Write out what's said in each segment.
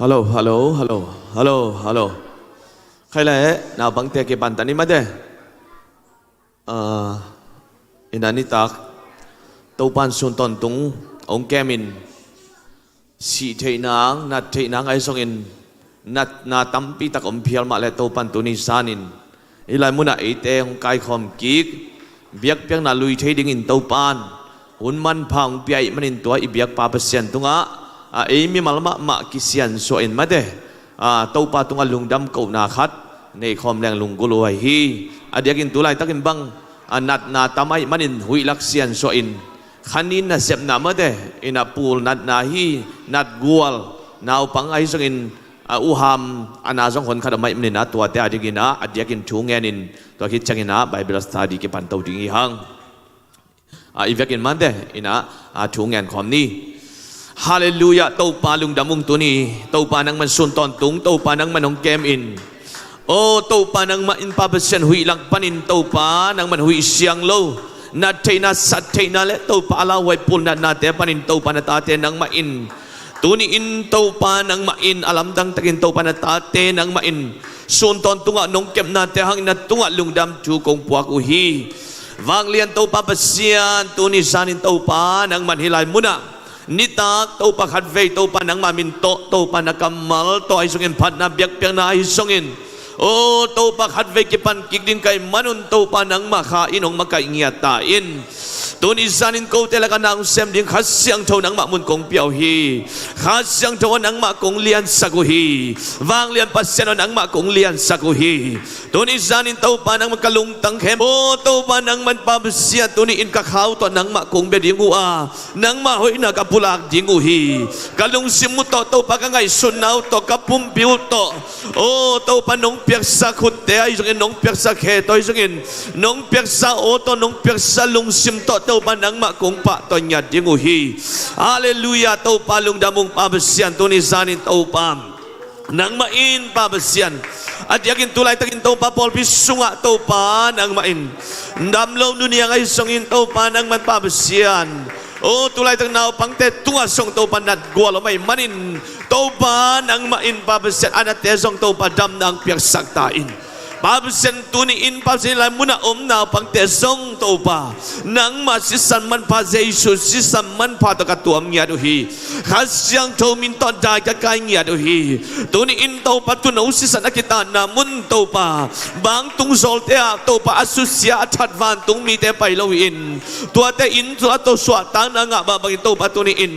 ฮัลโหลฮัลโหลฮัลโหลฮัลโหลฮัลโหลใครเลยนาบังเตะกี่ปันตันนี้มาเด้อินานิตักตัวปันสุนทรตุงองแกมินสีเทนางนัดเทนางไอซองอินนัดนาตั้มปีตักอมเพียลมาเลยตัวปันตุนิสานินอีไลมุนาอีเตองกายคอมกิกเบียกเพียงนาลุยเทดิ่งอินตัวปันหุ่นมันพังเปียมันอินตัวอีเบียกปาเปเซียนตุงะเอ้มีมาลมากิเซียนสวยมาเด้ตัวปันตุงะลุงดำกูนาคัดในคอมแรงลุงกุลวยฮีเดียกินตัวไรตักอินบังนัดนาตั้มไอมันอินหุยลักเซียนสวยขันนินน่ะเสพน้ำมาเด้อินาปูลนัดนาฮีนัดกัวลนาวปังไอซงอินอุหามอนาซงคนขัดไม่มันนะตัวแต่อดีกินะอดีกินชูเงินินตัวคิดจังอินะไบเบิลสตาดีกิปันตัวดิ้งหังอีเวกินมันเด้อินะชูเงินคอมนี้ฮาเลลูยาตัวปาลุงดามุงตัวนี้ตัวปานังมันสุนตอนตุงตัวปานังมันองเกมอินโอ้ตัวปานังมันอินปาเปเซนหุยลักปันอินตัวปานังมันหุยเสียงโลนัดเทน่าสัตเทน่าเละตัวปาลาไว้ปุ่นนัดนาเตปันินตัวปานาตาเตนังมาอินตัวนี้อินตัวปานังมาอินอาลัมดังตะกินตัวปานาตาเตนังมาอินส่วนตอนตัวน้องเก็บนาเตหังนัดตัวลุงดำจูกงปวกอุฮีวางเลียนตัวปาเปเซียนตัวนี้สานินตัวปานังมันฮิลายมุนะนิตาตัวปาขัดเวตัวปานังมามินโตตัวปานักกัมมัลตัวไอซงอินพัดนาเบียกเปียงนาไอซงอินโอ้ตัวปากหัดเวกิปันกิกดินไก่มนุนตัวปานังมาขาอินองมาไก่เงียตาอินตัวนิสานินกูเตลกันนางเซมดิงขัดเสียงโทนังมามุนกงเปียวฮีขัดเสียงโทนังมากงเลียนสักุฮีวางเลียนปัสเซนนังมากงเลียนสักุฮีตัวนิสานินตัวปานังมันกะลุงตังเข้มโอ้ตัวปานังมันปาเสียตัวนี้อินกะขาวตัวนังมากงเบดิงูอานังมาหอยนักปุลากดิงูฮีกะลุงซิมุตตัวปากงไงสุนาวตัวกับปุ่มปิวตัวโอ้ตัวปานงเปียกสักขุดเตะไอ้จงเงินน้องเปียกสักเขตไอ้จงเงินน้องเปียกสักโอตัวน้องเปียกสักลุงซิมตัวตัวปานังมากงปะตัวหยาดยิงอุฮีฮาเลลูยาตัวปาลุงดามุงปาเบเซียนตัวนิสานินตัวปามนังมาอินปาเบเซียนอาจจะกินตัวไรตะกินตัวปาปอลพิสุงะตัวปานังมาอินดำลงดุนยังไอ้สงอินตัวปานังมันปาเบเซียนโอ้ตัวไรตั้งนาวปังเตตัวส่งตัวปานัดกัวเราไม่มันินตัวปานังมาอินปาเบเซียนอันนั้นเตส่งตัวปาดำนังเปียกสักตาอินปาเปเซนตัวนี้อินปาเปเซนลายมุนาอมนาปังเตซงตัวปานังมาสิสันมันพาเจสุสิสันมันพาตะกัตัวเงียดูฮีข้าเสียงโทมินตอนใจกะกายเงียดูฮีตัวนี้อินตัวปาตุนอุสิสันนักตานามุนตัวปาบางตุงโซลเตะตัวปาอสุเสียชัดวันตุงมีเตไปลวินตัวเตอินตัวตัวสวดตางนางะบาบางตัวปาตัวนี้อิน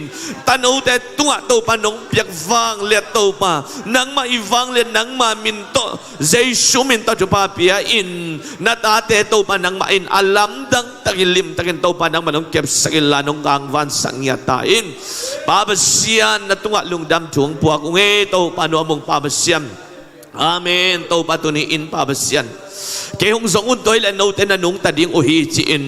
ตันอุเตตัวปานงเปียกวางเลียตัวปานังมาอีวางเลียนังมามินโตเจสุมินจุปาเปียอินนัดอาเตตัวปานังมาอินอาลัมดังตะกิลิมตะกินตัวปานังมาน้องเก็บสกิลานงกางวันสังยาตาอินปาเบเซียนนัดตัวลุงดำช่วงพวกงเอตัวปานวมงปาเบเซียนอาเมนตัวปาตุนีอินปาเบเซียนเกี่ยงสงอุนตัวและโนเตนันุงตัดยิงโอฮีจีอิน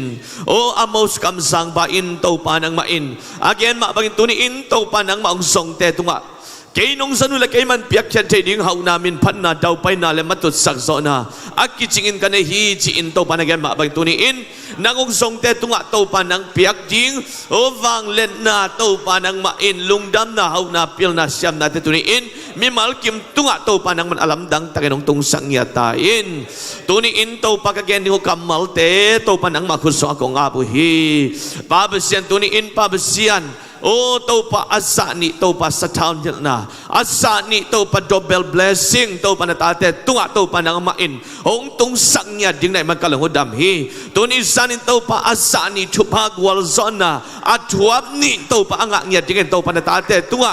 โออามอสคำสั่งปาอินตัวปานังมาอินอาเกนมาบังตุนีอินตัวปานังมาองสงเตตุงะเกี่ยนงสนุละเกี่ยมันเปียกเช่นเทดิ้งเฮานามินพันนาดาวไปนาเลมัตุสักโซนาอักกิจิงินกันฮีจีอินตัวปานังมาบังตุนีอินนางองสงเตตุงะตัวปานังเปียกจิงโอวังเล่นนาตัวปานังมาอินลุงดำนาเฮานาเปียลนาเซียมนาเตตุนีอินมีมัลกิมตุงะตัวปานังมันอลัมดังตะเกนงตุงสังยาตาอินตัวนี้อินตัวปากเกนนิโกกัมมัลเตตัวปานังมาคุสวะกงอาบุฮีปาเบเซียนตัวนี้อินปาเบเซียนโอ้ตัวปาอัสานิตัวปาสะท้าวเจนาอัสานิตัวปาดับเบิลเบลซิ่งตัวปานาตาเตตัวตัวปานังมาอินองตุงสังยาดิ้งไหนมันกำลังหัวดำฮีตัวนี้สานิตัวปาอัสานิชุพากวลซอนาอัจวบนิตัวปาอังยาดิ้งตัวปานาตาเตตัว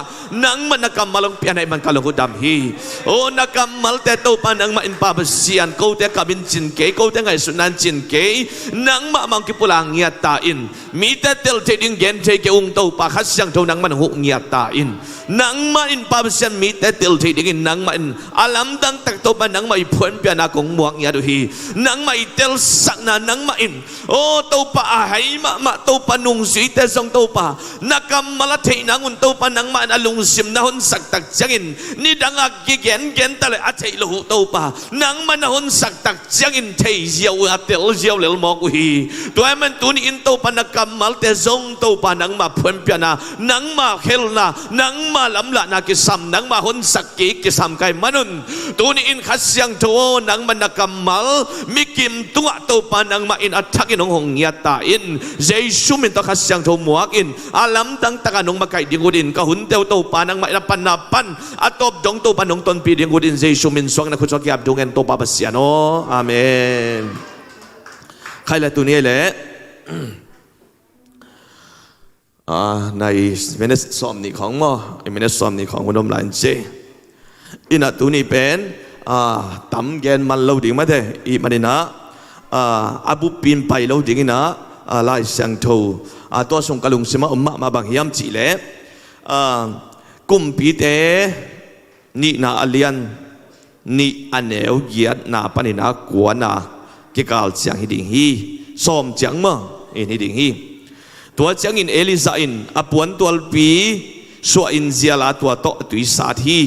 นังมันนักมัลงเปียไหนมันกำลังหัวดำฮีโอ้นักมัลเตตัวปานังมาอินปาเบเซียนเขาเตกับินจินเกเขาเตไงสุนันจินเกนังมามังกิปุลังยาตาอินมีแต่เตลเทดิ้งเกนเทเกองตัวปาขัดเสียงเท่านังมันหุเงียตาอินนังมาอินปาเปเซียนมีแต่เตลที่ดิ้งนังมาอินอาลัมดังตักตัวปานังมาอินเพื่อนเปียนากงมวงยาดูฮีนังมาอินเตลสักนานังมาอินโอ้ตัวปาให้มาตัวปานุงสีแต่ทรงตัวปานักมาละเทนังอุนตัวปานังมาอันลุงซิมนะหุนสักตักจังอินนี่ดังอักกิเกนเกนตะเลยอาเทลูตัวปานังมันหุนสักตักจังอินเทเจียวอาเตลเจียวเลลมอกฮีตัวมันตัวนี้อินตัวปานักมาละเตทรงตัวปานังมาเพื่อนเปียนานังมาเฮลนานังมา มาลำละนักกิสัมนังมาหนสักกิกิสัมไก่มนุนตัวนี้อินขัดเสียงโทนังมันนักำมัลมิกิมตัวตัวปานังมาอินอัฐกินองหงยาตาอินเจสุมินตัวขัดเสียงโทมัวกินอาลัมตั้งตะกันองมาไก่ดิงกุดินก็หุ่นเตียวตัวปานังมาอินปันนับปันอัตบดงตัวปานองตนปีดิงกุดินเจสุมินสวงนักขุดสกีอับดงเงินตัวปาบัสยาโนอาเมนใครละตัวนี้แหละในเมเนสซอมนี่ของมั้งเมเนสซอมนี่ของคนดมหลานเจอินาตัวนี้เป็นตั้มแกนมันเราดิ่งมาเถอะอีมันนี่นะอาบุปินไปเราดิ่งนะลายเสียงโทตัวส่งกระลุงสมามาบางยามจีเล่กุมปีเตนี่นาอเลียนนี่อันเนวเยียดนาปนินากวนนาเกี่ยวกับเสียงฮิดิ่งฮีซอมจังมั้งอินฮิดิ่งฮีตัวจังอินเอลิซาอินอปวนตัวปีสวอินเซียลาตัวโตตุยสาธี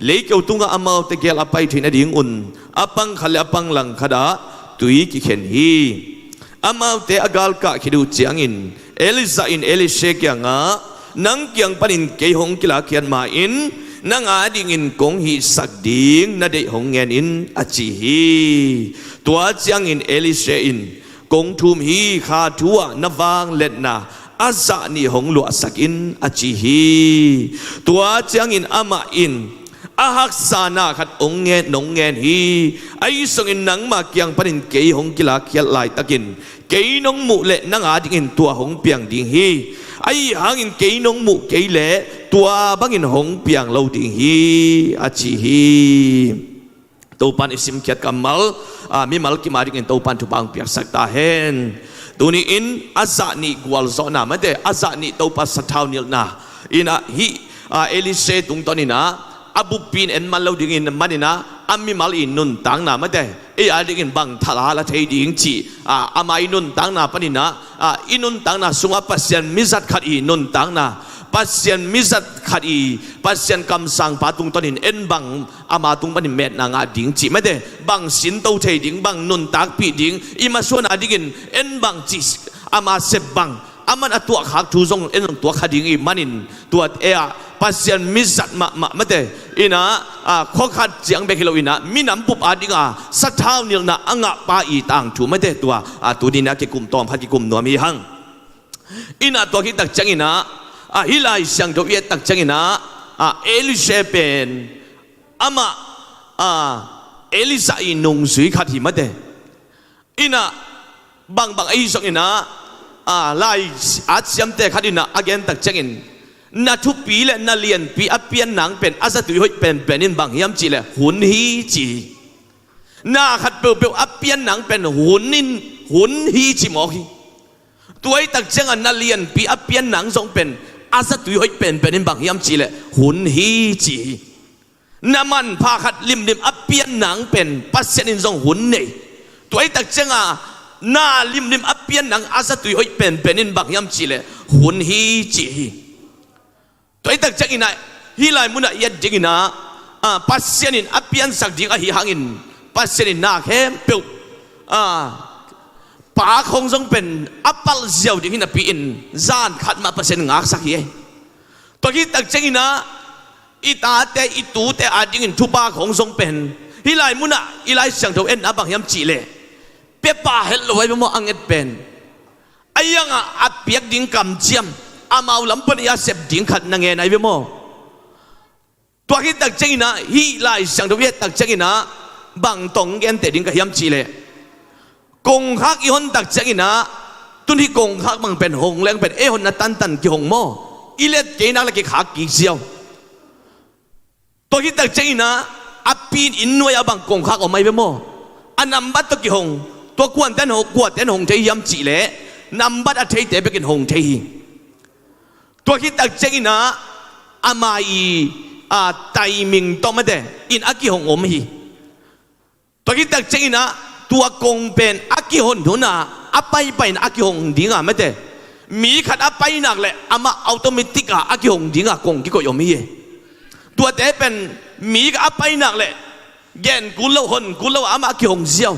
เล็กเอาตุงอามาตะเกียลไปถึงอดีงอุ่นอปังขลับปังหลังขดาตุยกิเข็นฮีอามาเตอากาลกะคิดูจังอินเอลิซาอินเอลิเชกยังนังยังปนินเกยหงกิลาเขียนมาอินนังอาดิงินกงฮีสักดิงนาเดหงเงินอินอจิฮีตัวจังอินเอลิเชอินกงทุมฮีขาทัวนวางเล็ดนาอาซานีหงหลวสักอินอจิฮีตัวจังอินอามาอินอาฮักษานาขัดองเงนนงเงนฮีไอส่งอินนังมาเกียงปนินเกยหงกิลาเขียนลายตะกินเกยนงมุเละนังอาดิงินตัวหงเปียงดิงฮีไอหางอินเกยนงมุเกยเละตัวบังอินหงเปียงเราดิงฮีอจิฮีตัวปันอิสิมเกียรกัมมัลมีมัลกิมาดิงินตัวปันทุบังเปียกสักตาเห็นตัวนี้อินอาซานีกวลโซนาไม่ได้อาซานีตัวปัสสะท้าวนิลนาอินะฮีเอลิเซตุงตอนนี้นะอาบุปินเอ็นมันเราดิงินมันนี่นะอามีมัลอินนุนตังนาไม่ได้อาดิงินบังทลาละเทดิงจีอามาอินุนตังนาปนินะอินุนตังนาสุงอาปัสยันมิซัดขัดอินุนตังนาปัสยันมิซัดขัดอีปัสยันคำสั่งปาตุงตอนนี้เอ็นบังอามาตุงปนิเมตนางาดิงจีไม่ได้บังสินโตเทดิงบังนุนตักปีดิงอิมาส่วนอาดิงินเอ็นบังจีอามาเซบังอามันตัวขักทูซงเอ็นตัวขัดดิงอีมันินตัวปัสยันมิซัดมาไม่ได้อินะข้อขัดเสียงเบกิโลอินะมินำปุบอาดิงสัทธาเนียนะอ่างปาอีต่างถูไม่ได้ตัวนี้นะเกี่ยกุมตอมพัดกิกุมนัวมีหังอินะตัวที่ตักจังอินะฮิลายเสียงตัวเอตักจังอินะเอลิเชเป็นอามาเอลิซาอินุงสุยขัดหิไม่ได้อินะบางไอ้สองอินะลายอาเซียมเตขัดอินะอาเกนตักจังอินนาทุปีและนาเลียนปีอเปียนหนังเป็นอาซาตุยเป็นนินบางยามจีเลยหุนฮีจีนาขัดเปลวอเปียนหนังเป็นหุนฮีจีหมอกีตัวไอ้ตักจังนาเลียนปีอเปียนหนังทรงเป็นอาซาตุยเป็นนินบางยามจีเลยหุนฮีจีนามันพาขัดลิมอเปียนหนังเป็นปัสเซนินทรงหุนเนตัวไอ้ตักจังนาลิมอเปียนหนังอาซาตุยเป็นนินบางยามจีเลยหุนฮีจีตัวไอ้ตักจังอินะฮิลายมุนัยยัดจิงอินะปัสเซนินอเปียนสักดิงฮิหังอินปัสเซนินนาเข้มเปียวป่าคงทรงเป็นอัปปัลเจียวดิงอินะปีอินจานขัดมาปัสเซนงักสักเย่ตัวที่ตักจังอินะอิตาเตอิตูเตอาดิงอินทุบาคงทรงเป็นฮิลายมุนัยฮิลายเสียงตัวเอ็นอับังยามจีเลเปียป่าเฮลไว้บ่มอังเอ็ดเป็นไอ้ยังอับเปียกดิงกำเจียมอามาลำปนยาเสพดิงขัดนังเงินไอ้เบโมตัวที่ตักเจงินะฮีไลสังตัวเวตักเจงินะบังตงเงินเตดิงกับยามจีเลกงฮักอีหนตักเจงินะตุนที่กงฮักบังเป็นหงแรงเป็นหนนัตันกี่หงโมอีเล็ดเกนักละกี่ขากี่เสียวตัวที่ตักเจงินะอปีนอินนวยบังกงฮักออกมาเบโมอันนำบัตตกี่หงตัวกวนเต้นหงกวนเต้นหงเทียมจีเลนำบัตรเทเตไปกินหงเทียตัวที่ตักเจงินะอามาอีไตมิงต้องไม่ได้อินอากิหงอมฮีตัวที่ตักเจงินะตัวกงเป็นอากิหงทุนะอาไปนะอากิหงดิ้งไม่ได้มีขัดอาไปนักเลยอามาอัตโนมัติอากิหงดิ้งกงกี่ก็ยอมฮีตัวแต่เป็นมีกับอาไปนักเลยแย่กุลหนกุลอามาอากิหงเซียว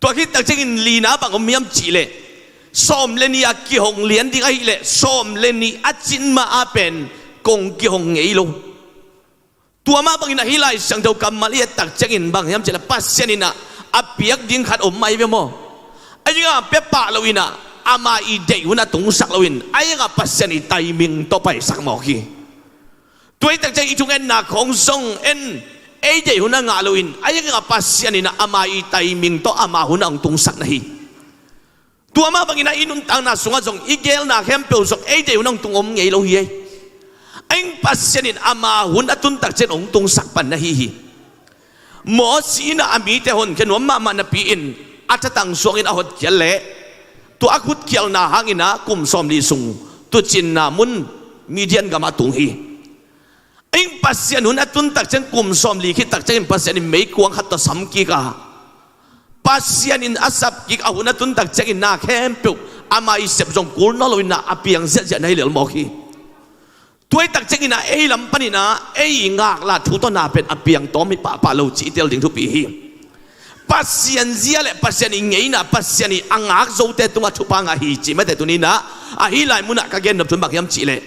ตัวที่ตักเจงินลีนาบังอมยามจีเลยส้มเลนีอากิหงเลียนดิ้งไอ้เลยส้มเลนีอาจินมาอาเป็น กงเกี่ยวงเงี้ยลูตัวมาบางอินฮิไลสังเจ้ากรรมมาเลียตักจังอินบางยามเจริญปัสเซนินะอาเปียกดิ้งขัดอมไม่เวโมไอ้ยังเปียปะลวินะอามาอีเดียวนะตุงสักลวินไอ้ยังปัสเซนิไตมิงต่อไปสักหมอกีตัวตักจังอีจุงเอ็นนาของทรงเอ็นไอ้เดียวนะงาลวินไอ้ยังปัสเซนินะอามาอีไตมิงต่ออามาหุนอังตุงสักนะฮีตัวมาบางอินะอินุนตังนาสุงะจงอีเกลนาเข้มเปลวสกไอ้เดียวนั่งตุงอมเงี้ยโลฮีไอ้ปัสเซนินอามาหุนอัตุนตักเจนองตุงสักปันนะฮีหมอสีน่ะอามีแต่หนแค่หนวมมาณปีอินอาจจะตั้งสวงอินอาหดเขียนเละตัวอาคุดเขียนนาหางอินะกุมซอมลีซุงตัวจินนามุนมีเดียนกามาตุงฮีไอ้ปัสเซนุนอัตุนตักเจนกุมซอมลีคิดตักเจนปัสเซนินไม่กวงขัดต่อสัมกีกาปัสเซนินอาศับกิกอาหุนอัตุนตักเจนนาเข้มเปลวอามาอิเสพจงกูนอลวินะอาเปียงเสียในเหลือหมอกีตัวตักเจงินะไอ้ลำปนินะไอ้งากลาทุตนาเป็นอเปียงต้อมิปะโลจิเตลดิ่งทุปีฮีปัสยันเสียเลยปัสยันไงนะปัสยันอังอักโจเตตัวทุปังอาฮีจิไม่แต่ตัวนี้นะอาฮีไลมุนักเกณฑ์นับทุนบักยำจิเลย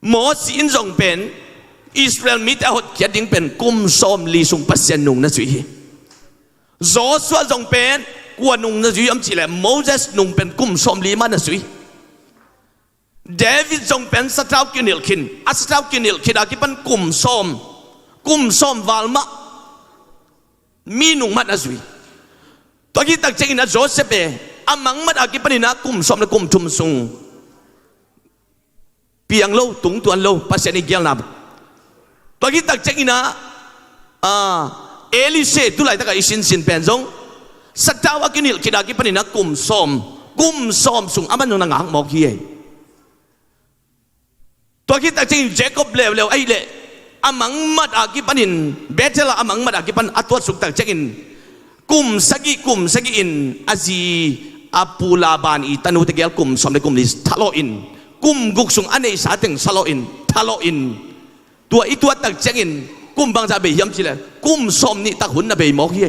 หมอสินจงเป็นอิสราเอลมิตรหดเขียนดิ่งเป็นกุมซอมลีสุงปัสยันนุงนะสุยโจสัวจงเป็นกวนนุงนะสุยยำจิเลยโมเสสนุงเป็นกุมซอมลีมันนะสุยเดวิดจงเป็นสตาวกินิลคินสตาวกินิลคินอากิปันกุมซอมวาลมามีนุงมัดนะสุยตัวกิตักเจงินะโจเซเปอามังมัดอากิปันนะกุมซอมและกุมทุมซุงเปียงโลตุงตัวนโลปัสยานิเกียลนับตัวกิตักเจงินะเอลิเซตุไลตะกับอิสินสินเป็นจงสตาวกินิลคินอากิปันนะกุมซอมซุงอามันนุงนางหางหมอกฮีตัวคิดแต่จริงเจคอบเลวไอ้เละอามังมัดอากิปันินเบเทลอามังมัดอากิปันอัตวัดสุกตักเจกินกุมสกิอินอาจีอาปูลาบานอีตันุตะเกียลกุมสมเด็จกุมลิสทะโลอินกุมกุกสุงอันนี้สาถึงทะโลอินตัวอีตัวตักเจกินกุมบางจะเบียมจิเลกุมสมนี่ตักหุ่นน่ะเบียมอกเย่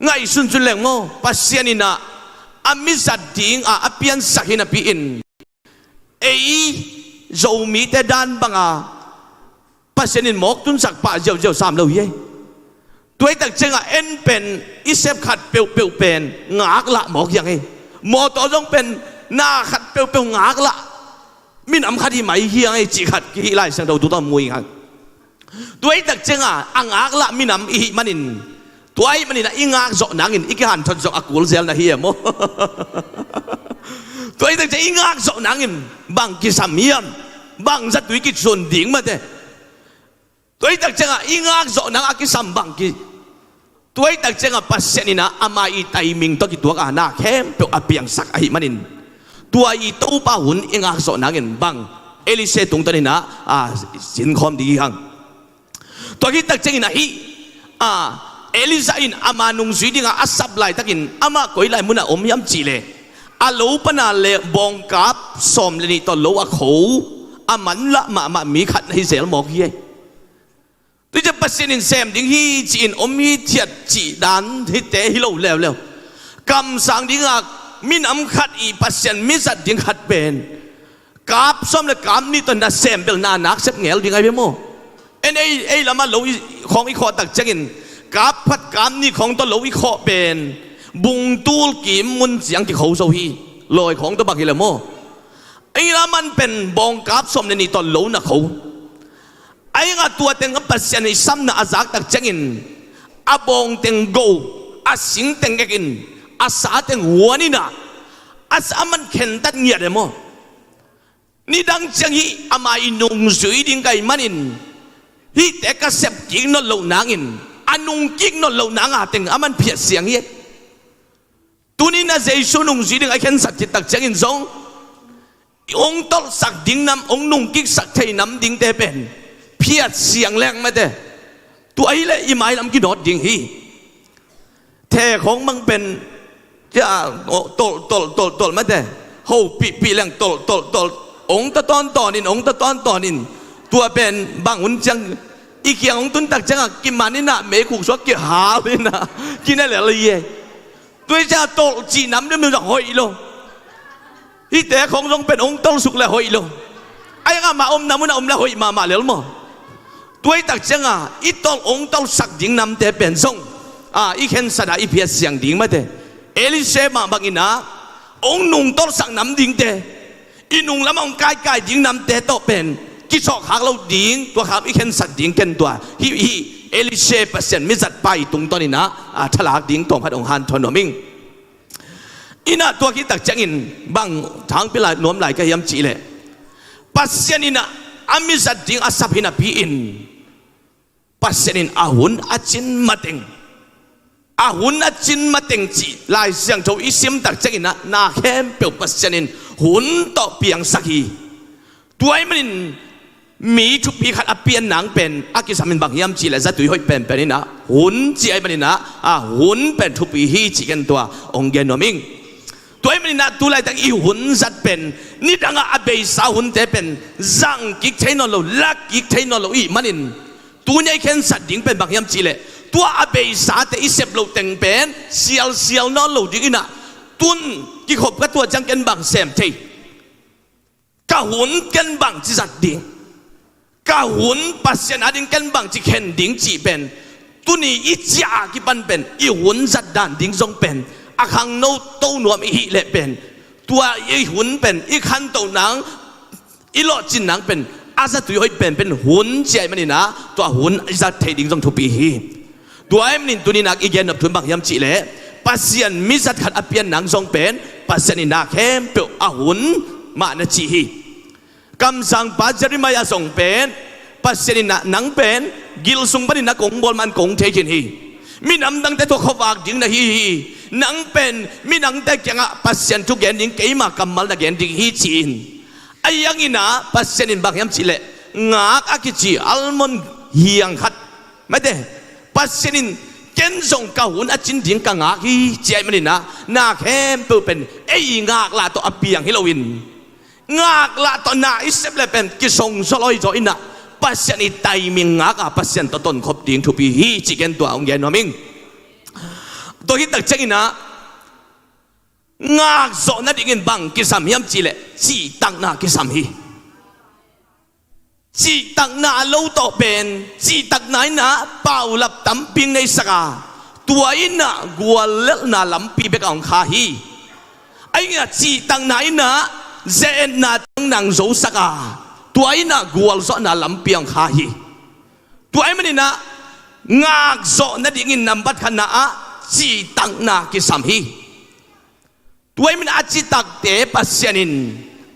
ไงสุนจุเลงโมปัสยานินะอามิสัดดิ้งอาเปียนสักหินปีอินไอ้โจมีแต่ด้านบังอาปัสนินหมอกตุนสักป่าเจ้าสามเราเย่ตัวตักเจงอ่ะเอ็นเป็นอิเซฟขัดเปียวเป็นงากละหมอกยังไงหมอตัวต้องเป็นหน้าขัดเปียวงากละมินอำขัดที่ไหมเฮียงไอ้จีขัดกี่ไล่สังเราตัวต้องมวยกันตัวตักเจงอ่ะอังากละมินอำอีมันอินตัวไอ้มันอินอิงากโจนังอินอีกหันทนโจอากูลเซลนะเฮียโมตัวเองจะอิงอักโซนังอินบางกิสามียมบางจัดวิกิส่วนดิ่งมาเด้ตัวเองจะอิงอักโซนังอากิสามบางกิตัวเองจะปัสเซนินะอามาอีไตมิงตัวกิตัวกันนะเข้มเปียวอเปียงสักไอ้มันอินตัวอีตู้ป้าหุ่นอิงอักโซนังอินบางเอลิเซตรงตัวนี้นะสินคอมดีฮังตัวกิตักเจงินะฮีเอลิซาอินอามานุงสุยดิ่งอาสับไลตักินอามาคุยไลมุนะอมยำจีเลอาลูปนาเลบองกับสมเลนิตอลูอาเขาอามันละมามีขัดให้เสียหมอกเย่ที่จะปัสสินเซมดิ้งฮีจีนอมฮีเทียดจีดันที่เตะฮิโลแล้วกำสังดิ้งอ่ะมินอำขัดอีปัสสินมิสัดดิ้งขัดเป็นกับสมเลกับนี่ตอนนั้นเซมเบลนานักเซมเงลดิ้งไงเบโมเอ็นไอละมาลูของอีขอตักเจกินกับพัดกับนี่ของตอลูอีขอเป็นบุงตูลกิมมุนเสียงที่เขาโซฮีลอยของตัวบักฮิเลโมไอ้ละมันเป็นบองกับสมในนี่ตอนโลนะเขาไอ้งาตัวเต็งกับปัสยานิซ้ำนะอาจักตักเจงินอาบองเต็งโกอาสิงเต็งกินอาสาเต็งหัวนี่นะอาสามันเข็นตัดเงียดเลยโมนี่ดังจังฮีอามาอินุงสุยดิ้งไก่มันอินฮีแต่กระเสบกิงนนเหล่านางอินอานุงกิงนนเหล่านางอาเต็งอามันเพียรเสียงเย่ตัวนี้นะเจสุนุงสีดึงไอ้ขันสักจิตตักเจงินซงองตอลสักดิ่งน้ำองนุงกิกสักไทยน้ำดิ่งเตเป็นเพียรเสียงแรงมาเตตัวไอ้เละอีไม้ลำกินหดดิ่งฮีแท้ของมันเป็นจะตลมาเตโหปีแรงตลองตะตอนต่อนินองตะตอนต่อนินตัวเป็นบางหุ่นจังอีเกียงองตุนตักจังกินมานี่นะเมฆุกสวกเกี่ยหาเลยนะกินได้เลยเลยด้วยจะโตจีน้ำด้วยมือจากหอยโลที่แต่ของทรงเป็นองค์ต้นสุกและหอยโล ไอ้ก็มาอมน้ำมันอมแล้วหอยมาเลี้ยมั้งตัวไอ้ตักจังอีตององตองสักดิ่งนำเตเป็นส่งอีเห็นสดาอีเพียเสียงดิ่งมาเตเอลิเซมาบังอินะองนุ่งตองสักนำดิ่งเตอีนุ่งแล้วมันใกล้ดิ่งนำเตโตเป็นกิจอกหากเราดิ่งตัวครับอีเห็นสักดิ่งกันตัวฮีเอลิเซเปอร์เซ็นต์มิจัดไปตรงตอนนี้นะฉลากดิ่งตรงพัดองฮันทอนมิงอินะตัวคิดตักจังอินบางทางเปล่าโน้มไหลก็ย้ำจีเลยปัสยานินะอามิจัดดิ่งอาศัพหินะพีอินปัสยานินอาหุนอาจินมาเต็งอาหุนอาจินมาเต็งจีลายเสียงโจอิซิมตักจังอินะนาเข้มเปียวปัสยานินหุนต่อเปียงสักฮีตัวไอ้มันมีชุบพีขัดอเปียนหนังเป็นอากิสามินบางย้ำจีเลยจะตุยห้อยเป็นนี่นะหุนจีไอ้มันนะหุนเป็นชุบพีฮีจีกันตัวองเกนโนมิงตัวไอ้มันนะตัวไรตั้งอีหุ่นจัดเป็นนี่ดังอาเบยสาวหุ่นเตเป็นจังกิกเทนอลลักกิกเทนอลอีมันนี่ตัวนี้แค่สัตว์ดิ่งเป็นบางยามจีเลยตัวอาเบยสาเตอิเซบโลเต็งเป็นเซียลนอลดิ่งน่ะตุนกิขบกับตัวจังกันบางเซมเทกะหุ่นกันบางจีจัดดิ่งกะหุ่นปัสยานาดิ่งกันบางจีเข็นดิ่งจีเป็นตัวนี้อีจ้ากิปันเป็นอีหุ่นจัดด่านดิ่งทรงเป็นอาคังโนโตหนวมอีเละเป็นตัวอีหุ่นเป็นอีขันโตหนังอีหลอดจินหนังเป็นอาซาตุยให้เป็นหุ่นเจมันนี่นะตัวหุ่นอาซาเทดิ่งทรงทุปีฮีตัวไอ้มันนี่ตัวนี้นักอีเกนนับทุนบางยามจีเละปัสยานมิจัดขัดอเปียนหนังทรงเป็นปัสยานินักเข้มเปียวอาหุ่นมาณจีฮีคำสั่งปัจจาริมายาทรงเป็นปัสยานินักหนังเป็นกิลซุงปนินักกงบอลมันกงเทกินฮีมีน้ำดังแต่ตัวขวากดิ่งนะฮีนังเป็นมีนังแต่แกงปัสยันทุกแกนดิ่งเกี่ยมากำมัลนักแกนดิ่งฮีจีนไอ้ยังอินะปัสยันินบางยามจีเละงากอากิจีอัลมอนเฮียงขัดไม่ได้ปัสยันินเกณฑ์ส่งกาหุ่นอาจินดิ่งกังอาฮีเจมันนี่นะนาเข้มเปิดเป็นไอ้งากลาตัวอเปียงฮิโลวินงากลาตัวนาอิสเซบเลเป็นกิส่งสลอยจอยนะปัสยันิไตมิงงากปัสยันตัวต้นขบดิ่งทุปีฮีจีเกนตัวองเกนนอมิงตัวที่ตักเจงินะงากโซนัดingin bang kisam hiam chile chi tak na kisam hi chi tak na lo to pen chi tak nai na pau lap tam ping nei saka tua ina gwal lel na lampi bek ang kha hi ai nga chi tak nai na zen na tang nang zo saka tua ina gwal zo na lampi ang kha hi tua ai mani na ngak zo na ingin nambat khana aจีตังนากิสามฮีตัวมันอาจิตักเตปัสยานิน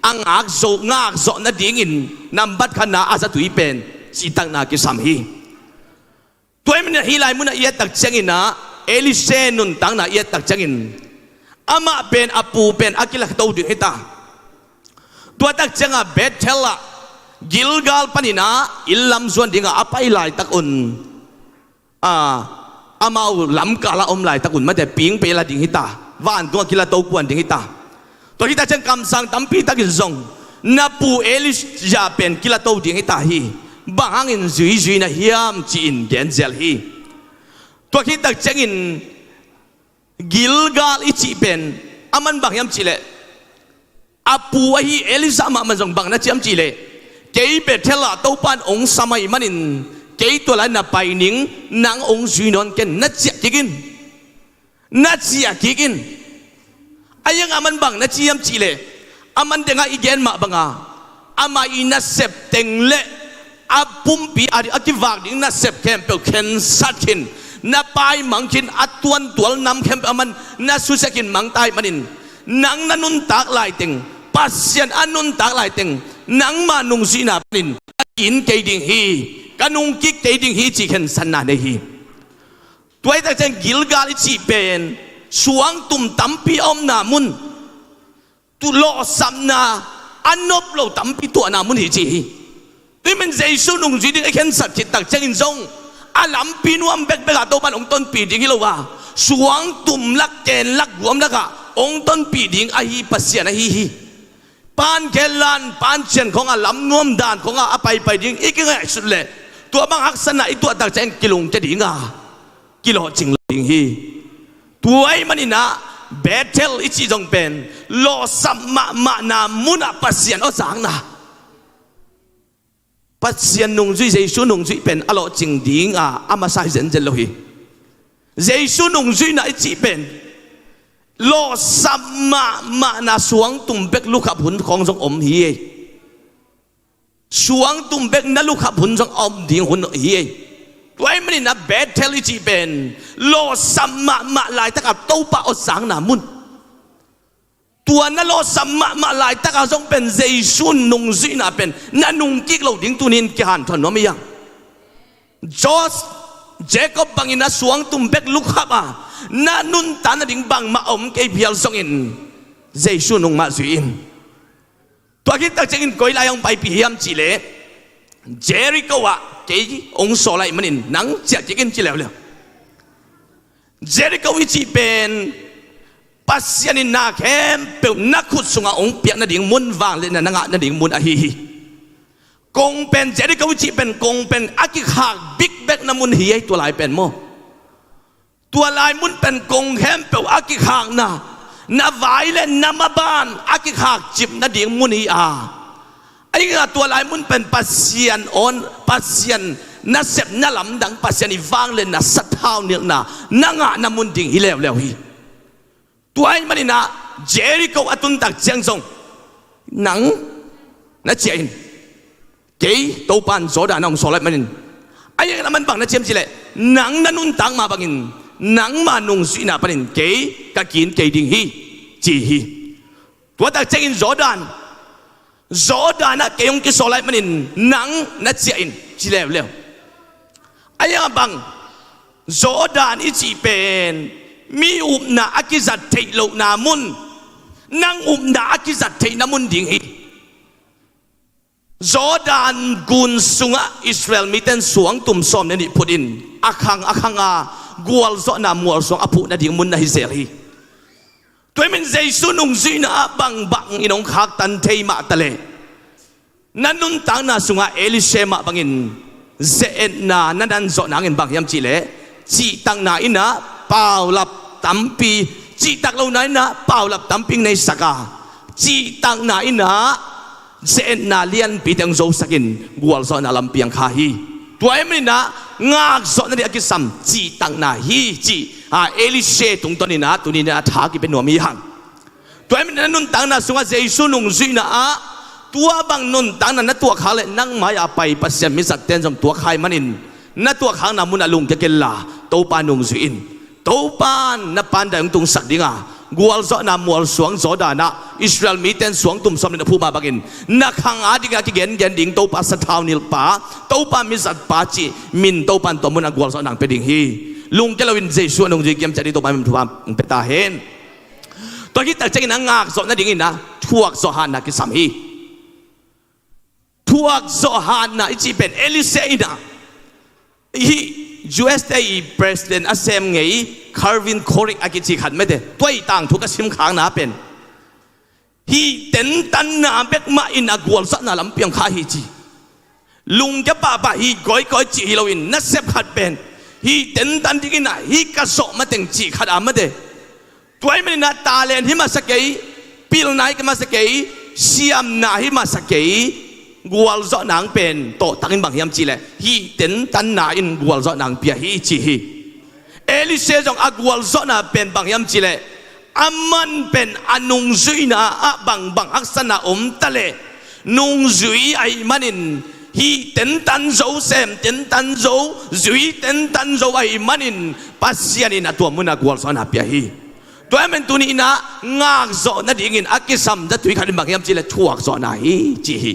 อังอักโซงากโซนัดดิ่งินนำบัดขณะอาซาตุยเป็นจีตังนากิสามฮีตัวมันฮีไลมุนเอียตักเจงินนะเอลิเซนุนตังนาเอียตักเจงินอามาเป็นอปูเป็นอากิลักตูดิ่งฮิตาตัวตักเจงะเบทเทล่ากิลกาลปนินะอิลลัมส่วนดิ่งอาไปไลตักอุนอามาล้ำกาละอมไหลตะกุนมาแต่ปิงเปล่าดิ่งฮิตาว่านตัวกิลาโตกวนดิ่งฮิตาตัวฮิตาเช่นคำสั่งตั้มปีตะกินซงนับปูเอลิสยาเป็นกิลาโตดิ่งฮิตาฮีบางอินจุยนะฮิมจีนเดนเซลฮีตัวฮิตาเช่นกิลกาลอิจิเป็นอามันบางยามจีเลอาปูฮีเอลิซามามันซงบางนัดยามจีเลเกี่ยเปเทล่าโตปานองสมัยมันอินเกี่ยตัวละนับไปนิ่งนางองค์จุยนนกันนัดเจียกินนัดเจียกินไอ้ยังอามันบังนัดเจียมจีเลอามันเด้งอีเกนมาบังอามาอินัดเซปเต็งเลอาปุ่มปีอากิวากดิ่งนัดเซปแคมเปิลเคนสัตกินนับไปมังกินอัตวันตัวน้ำแคมเปิลมันนัดสุสกินมังตายมันินนางนันุนตากลายเต็งปัสยันอนุนตากลายเต็งนางมานุงสีนาปนินกินเกยดิ่งฮีกันนุงกิกเกยดิ่งฮีจีเคนสันนาเนฮีตัวไอ้แต่เจงกิลกาลิจีเป็นสวงตุ่มตั้มปีอมนามุนตุโลสัมนาอันนบโลตั้มปีตัวนามุนฮีจีด้วยมันใจสู้นุงจีดิ่งไอ้เคนสัตจิตตักเจงอินซงอาลัมปีนวมเบกเบกาโตบันองต้นปีดิ่งฮิโลวาสวงตุ่มลักเกนลักรวมลักะองต้นปีดิ่งอาฮีปัสยานะฮีปานเกลันปานเชนของอาลัมนวมดานของอาไปดิ่งอีกไงสุดเลยตัวบางอักษณะอีตัวตักเจงกิลงจะดิ่งกิโลจิงลิงฮีตัวไอ้มันนี่นะเบทเทลอิจิจงเป็นโลสัมมานามุนาปัสยันอสังนะ ปัจเจียนนุ่งจุยเจสุนุ่งจุยเป็นอโลจิงดิ้งอามาใส่เจนเจลโลฮีเจสุนุ่งจุยน่ะจีเป็นโลสัมมานาสวงตุ่มเบกลูกขับหุ่นของทรงอมฮีสวงตุ่มเบกนั่นลูกขับหุ่นทรงอมดิ้งหุ่นฮีตัวไอ้มันนี่นะเบสเทลิจีเป็นโลสัมมาลายตะกับตู้ปะอดสังนามุนตัวนั่นโลสัมมาลายตะกับทรงเป็นเจสุนุ่งจุยน่ะเป็นนั่นนุ่งกิ๊กเราดิ้งตัวนี้กี่หันถอนว่าไม่ยังจอสเจคอบบังอินะสวงตุ่มเบกลูกขับนั่นนุ่นตานั่นดิ้งบังมาอมเกยเพียลส่งอินเจสุนุ่งมาจุยอินตัวคิดตักเจกินก้อยลายองไปพิยามจีเลเจริโกวะเกยองโซไลมันอินนังเจกินจีเลวเลยเจริโกวิจีเป็นปัสยานินาเข้มเปิลนักขุดสุงองเปียกนั่นดิ้งมุนวางเลยนั่นนั่นดิ้งมุนอะฮีกงเป็นเจริโกวิจีเป็นกงเป็นอากิขากบิ๊กแบกน้ำมุนฮีตัวลายเป็นโมตัวลายมุนเป็นกงเข้มเปิลอากิขากนะนาไวเลนนามาบานอากิขากจิบนาดิ่งมุนีไอ้เงาตัวลายมุนเป็นปัสยานอ่อนปัสยานนาเสพนาลำดังปัสยานิฟังเลนนาสัตเท้าเนี่ยนานางานามุนดิ่งฮิเลวเลวฮีตัวไอ้มันนี่นะเจริโกอตุนตักเจียงซงหนังนาเจียนเกยตัวปันโซดาน้องโซไลมันนี่ไอ้ยังมันบังนาเจียมจีเลยหนังนันุนตังมาบังอินหนังมานุ่งสีนาปนินเกยกักินเกยดิ่งฮีจีฮีตัวตักเจกินโซดานนะเกยงกิโซไลมันนินหนังนัดเจียอินจีเลวเลวไอ้ยังบังโซดานอิจีเป็นมีอุบนาอากิจัดเทโลนามุนนังอุบนาอากิจัดเทนามุนดิ่งฮีโซดานกุนสุงะอิสราเอลมีเต้นสวงตุ่มซอมนี่พูดอินอาคังกัวลโซนามัวสวงอภูนาดิ่งมุนนาฮิเซลีตัวมันเจสุนุ่งจีน่าบังอินองขักตันเทมาตะเลนั่นนุ่นตังนาสุงะเอลิเชมาบังอินเจนนานั่นโซนางอินบังยามจีเลจีตังนาอินะเปล่าหลับตั้มปีจีตักเราไหนนะเปล่าหลับตั้มปิงในสกาจีตังนาอินะเจนนาเลียนปีตังโซสกินกัวลโซนาลำเปียงคาฮีตัวมันนะงากโซนั่นเรียกสัมจีตังนาฮีจีเอลิเชตุงตัวนี้นะท้ากิเป็นหนัวมีหังตัวมันนั้นนุ่นตังนะสุงะเจสุนุ่งจีนะตัวบางนุ่นตังนะตัวขาเลยนั่งมายาไปปัสยามิสัตเตนจำตัวใครมันอินนั่ตัวข้างนามุนอลุงเกลลาตัวปานุ่งจีอินตัวปานนับปานได้ตุงสักดิ่งกัวลโซนามัวสวงโซดานะอิสราเอลมีเต้นสวงตุ่มสมในผู้มาบักินนักขังอาดิกากิเกนดิ่งตัวปาสะท้าวนิลปาตัวปามิสัตปาจีมินตัวปานตัวมุนกัวลโซนังเป็นดิ่งฮีลุงเกลวินเจสุนุ่งจีเกียมจะได้ตัวปามันถูกปาเป็นตาเห็นตัวที่ตัดใจนังงากโซนั่นดิ่งนะทั่วโซฮานะกิสามีทั่วโซฮานะอิจิเป็นเอลิเซอินะฮีUSA President อาเซมไงคาร์วินโคริกอากิจิขัดไม่ได้ตัวต่างทุกสิ่งข้างน่าเป็นฮีเต็นตันนาเบกมาอินกัวลสัตนาลำเปียงข้าฮีจีลุงจะป่าฮีก้อยจีฮิโรวินนัดเซฟขัดเป็นฮีเต็นตันที่กินน่ะฮีกระสอบมาเต็งจีขัดอาไม่ได้ตัวมันน่ะตาเลนฮิมาสเกย์ปิลนายก็มาสเกย์เซียมนาฮิมาสเกย์กัวลโซนังเป็นโตตักินบางยามจีเลยฮีเต็นตันนาอินกัวลโซนังเปียฮีจีฮีเอลิเซจงกัวลโซนาเป็นบางยามจีเลยอามันเป็นอนุงจุยนาบางอักษณะตะเลนุงจุยไอมันอินฮีเต็นตันโซเซมเต็นตันโซจุยเต็นตันโซไอมันอินปัสยานินะตัวมุนกัวลโซนาเปียฮีตัวมันตัวนี้นะงากโซนั่นดิ่งอินอากิสัมจะถุยขันบางยามจีเลยทั่วโซนาฮีจีฮี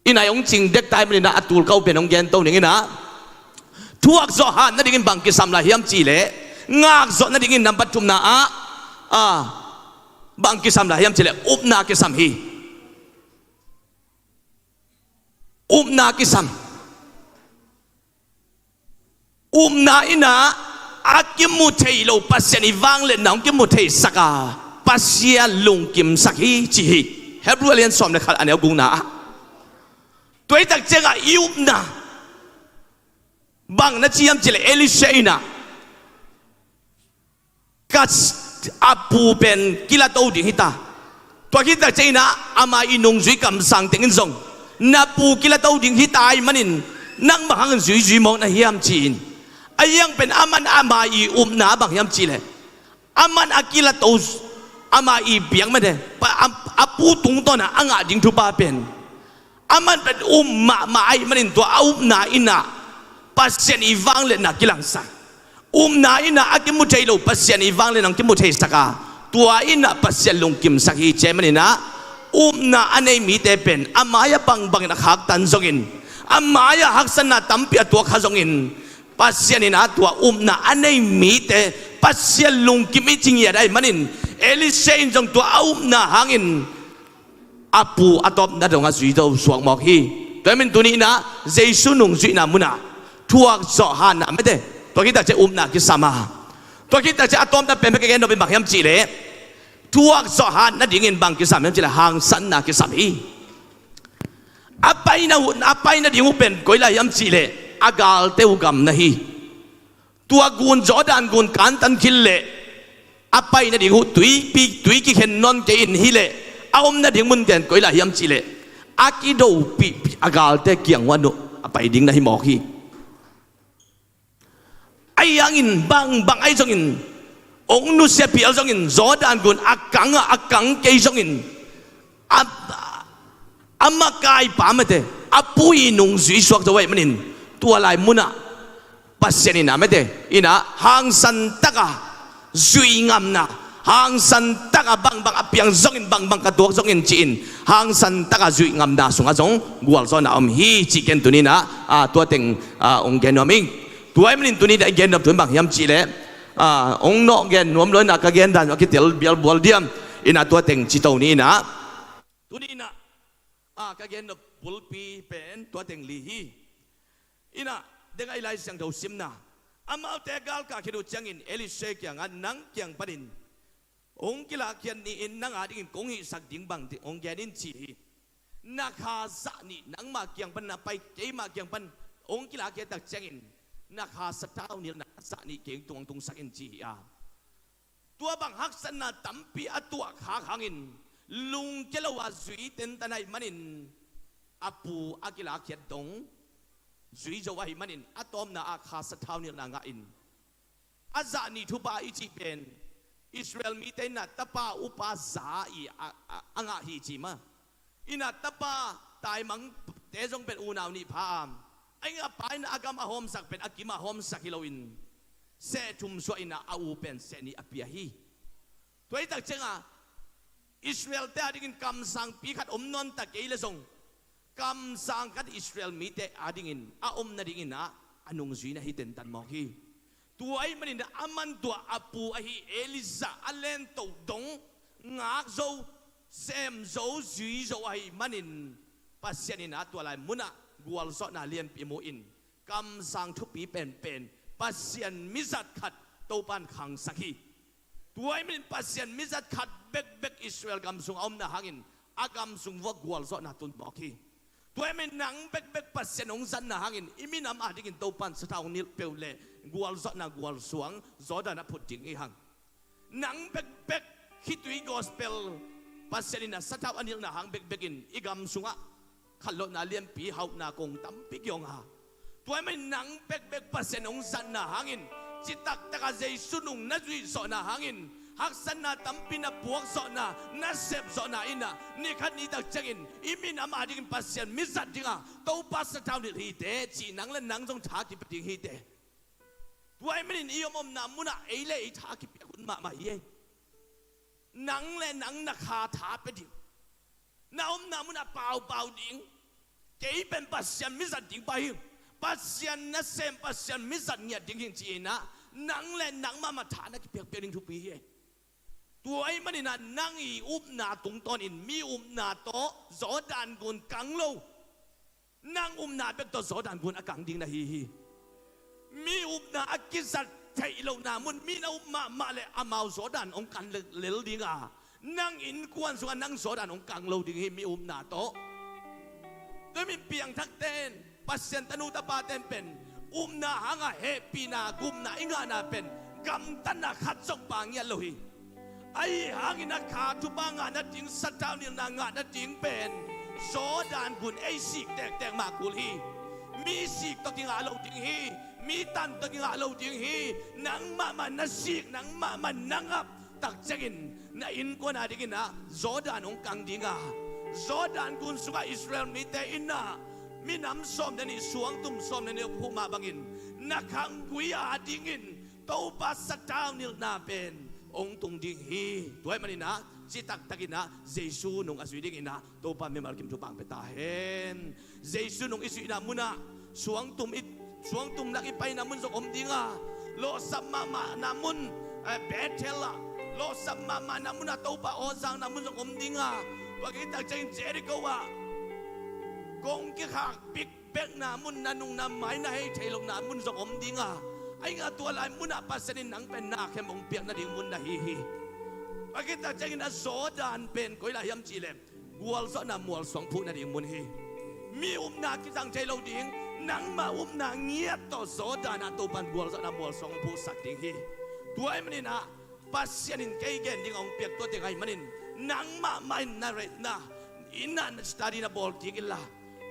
อินายองจิงเด็กตายมันนะอัตุลเขาเป็นองแกนโตนี่นะทั่วโซฮานนั่นดิ่งบางกิสัมลายยามจีเลยงากโซนั่นดิ่งนับปัจจุบันบางกิสัมลายยามจีเลยอุปนากิสัมฮีอุปนากิสัมอุปนาอินะอากิมุเทยโลปัสยานิวังเลนน้องกิมุเทยสักปัสยาลุงกิมสักฮีจีฮีเฮบรูเลียนสอมเลยขัดอันเดียวกุงนะตัวตักเจงยุบนะบางนัดจียมจีเลเอลิเชนะกัสอาปูเป็นกิลาโตดิ่งฮิตาตัวคิดตักเจงนะอามาอินุงจุยกำสังเต็งซง na pu kila tau ding hitai manin nang mahang zui zui mo na hiam chin ayang pen aman ama i na bang hiam chi le aman akila tau ama i biang ma de pa apu tung to na anga ding thu pa pen aman pen ma ai manin to na ina pasien i wang le na kilang sa na ina akimu thai lo pasien i wang le nang kimu thai saka tua ina pasien lung kim sakhi che manina na anei mi te pen amaya bang na khak tan zongin amaya haksana tampi atwa khazongin pasien ina tua na anei mi te pasien lung kim i ching ya dai manin elisein jong tua na hangin apu atop na dong a zui do suang mok hi toimen tuni na jesu nung zui na muna tuak zo han na mete to kita che na ki sama to kita che atom ta pen ke gen no ben bang yam chi le tuak zo han na dingin bang ki sam yam chi le hang san na ki sam hi apai na dingu pen koi la yam chi le agal teu gam na hi tua gun jordan gun kan tan khil le apai na dingu tui ki khen non ke in hi le aom na ding mun gen koi la yam chi le akido pi agal te kiang wanu apai ding na hi mo hi ayangin bang ay zongin ong nu se pi al zongin jordan gun akang ke zongin amakai pamete apui nung zui suak zawai manin tua lai muna pasien ina mete ina hang san taka zui ngam na hang san taka bang apiang zongin bang katuak zongin chin hang san taka zui ngam na sunga zong gual zona hi chicken tunina tua teng ong genoming tuai manin tuni da gen dap tun bang yam chi le ong no gen nom lo na ka gen dan ki tel bial bol diam ina tua teng chi tau ni na tuni na ka gen dap pul pi pen tua teng li hi ina dengai lai sang do sim na amau te gal ka khidu changin elise kyang an nang kyang panin ong kila kyan ni in nang ading kong hi sak ding bang ong genin chi hi na kha sa ni nang ma kyang pan na pai ke ma kyang pan ong kila ke tak changin na kha satau ni na sa ni keng tung sakin chi a tua bang hak san na tampi atua kha hangin lung kelawa zui ten tanai manin apu akila khet dong zui jawai manin atom na akha satau ni na nga in aza ni thupa ichi pen Israel mi te na tapa upa za i anga hi chi ma ina tapa tai mang te jong pen unaw ni pham anh apai na agam ahom sak pen akima hom sak hilowin se thum so ina au pen se ni apia hi toy tak chenga Israel te adingin kam sang pi khat non ta keile song kam sang kat Israel mi te adingin a na dingin na anung zui na hiten tan mo hi tuai manin da aman tua apu ahi Eliza alen to dong ngak zo sem zo zui zo ahi manin pasyanin atwa lai muna gual so na liam pi mo in kam sang thu pi pen pasien mizat khat topan khang sakhi tuai min pasien mizat khat bek Israel kam sung om na hangin agam sung wa gual so na tun bokhi tuai min nang bek pasien ong san na hangin iminam adingin topan satau nil peule gual so na gual suang zoda na puting i hang nang bek hitui gospel pasien na satau anil na hang bekin igam sunga khalo na liam pi hau na kong tam pi kyong ha tuai mai nang bek pasen ong san na hangin chitak taka jesu nung na zui so na hangin hak san na tam pi na puak so na sep so na ina ni khat ni tak changin imin ama ding pasien misat dinga to pas taw ni hi te chi nang le nang jong tha ki ding hi te tuai mai ni yom om na muna eile i tha ki kun ma ye nang le nang na kha tha pe ding na om na muna pau ding kei pen pasien misat ding pa hi pasien na sem pasien misat nya ding hin chi na nang le nang ma tha na ki pe ding thu pi hi tuai mani na nang i na tung ton in mi na to Jordan gun kang lo nang na bek to Jordan gun akang ding na hi mi na akizat thai lo na mun mi na ma le amau Jordan ong kan lel ding a nang in kwan suan nang Jordan ong kang lo ding hi mi na to doi mi piang thak ten pasien tanu ta pa ten pen na hanga happy na gum na inga na pen gam tan na khat sok pang ya lo hi ai hangin na kha tu banga na ting sataw ni na nga na ting pen โซดานกุนไอสิกแตกมากุลฮีมีสิกตกิงอาโลติงฮีมีตันตกิงอาโลติงฮีนังมามันนัสิกนังมามันนังอับตักจักินna in ko na digin na Jordan ong kang dinga Jordan kun suka Israel mi te inna minam som na ni suang tum som na ni phuma bangin nakang guya dingin to pa sa taw nil na pen ong tung ding hi tuay manina si tak takina Jesu nung aswi dingin na to pa mi malkim chupang petahen Jesu nung isu ina muna suang tum laki pay namun so om dinga lo sa mama namun Bethela lo sa mama namun na to pa ozang namun so om dinga wag itag chain Jericho wa kung kikak big bag namun nanung namay na hey tailong namun so om dinga ay nga tuwalay muna pasanin ng penakem ong piyak na di mun na hihi wag itag chain na Jordan pen ko'y lahiyam chilem wal so na mual song pu na di mun hi mi na kitang tailong ding nang maum na ngiyat to Jordan na to pan wal so na mual song pu sak ding hi tuway manina pasyanin kay gen ding ang piyak to tingay manin nang mamain na red na ina na study na bol tigila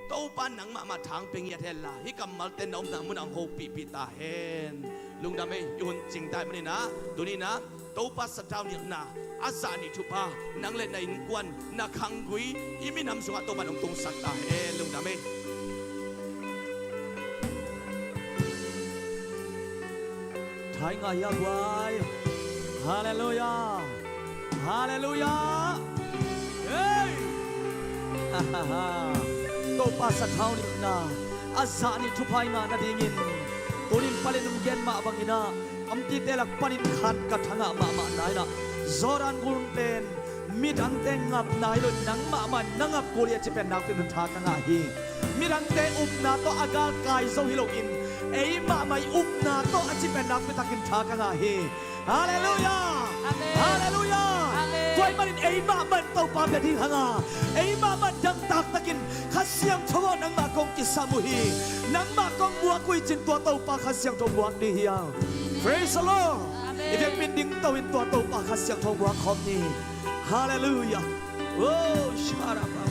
to pa nang mamatang pengyat hela hikam malten na namun ang hope pipita hen lung dame yun jing dai manina dunina to pa sa town na asa ni tupa nang len na inkwan na kangui iminam sunga to pa nung tung sakta hen lung dame Thái ngài ya quay Hallelujah Hallelujah Hey Ha ha ha To pa sa thao ni na Asa ni tupai nga na dingin Tunin palinum gen ma bangina Amti telak panin khan kathanga ma nai na Zoran gulun pen Midang te ngap nai lo nang ma nangap kulia chipen nak tin tha ka nga hi Midang te na to agal kai zo hilogin Ei ma mai na to achipen nak pitakin tha ka nga hi Hallelujah Hallelujah Tuay manin ei ma man to pa pe ding hanga ei ma man dang tak takin khasyang thawo nang ma kong kisamuhi nang ma kong buak kui chin to pa khasyang to buak ni hiya Praise the Lord If min ding to in to pa khasyang to buak khom ni Hallelujah Oh sharaba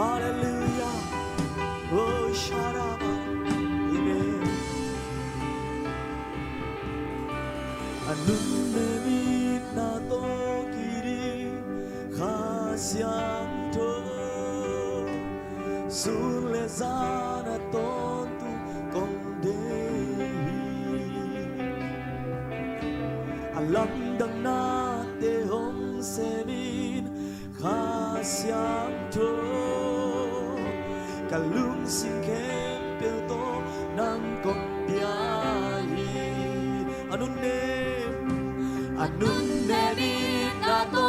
Hallelujah, oh Sharaba, Amen. Anun memit na to kiri khasyang to sule zana ton tu kong dehi alam dang na te hong semin khasyang to kalung singkem pel to nang kong biyahi anun ne ni na to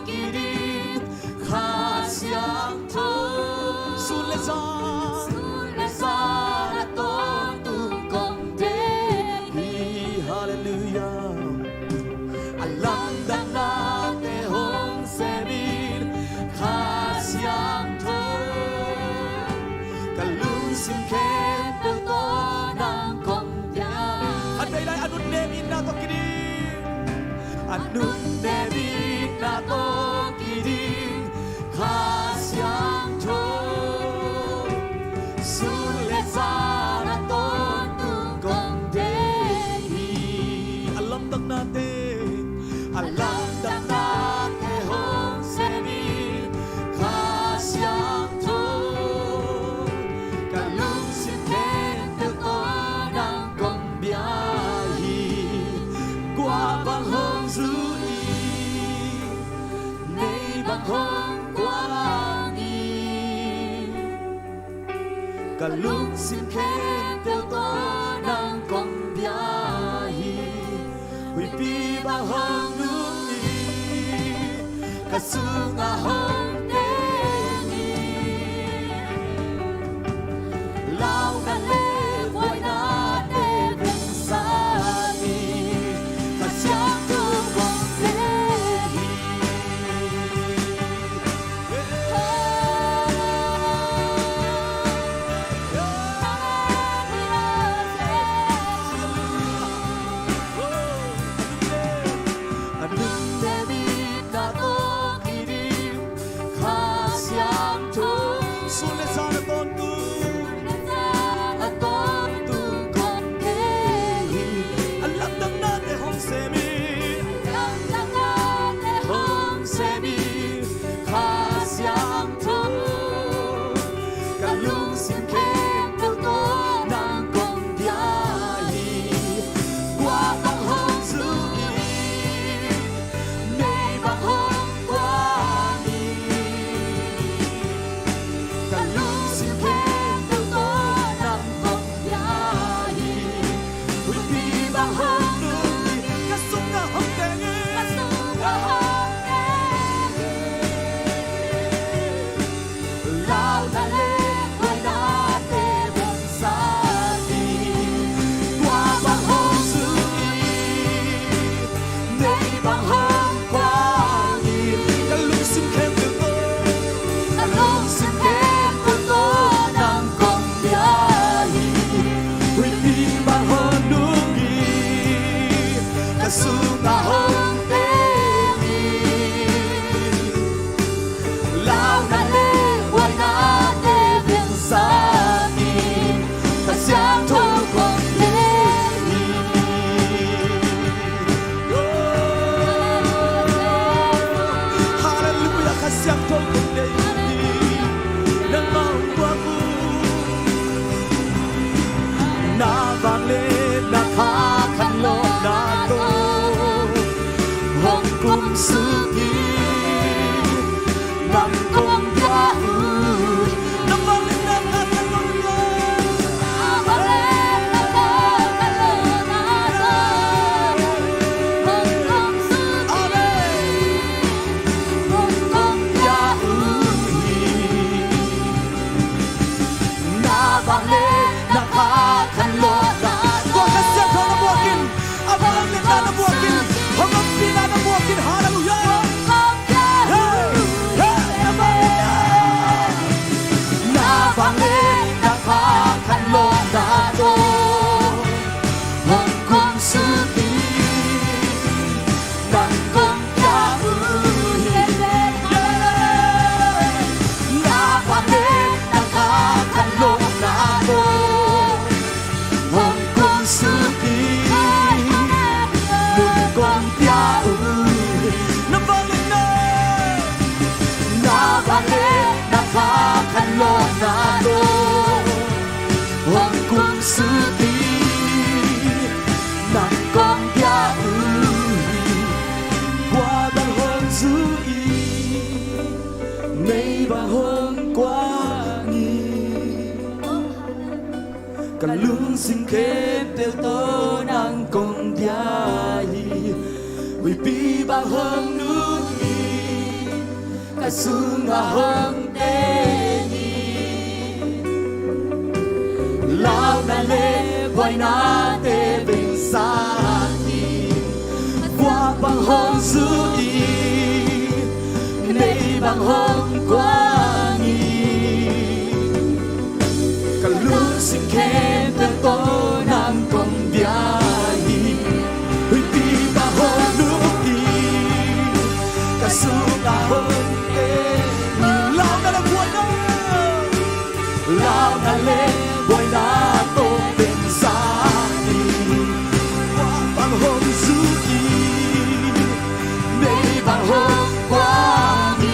kirim khasyang to suleza na to tung kong dehi hallelujah alam dang na te hong semin khasyang to Sim khen tiêu to nang kong ya Anh đây lại anun ne in na to kiri Anun ne in na to kiri khasyang to Sule za na to tung kong dehi Alam dang natin Alam dang natin hong semin khasyang to Bằng hồng dữ y Nay bằng hồng quang y Cả lúc xin khen tiêu to nàng còn bia hi Huy bi bằng hồng nước y Cả sư ngà hồng tên y Lao ngà lê vui na đê bình xa y kasungahong temi lao na leway na devin sa akin kasyang tukong lehi Hallelujah kasyang tukong lehi ng maungwa ko na banglit nakakanlo na to Hong Kong sugi ng kong yaud na banglit nakakanlo na banglit nakakanlo na to Hong Kong sugi ng kong yaud na banglit nakakanlo na Buwakas siya ko na buwakin Ang banglit na nabuwakin Hanggang sila na buwakin Hallelujah Hey! Hey! Na banglit na Na banglit nakakanlo na to Hong Kong suki Nang kong yaud Na banglit nakakanlo na to Hong Kong suki Muli kong yaud Na banglit na Na banglit nakakanlo na to Hong Kong suki Nang kong yaud Qua bằng hôn dữ ý Mấy bằng hôn qua nghi Cả lung sinh khép tiêu tố năng công diahi Vì bi bằng hông nước y Cả sung ngà hông tê nhi Lao na lê quay na tê bình xa hi Qua bằng hông dữ y Nây bằng hông qua nghi Cả lúc sinh khen tên tố nàng công biyahi Huy ti ba hôn nước đi Cả su là hôn tê Lao na là buồn đó Lao na lê bồi na tô bên xa đi Qua bằng hôn dữ y Đây bằng hôn qua đi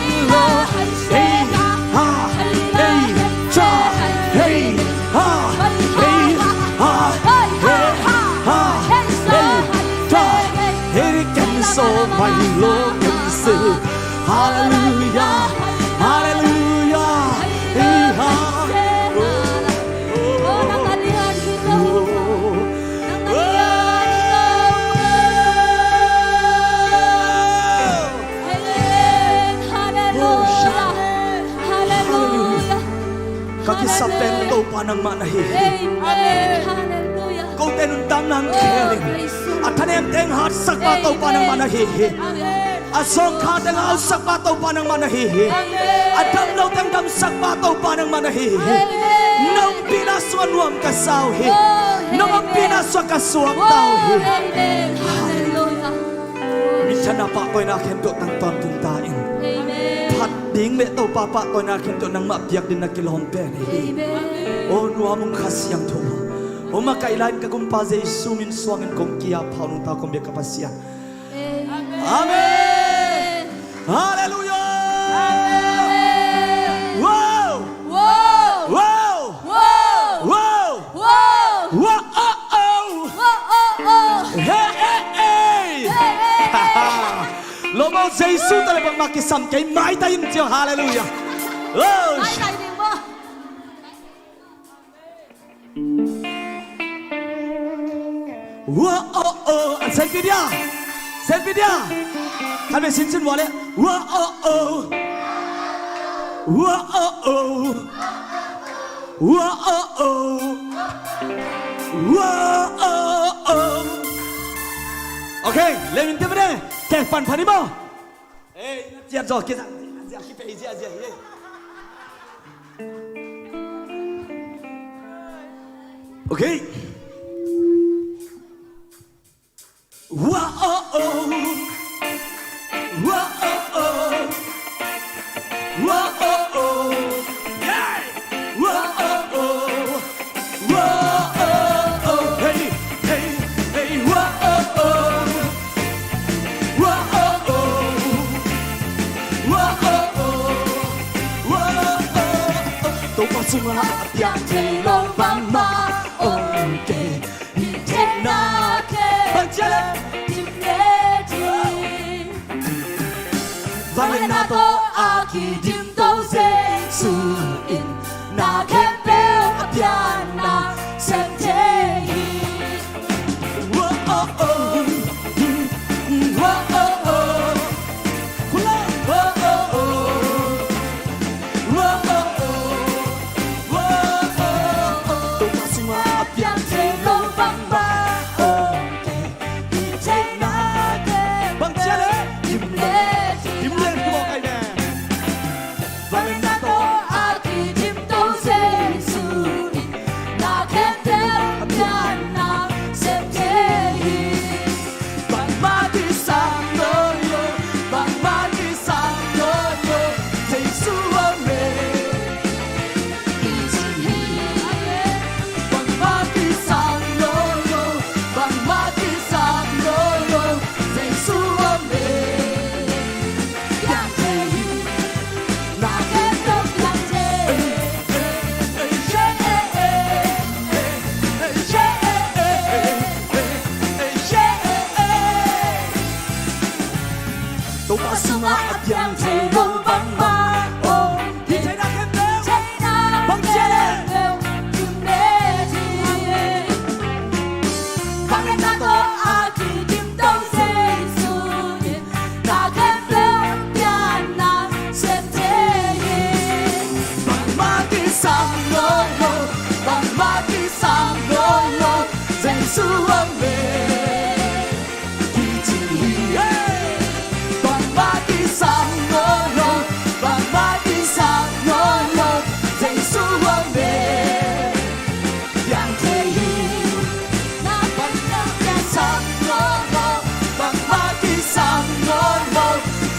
กันโลเฮ้ฮ่าเฮ้จ้าเฮ้ฮ่าเฮ้ฮ่าเฮ้ฮ่าเฮ้จ้าเฮ้กันโซไม่โลกันสื่อฮาเลลูยาฮาเลลูยาเฮ้ฮ่าKakisap tayo pa ng manahihi. Kung tinundang ng keling. At tanim tayong hatsak pa tayo pa ng manahihi. At song ka tayong hausak pa tayo pa ng manahihi. At damlaw tayong damsak pa tayo pa ng manahihi. Nang pinaswan wam kasawhi. Nang pinaswan kaswak tawhi. Minsan na pa ko'y nakindot ng tontuntain. Ding me tau papa ko na kinto nang mabiyak din na kilompen. O nuwa mong kasiyang to. O makailan ka kung pa sa isumin suwangin kong kiya pa nung tao kong may kapasyan. Amen! Hallelujah! Wow! Wow! Wow! Wow! Wow! Wow! Wow! Oh! Oh! Hey! Hey! Lomo sa isu talagang makisam kay may tayong Diyo. Hallelujah! Oh! Ay, tayo mo! Wow! Oh! Oh! Ang selfie dia! Selfie dia! Kami sinsin wale. Wow! Oh! Oh! Wow! Oh! Oh! Wow! Oh! Oh! Wow! Oh! Oh! Okay, lemin din mo na. Kaya pan-panin mo. Eh, siya zo, kita. Siya, siya. Okay. Wow-oh-oh. Wow-oh-oh. Wow-oh-oh. Yeah! Wow-oh-oh. Wow-oh-oh. Hey, hey, hey, wow-oh-oh. Wow-oh-oh. Wow-oh-oh. Wow-oh-oh. Tô có sung hạ piang thế lo vang ma. Okay. Vang na to aki dim to se suin na kempel apian na semtehi. Whoa oh oh, whoa oh oh, whoa oh oh, whoa oh oh, whoa oh oh. To pasuma apian te lo vang ba. Yang thấy đông vắng mà ôm thì thấy đã kém đeo bằng chia lên đừng để gì bằng em đã có à thì tìm đâu sẽ rồi đã kém đeo pian na xem thế bằng ma đi sang lối bằng ma đi sang lối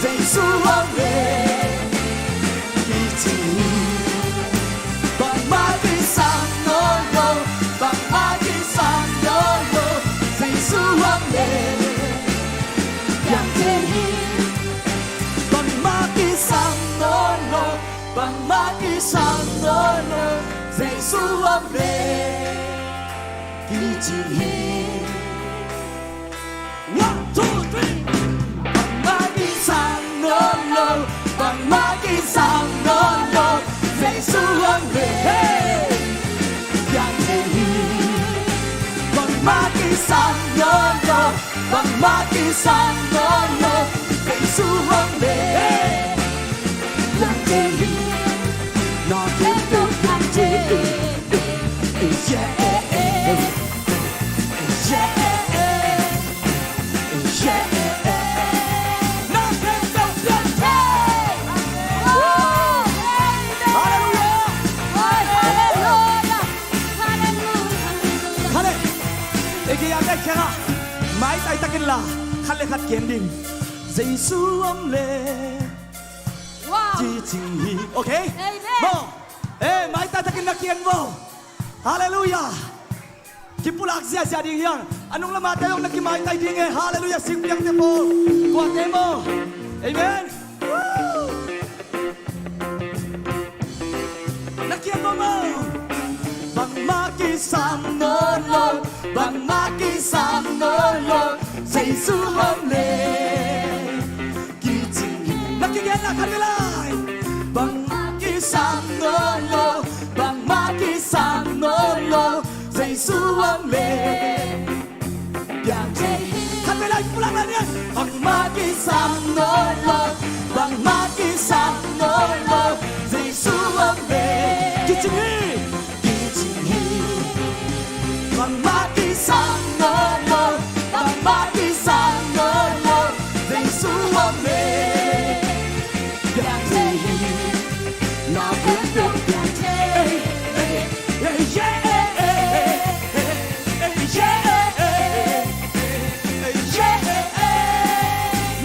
dành su âm về bằng ma đi sang lối bằng ma đi sang lối bằng mát đi sang nơi nơi dậy xuống âm lệ kỳ chỉ hi one two three bằng mát đi sang nơi nơi bằng mát đi sang nơi nơi dậy xuống âm lệ yang hi bằng mát đi sang nơi nơi bằng mát đi sang nơi nơi dậy xuống âm lệ yang hi nó tiếp tục làm gì yeah mãi tay ta kinh là khát lệ khát kiến đình dây xuống lệ chỉ chỉnh hi ok mo mãi tay ta kinh là kiến mo hallelujah kipulak sia sia ding yang anong lama tayo nakimay tay ding hallelujah simpiang tempo kuat mo amen nakien mo bằng ma kỳ sang nơi nơi bằng ma kỳ sang nơi nơi dậy xuống âm lệ kỳ trình là cái là khăn lại bằng ma kỳ sang nơi nơi bằng ma kỳ sang nơi nơi dậy xuống âm lệ yang khăn lại pulang lagi bằng ma kỳ sang nơi nơi bằng ma kỳ sang nơi nơi dậy xuống âm lệ kỳ trình bằng ma kỳ sang nơi nơi bằng ma kỳ sang nơi nơi dậy xuống âm lệ yang gì nó cũng được yang thế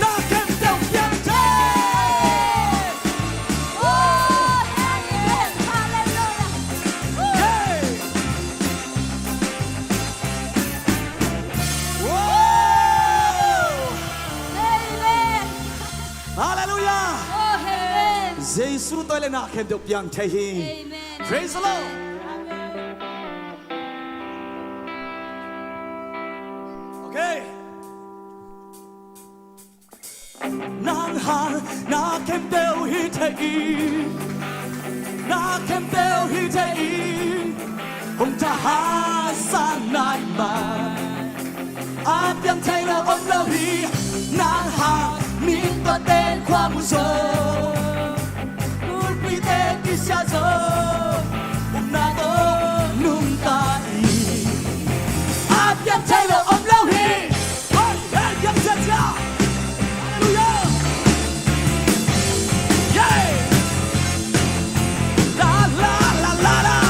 nó kèm theo yang thế Hallelujah. Oh, amen. Jesus tôi lên nạc được yang thế hi. Amen. Praise the Lord. Okay. Nàng hàng na kem theo hi thế na kem theo hi thế ông ta ha san nai mà áp yang thay là ông lâu hi nàng hàng min có tên khoa mù sơ Út quý tên đi xa dơ Một nà tơ nung ta y áp yang thay là ông lâu hi ôi hey yang cha cha hallelujah yeah la la la la la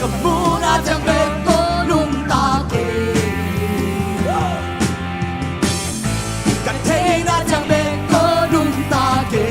cầm mu na chẳng bên cô nung ta kì chẳng bên cô nung ta kì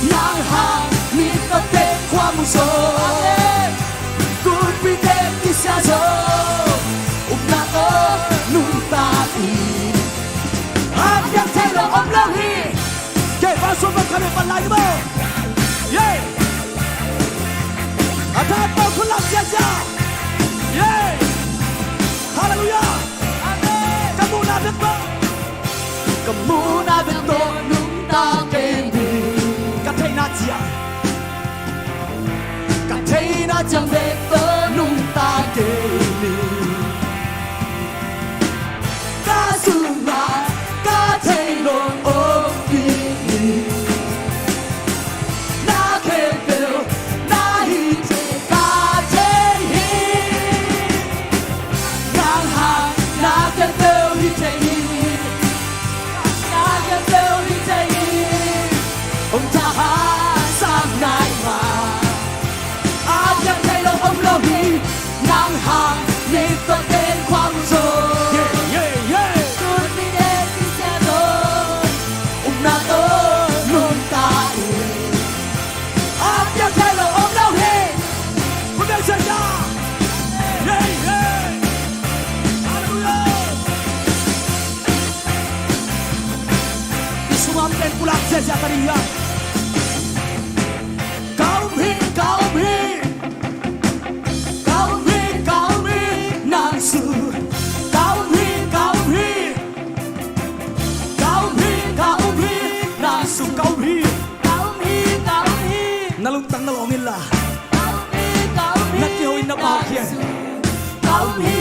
nang hangitate kwa muso Kulpite kisyaso Umnato nuntati Abyang telo omlahi Okay, pasok mo kami palagi mo Yay! Atahan mo kulang siya Yay! Hallelujah! Amen! Kamunabit mo! Kamunabit mo nung takendi Katay na siya Katay na siyang beto nung takendi Kasuma katay nung opini Nakepil nahiti katehi Nanghang nakepil hitehi Nakepil hitehi Ông tahan sang nai ma Abyang tayo ông lohi Nanghang nito den kwang so Yeah, yeah, yeah Kulpite kisyaso Umnato nung tayo Abyang tayo ông lohi Pagkakasya niya Yeah, yeah Hallelujah Isumampen pulang siya tadinya Kaum hi Nang su Kaum hi Nang su Kaum hi Nalungtang nalongin la Natihoy na pakyan Kaum hi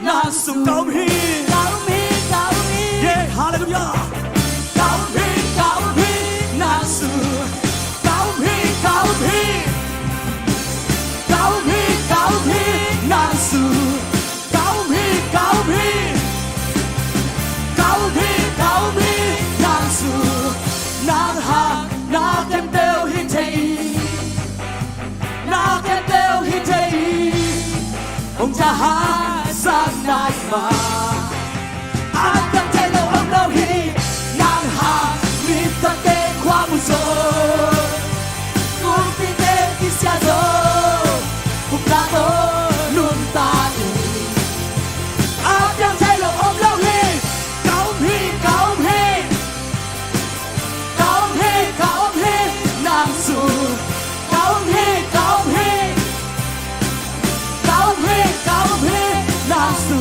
Nang su Kaum hi Yeah, hallelujah Kaum hi Nang su Kaum hi Nang su Kaum hi Nang su Nang hang Nakem teo hitei Nakem teo hitei Ông jahat sang nai ma Abyang tayo ang lohi Nang hangitate kwa muso Kulpite kisyaso Umnato nung tayo Abyang tayo ang lohi Kaum hi Nang su Kaum hi Nang su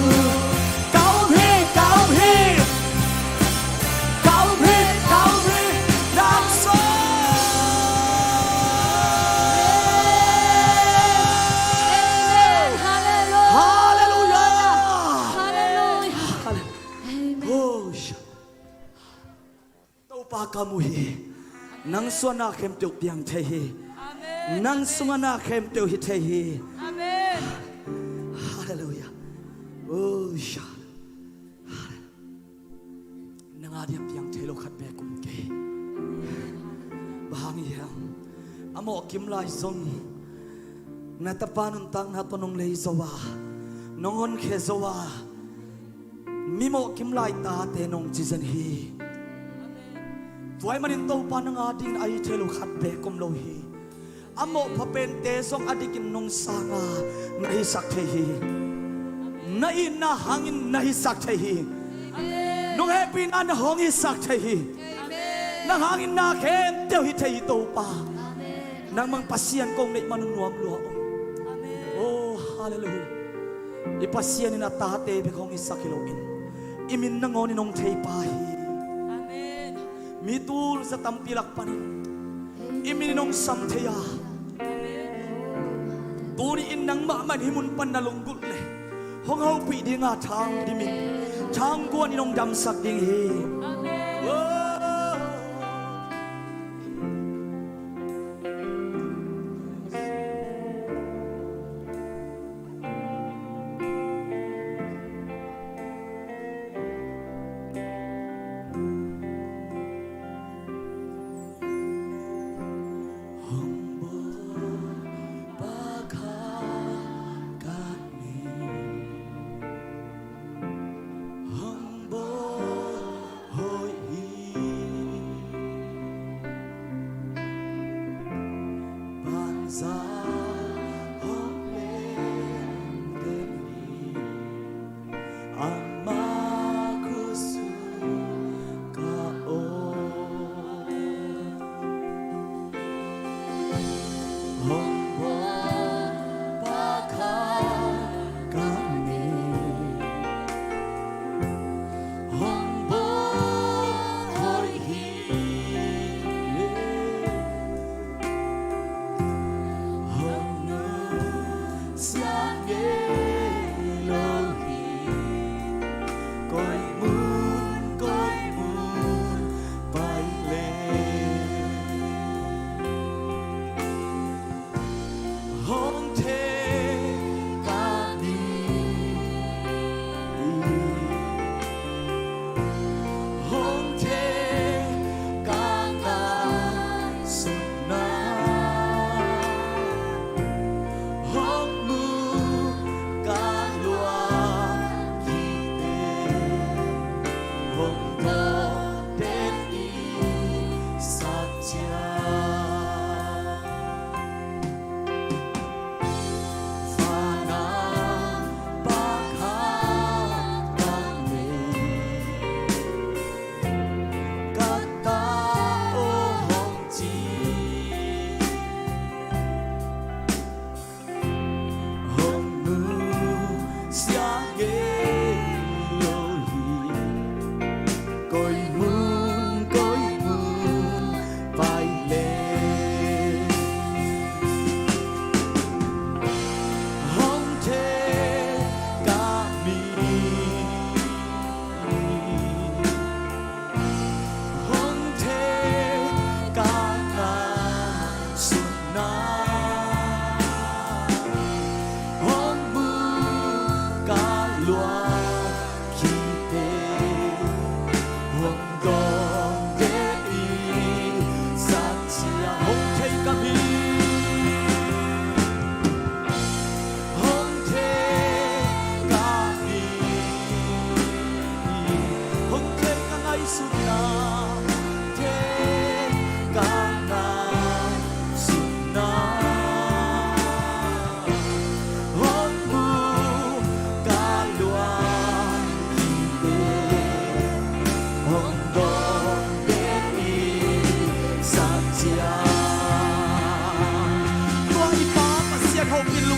Kaum hi Nang su Hallelujah Oh Tau pa kamuhi Nang suana kem teu piang tehi Nang sungana kem teu hitehi Hallelujah Oh sha Nangadiam piang telo khat be kum ke Bahangi yang Amo kim lai song Natapanun tang hatonong lei zowa Nongon ke zowa Mimo kim lai ta te nong jizen hi Tuay manin tau panang ading ay telo khat be kum lo hi Amo papente song adikin nong sanga nahisak tehi Nai na hangin nahisak tehi Nong happy na nahong isak tehi Nang hangin na kem teo hi tehi tau pa Nang mang pasian kong na manunuam luaong Oh hallelujah Ipasian ni na tate be kong isak hiloin Imin nangonin nong tei pahi Mitul sa tampilak panin Imininong samteya Tuniin ng mamanhimun panalunggut le Hong hau pi di nga tang dimin Tang guan inong damsak ding hi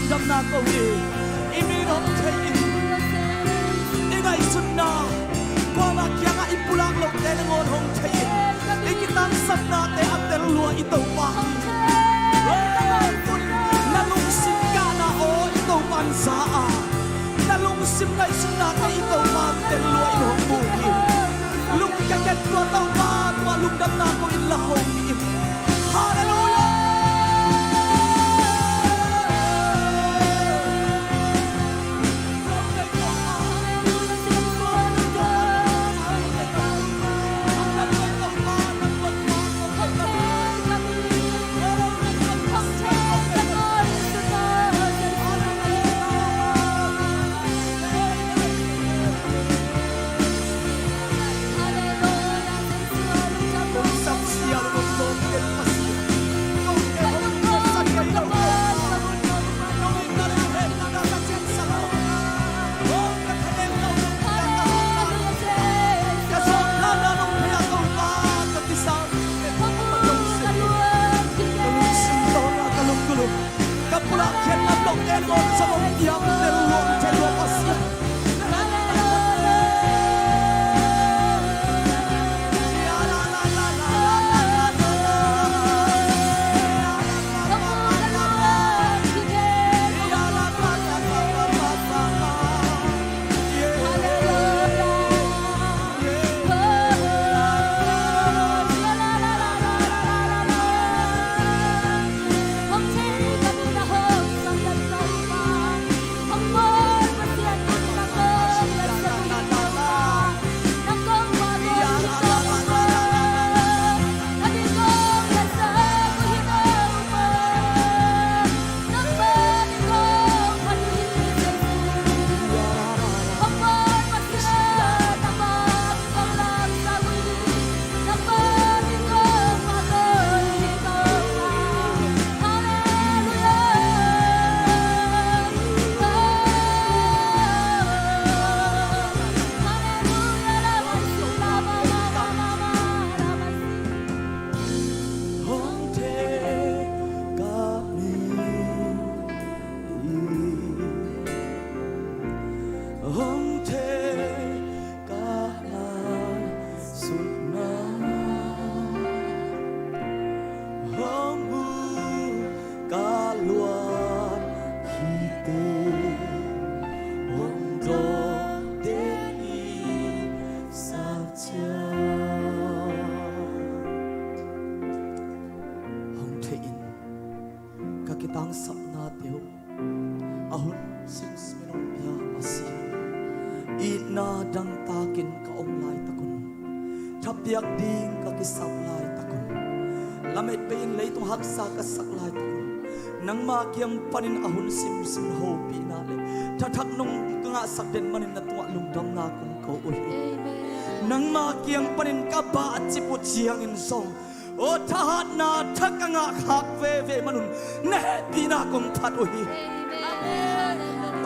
lung dam na ko i imi hong thei ingai sunna kwa ma kya nga ipulang lo te ngon hong thei ikitang sapna te atel lua ito pa na lung sim ka na o ito man sa a na lung sim ngai sunna te ito ma tel lua in hong bu lung ka ket tua tau ma tua lung dam na ko in la hong im hallelujah kitang sapna teo ahun sims minong pia pasi ina dang takin kaong lai takun thapyak ding ka kisap lai takun lamit pein lei tung haksa ka sak lai takun nang ma kyam panin ahun sims min ho pi na le thatak nong nga sak den manin na tuwa lungdam na kun ko oi nang ma kyam panin ka ba chipu chiang in song o thahat na thakanga khak ve manun ne pina kong that oi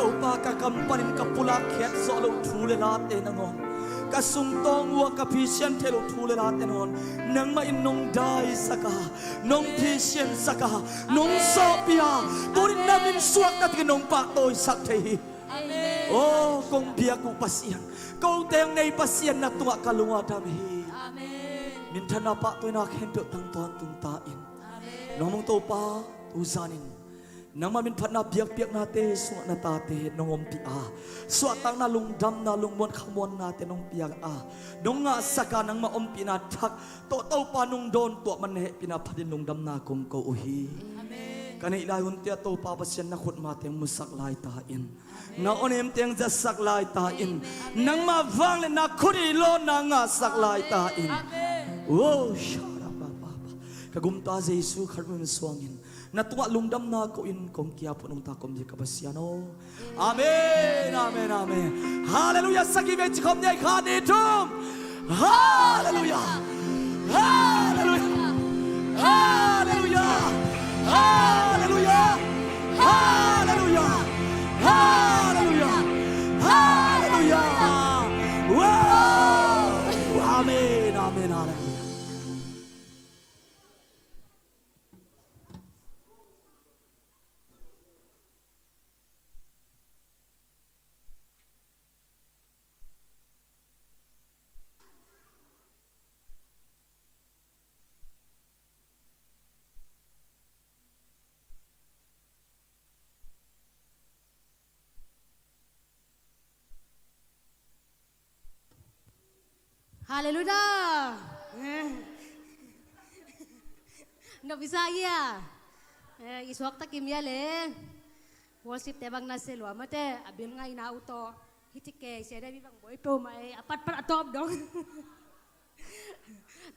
o pa ka kampanin ka pula khet so lo thule la te nangon ka sung tong wa ka phisian thelo thule la te non nang ma in nong dai saka nong phisian saka nong so pia turin namin suak na tinong pa toy sak thei o kong pia ku pasian kong teng nei pasian na tuwa kalunga dam hi min thana pa toy na khem pe tang ton tung ta in nomong to pa tu zanin nang ma min phatna biak piak na te su na ta te nongom pi a su tang na lung dam na lung mon khamon na te nong piak a dong nga saka nang ma om pi na thak to to pa nong don to man he pi na phatin lung dam na kum ko uhi kanai lai hun tia to pa pasien na khut ma te musak lai ta in na onem teng ja sak lai ta in nang ma wang le na khuri lo na nga sak lai ta in oh shara ba ba kagum ta jesu kharmun swangin na tuwa lungdam na ko in kong kia po nung takom di kabasiano amen amen amen hallelujah sagi be chikom nyai khani tum hallelujah hallelujah hallelujah hallelujah hallelujah hallelujah hallelujah wow amen amen hallelujah. Haleluya. No Bisaya. Iswak ta kimya le. Worship te bang naselo amate abil nga inauto. Hitike sede bi bang boy pro mai apat par atop dong.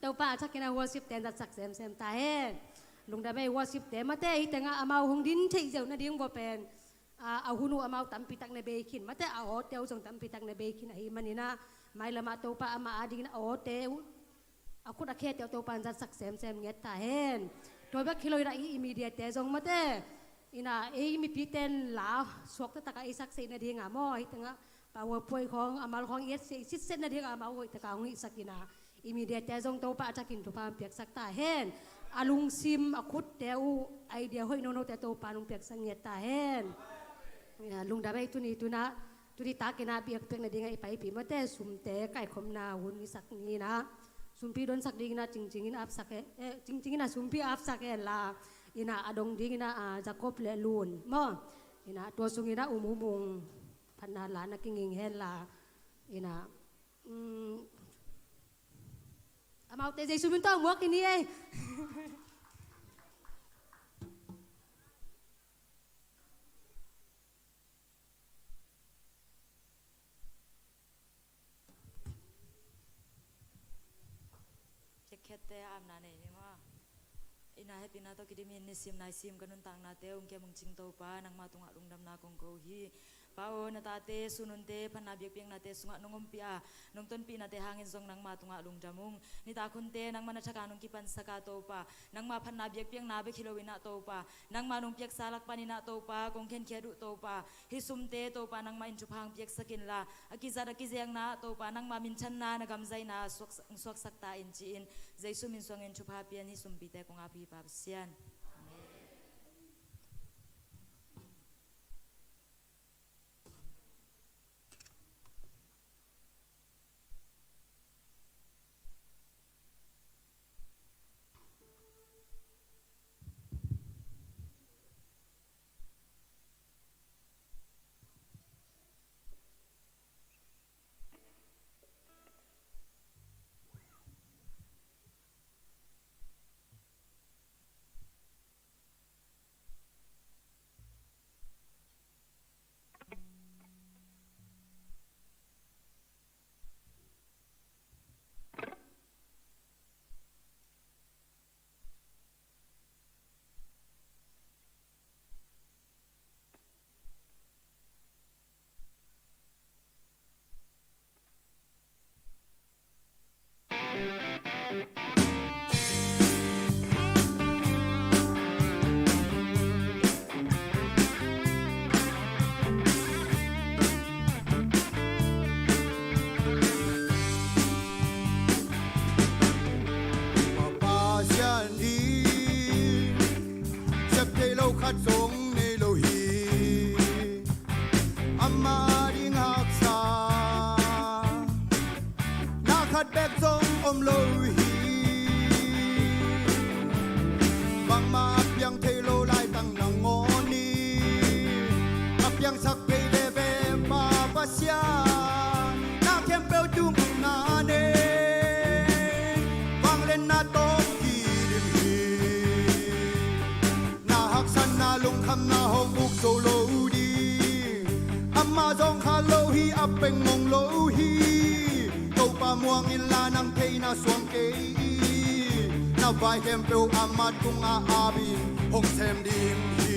Tau pa sa kina worship te dat sak sem ta he. Lung da mai worship te mate hitenga amau hong din thei jau na ding bo pen. A hunu amau tampitak na bekin mate a hotel jong tampitak na bekin ai manina mai lama tau pa ama ading na hotel. Aku dah kaya tau panjat sak sem nget ta hen. Toy ba kiloi ra immediate te jong mate. Ina mi piten la sok ta ka isak se na ding amo hitenga PowerPoint khong amal khong yet sit set na ding amo ta ka ngi sakina. Immediate te jong tau pa atakin tu pa piak sak ta hen. Alung sim akut teu idea hoi no te tau pa nung piak sang nget ta hen. Ya lung da bai tu ni tu na tu di ta kena piak piak na ding ai pai pi mate sumte kai khom na hun ni sak ni na. Sumpi don sak ding na cing-cingin ap sak cing-cingin na sumpi ap sak la ina adong ding na Jacob le lun mo ina to sungina umumung panala na kinging hela ina amau te jesu minta mo kini eh kete amna ne ni ma ina happy na to kidi min ni sim nai sim kanun tang na te ungke mung ching to pa nang ma tunga lungdam na kong ko hi pao na tate sunun te phana biak piang na te sunga nongom pia nong ton pi na te hangin zong nang ma tunga lungdamung ni ta khun te nang mana chaka nong kipan saka to pa nang ma phana biak piang na be khilowina to pa nang ma nong piak salak pani na to pa kong khen khedu to pa hi sum te to pa nang ma in chuphang piak sakin la akizara kizeng na to pa nang ma min chan na na gamzai na swak sakta in chi in jaisu min song in chupha pian hi sum pi te kong api pa sian vai hem peu amat kung aabin hong sem ding hi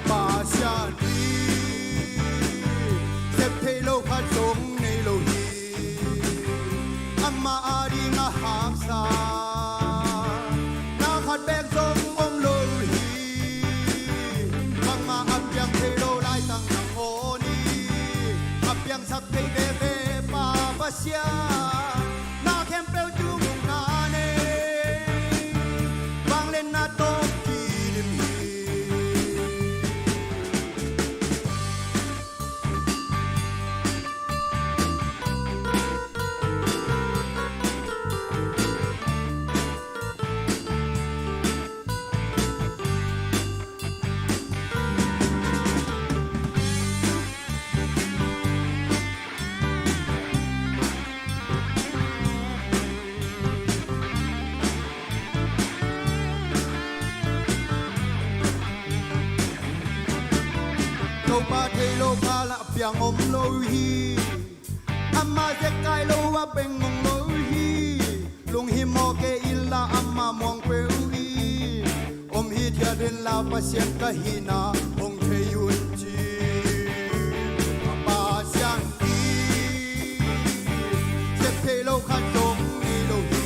pa sia di sep thei lo khat song nei lo hi amma ari nga hak sa na khat bek song om lo hi ma ap yang thei lo lai tang nang o ni ap yang sak thei de ve pa sia na kem peu tu tàu ba thầy lô ca là piang om lô hi amma se kai lô wa beng mong lô hi lung hi mo ke illa amma mong peu hi om hi thia den la pa sian ka hi na ong thei yun chi pa sian hi se thei lô khan tong ni lô hi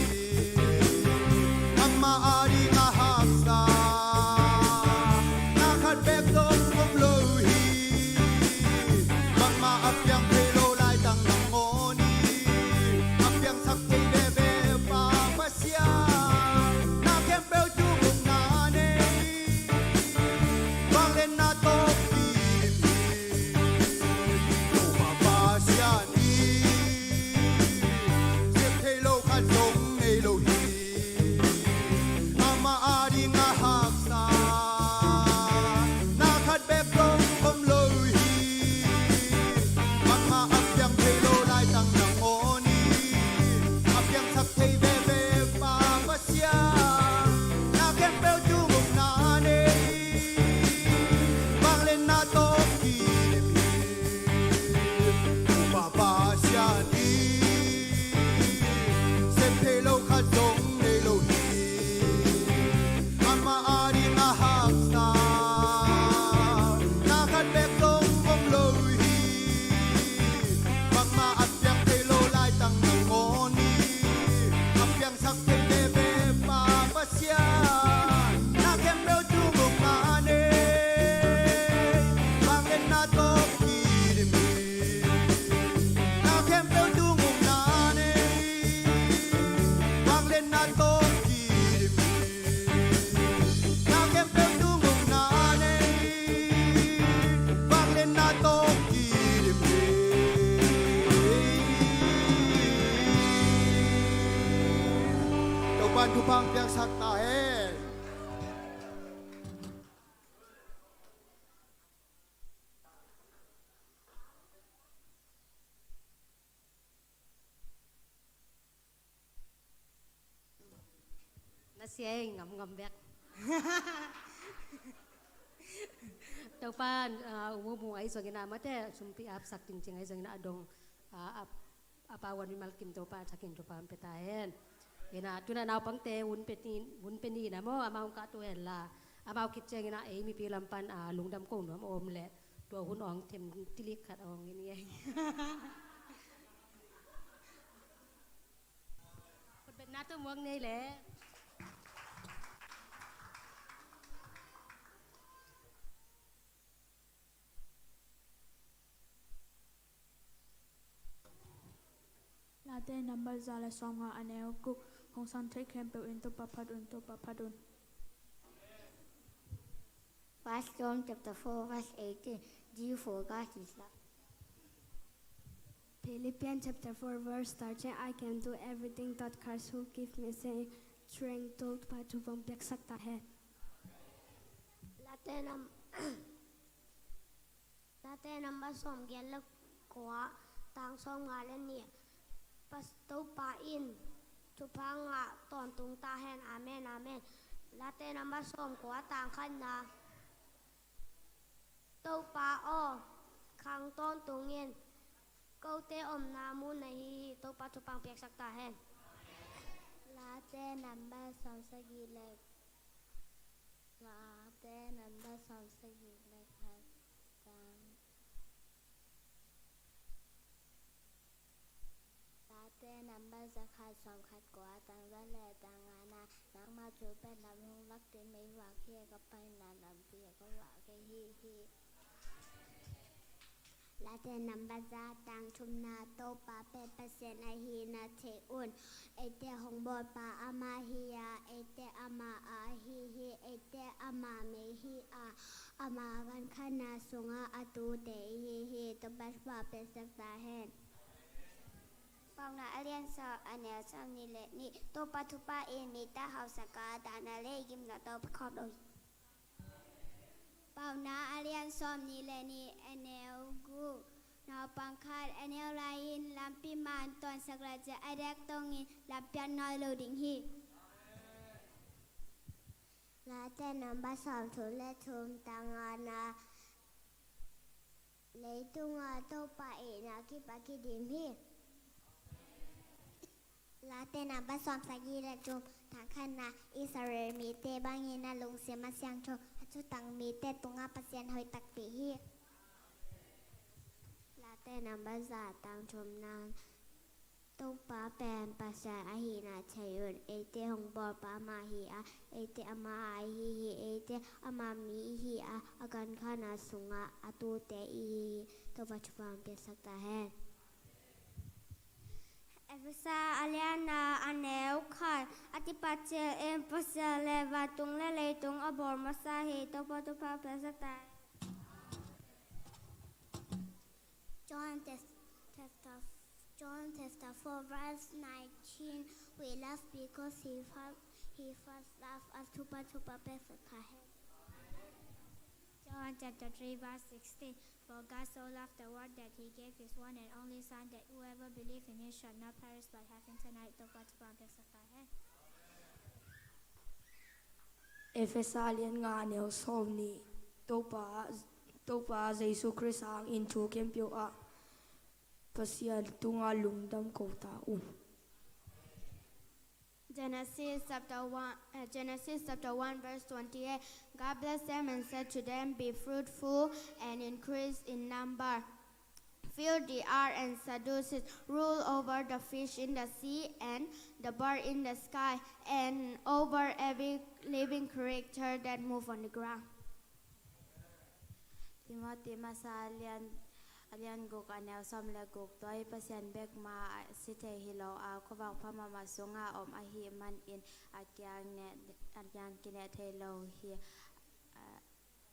amma ari a hak sa na khat bek dong om lô hi bang ma apyang thei lô lai tang nang o ni apyang sak thei de be pa pa sia na kem bel chu bung na ne bang len na to pi to pa pa sia ni se thei lô khat dong nei lô hi ama ari nga hak sa na khat bek dong om lô hi bang ma apyang thei lô lai tang nang o ni apyang sak thei be be pa pa sia na kem bel chu bung na ne bang len na to pi to pa pa sia ni se thei lô khat dong nei lô hi ama ari nga hak sa na khat bek dong om lô hi bang ma apyang thei lô lai tang nang o ni apyang sak thei de be pa pa sia na kem bel chu bung na ne bang len na to pi de mi na kem bel chu bung na ne bang len na to pi de mi na kem bel chu bung na ne bang len na to pi de mi tàu ban thu bang piang sak ta he na siya ngam bek tàu pan umumu ay so gina mate sumpi ap sak ting ting ay so gina adong apawan mi malkim tàu pa sakin tàu pan petahen gina tuna naw pangte un peni na mo amaw ka to la amaw kitche gina ay mi pilampan lungdam ko no om le to hun ong tem tilik khat ong ni ayคนเป็นนาตัวมวงนี่แหละ Late number zala songa aneo kuk hong san take campbell into papadun. First John chapter 4 verse 18. Do you forget his love? Philippians chapter 4 verse 13. I can do everything that Christ who gives me strength to bang piak sak ta hai. Late number som gian lực quá tang som ngà lên nè. Pas tau pa in tu pa ngà ton tung ta hen amen amen. Late number som quá tang khan na. Tau pa o khang ton tung yên. Câu tê om na mu này tau pa tu pang piak sak ta hen. Late number som sagi lek. Late number som sagi lek hai tang. Late number zakat som khat quá tang ra lệ tang ana nang ma chu pe lam hung lak te mei wa khie ka pai na lam pi ka wa ke hi. Late number za tang chum na to pa pe percent ai hi na the un. Ete hong bot pa ama hi ya ete ama a hi ete ama me hi a ama van khana sunga atu te hi to bas pa pe sak ta hen. Pau na alien sa anel sam ni le ni to pa thu pa e mi ta hau saka ta na le gim na to pa khop doi. Pau na alien som ni le ni anel gu na pangkhat anel lain lampi man ton sakra ja adek tongin lampian noi lo ding hi. Late number som thu le thum tangana lấy tung tô pa e na ki pa ki dim hi la te na ba som sa gi la chum thang khan na Israel mi te bang ye na lung se ma syang cho chu tang mi te tunga pa sian hoi tak pi hi la te na ba za tang chum na tô pa pen pa sa a hi na chayun e te hong bo pa ma hi a e te ama a hi hi e te ama mi hi a agan khana sunga atu te i to ba chupam pe sakta hai Evisa aliana aneu khan atipache em pasya leva tung le tung abor masahi to pa pe sakta John chapter 4 verse 19 we love because he first loved us chupa pe sakta hai John chapter 3 verse 16 For God so loved the world that he gave his one and only son that whoever believes in him shall not perish but have eternal life to God pe sakta hai Efesalian nga neo som ni topa Jesu Christ ang into kempyo a pasian tunga lungdam ko taun Genesis chapter 1 verse 28 God blessed them and said to them be fruitful and increase in number fill the earth and seduce it rule over the fish in the sea and the bird in the sky and over every living creature that move on the ground Timothy alian guk anel som le guk toy pasien bek ma si the hilo a ko bang phama ma sunga om a hi man in akyang kine the lo hi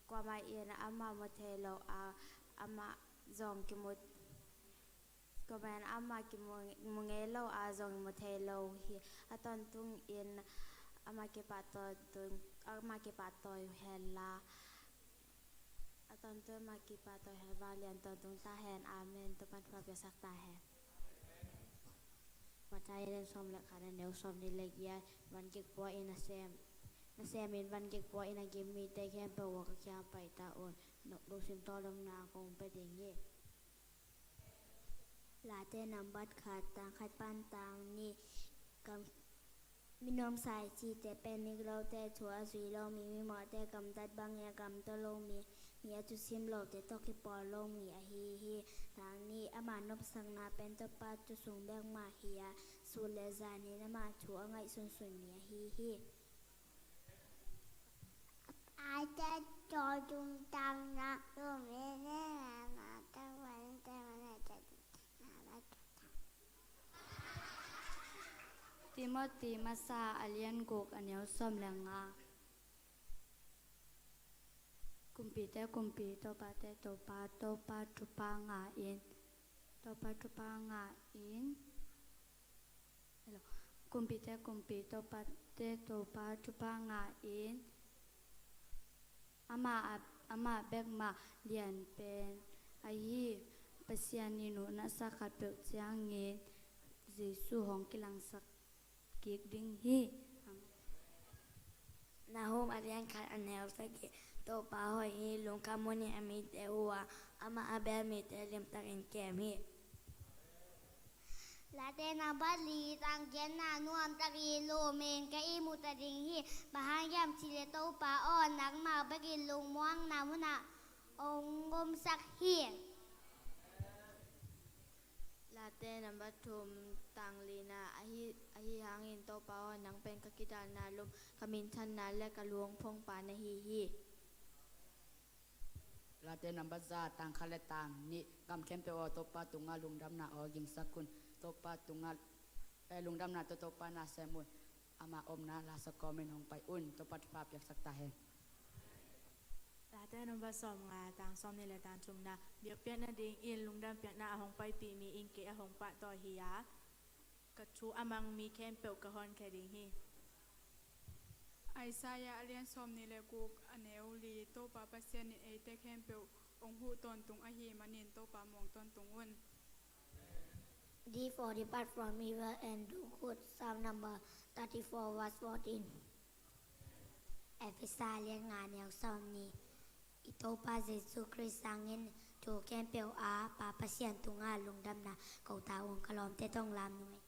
ko ma in ama mo the lo a ama zong ki mo ko ban ama ki mo nge lo a zong mo the lo hi aton tung in ama ki pa to hella Aton to makipa to he valian to tung ta hen amen to pan pa sak ta hen ปัจจัยเรื่องสมและขาดแนวสมในเล็กยาวันเก็กปัวอินาแซมเห็นวันเก็กปัวอินาเกมมีแต่แค่เปล่ากับแค่ไปตาอ่อนนกดูสิมต่อลงนาคงไปเด้งเย่ลาเต้นำบัดขาดต่างขัดปั้นต่างนี่กำมีน้ำใส่จีแต่เป็นนิกเราแต่ชัวสุยเรามีหมอแต่กำตัดบางยากำตะลงมีจุดซิมเราแต่ตอกิปอลงมีฮีทางนี้อามานบสังนาเป็นตะปัดจุสูงแบงมาเฮียสูเลซานีนะมาชัวไงสุนมีฮีอาจจะจอจุงตังนะตัวเม่แน่นะแต่วันจะติโมธีมาซาอเลียนกกอันเนียวส้มแรงงากุมปีโตปาจุปางาอินโตปาจุปางาอินกุมปีโตปาจุปางาอินอามาเบกมาเลียนเป็นอายีเปเซียนินุนัสกัดเปิกเจียงเงินเจสุหงกิลังสักกิกดิ้งฮีนาโฮมอาเรียนคัดอันแนวสักโตปาหอยฮีลงคำวันนี้มีแต่หัวอามาอาเบลมีแต่เลียมตะเกินแก้มฮีลาเตนาบัดลีตังเจนนานวมตะกีโลเมนกะอีมุตะดิงฮีบาหายามชิเลโตปาอ้อนนักมาบกินลุงม่วงนามุนาองงมสักฮีลาเต้นบัดทุมตังลีนาอาฮิหางอินโตปาอ้อนนังเป็นกกิดานาลุมขมินทันนาและกะลวงพงปานาฮีลาเตนัมบัซาตังคาเลตังนี่กำเข้มเปวโตปาตุงาลุงดำนาอกิงสักคุณโตปาตุงาลุงดำนาโตปานาเซมุนอามาอมนาลาสกอเมนหงไปอุ่นโตปาติปาเปียกสักตาเฮลาเต้นบัดสอมงาต่างสอมในละตางชุมนาเบียกเปียกนาดิงอินลุงดำเปียกนาหงไปปีมีอิงเกะหงปะต่อเฮียกะชูอามังมีแค้นเปวกะฮอนแคดิงฮีไอซายาเรียนสอมนี่แหละกูอันเนวลีโตปาปะเซียนเอเตแคมเปลองหูตอนตุงอหีมานินโตปามองตอนตุงวน Therefore depart from evil and do good Psalm number 34 verse 14เอเฟซาเรียนงานแนวสอมนี้อิโตปาเจสุคริสต์สังเงิน โจแกมเปียวอาปาปะเสียนตุงาลุงดำนาเกาตาองคลอมเตต้องลามหน่วย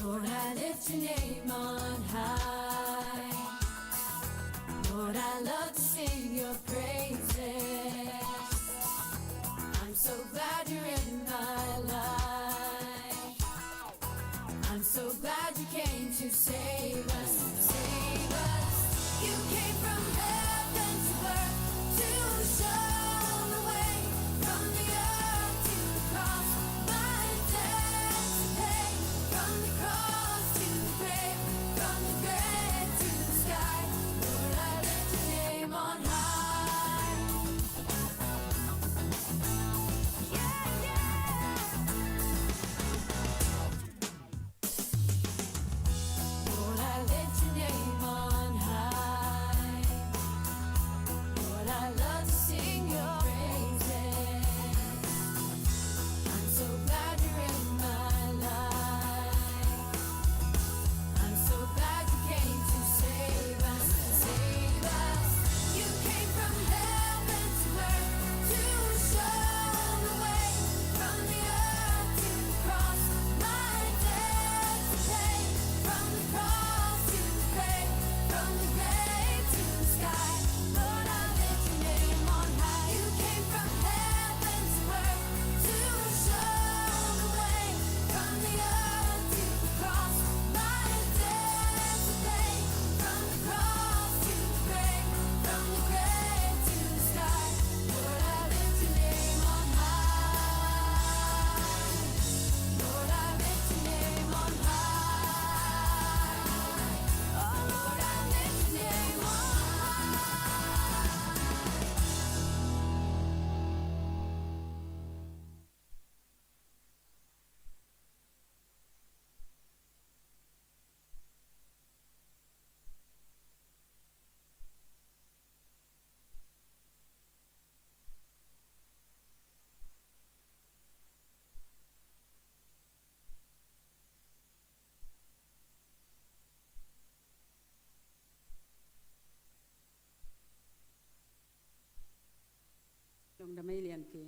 Lord, I lift your name on high. Lord, I love to sing your praises. I'm so glad you're in my life. I'm so glad you came to save us, save us. You came from heaven to earth to show the way, from the earth to the cross, my debt to pay, from the cross to the grave, from the grave to the sky. Lord, I lift your name on high. Yeah, yeah. Lord, I lift your name on high. Lord, I love to sing your praises. I'm so glad you're in my life. I'm so glad you came to save us, save us. You came from heaven to earth to show the way, from the earth to the cross, my debt to pay, from the cross to the grave, from the grave to the sky. Lord, I lift your name on high. You came from heaven to earth to show the way, from the earth to the cross, my debt to pay, from the cross to the grave, from the grave to the sky. Lord, I lift your name on high. Lord, I lift your name on high. Oh, Lord, I lift your name on Long đã mấy liền kì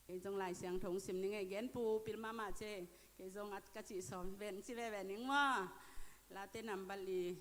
cái dòng lại sáng thống xìm những ngày ghén pu pil mama che cái dòng ắt cá chỉ sòm ven chỉ về những mà là tên nằm bali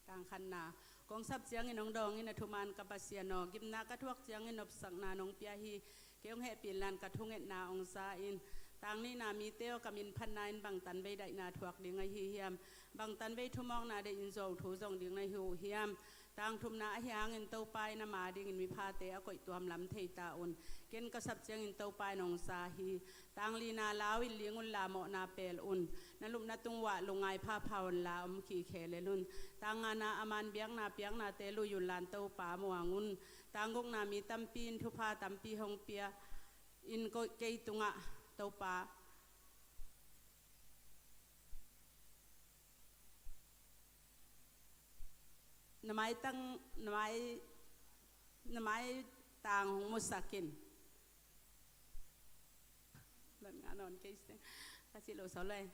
tang khăn na kong sắp chiang in ông dong in a thuman kapasiano gim na ka thuak chiang in op sang na nong pia hi cái ông hệ pil lan ka thung et na ông sa in tang ni na mi teo kamin phan nain bang tan ve dai na thuak ding ai hi hiam bang tan ve thumong na de in zo thu zong ding ai hu hiam tang thum na hiang in tau pai na ma ding in mi pha te a koi tuam lam thei ta un ken ka sap chiang in tau pai nong sa hi tang li na law in lingun la mo na pel un na lum na tung wa lungai pha phaun la khi khele lun tang ana aman biang na piang na te lu yun lan tau pa mo angun tang gok na mi tam pin thu pha tam pi hong pia in ko kei tunga tau pa namai tang namai tang hong musakin lần ngã non cái kasi lo sao lại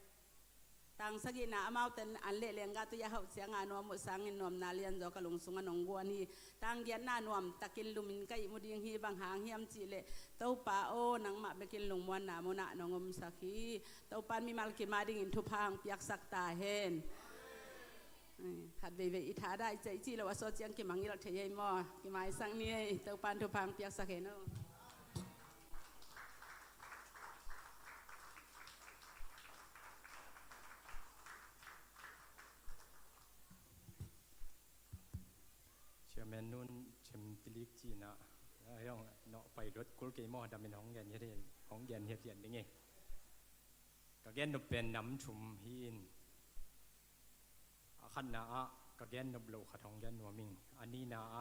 tang sagi na amau ten an le lenga tu ya hau siang anu mo sangin nom na lian zo kalung sunga nong guan hi tang gian na nuam takin lumin kai muding hi bang hang hiam chi le tau pa o nang ma bekin lung mon na mo na nongom sakhi tau pan mi mal ki ma ding in thu phang piak sak ta henขัดเวอีท้าได้ใจจีเราว่าโซเจียงกิมังยี่เราเทยมอกิมายสังนี่เต้าปานทุพังเปียกสักเห็นเชื่อแมนนุ่นเชื่อติลิกจีน่ะย่องเนาะไปรถกุลเกมอดำเป็นห้องแกนเฮ็ดห้องแกนเฮ็ดยังไงก็แกนนเป็นน้ำชุมหินขันนาอะกะแกนนบโลขัดของแกนนัวมิงอันนี้นาอ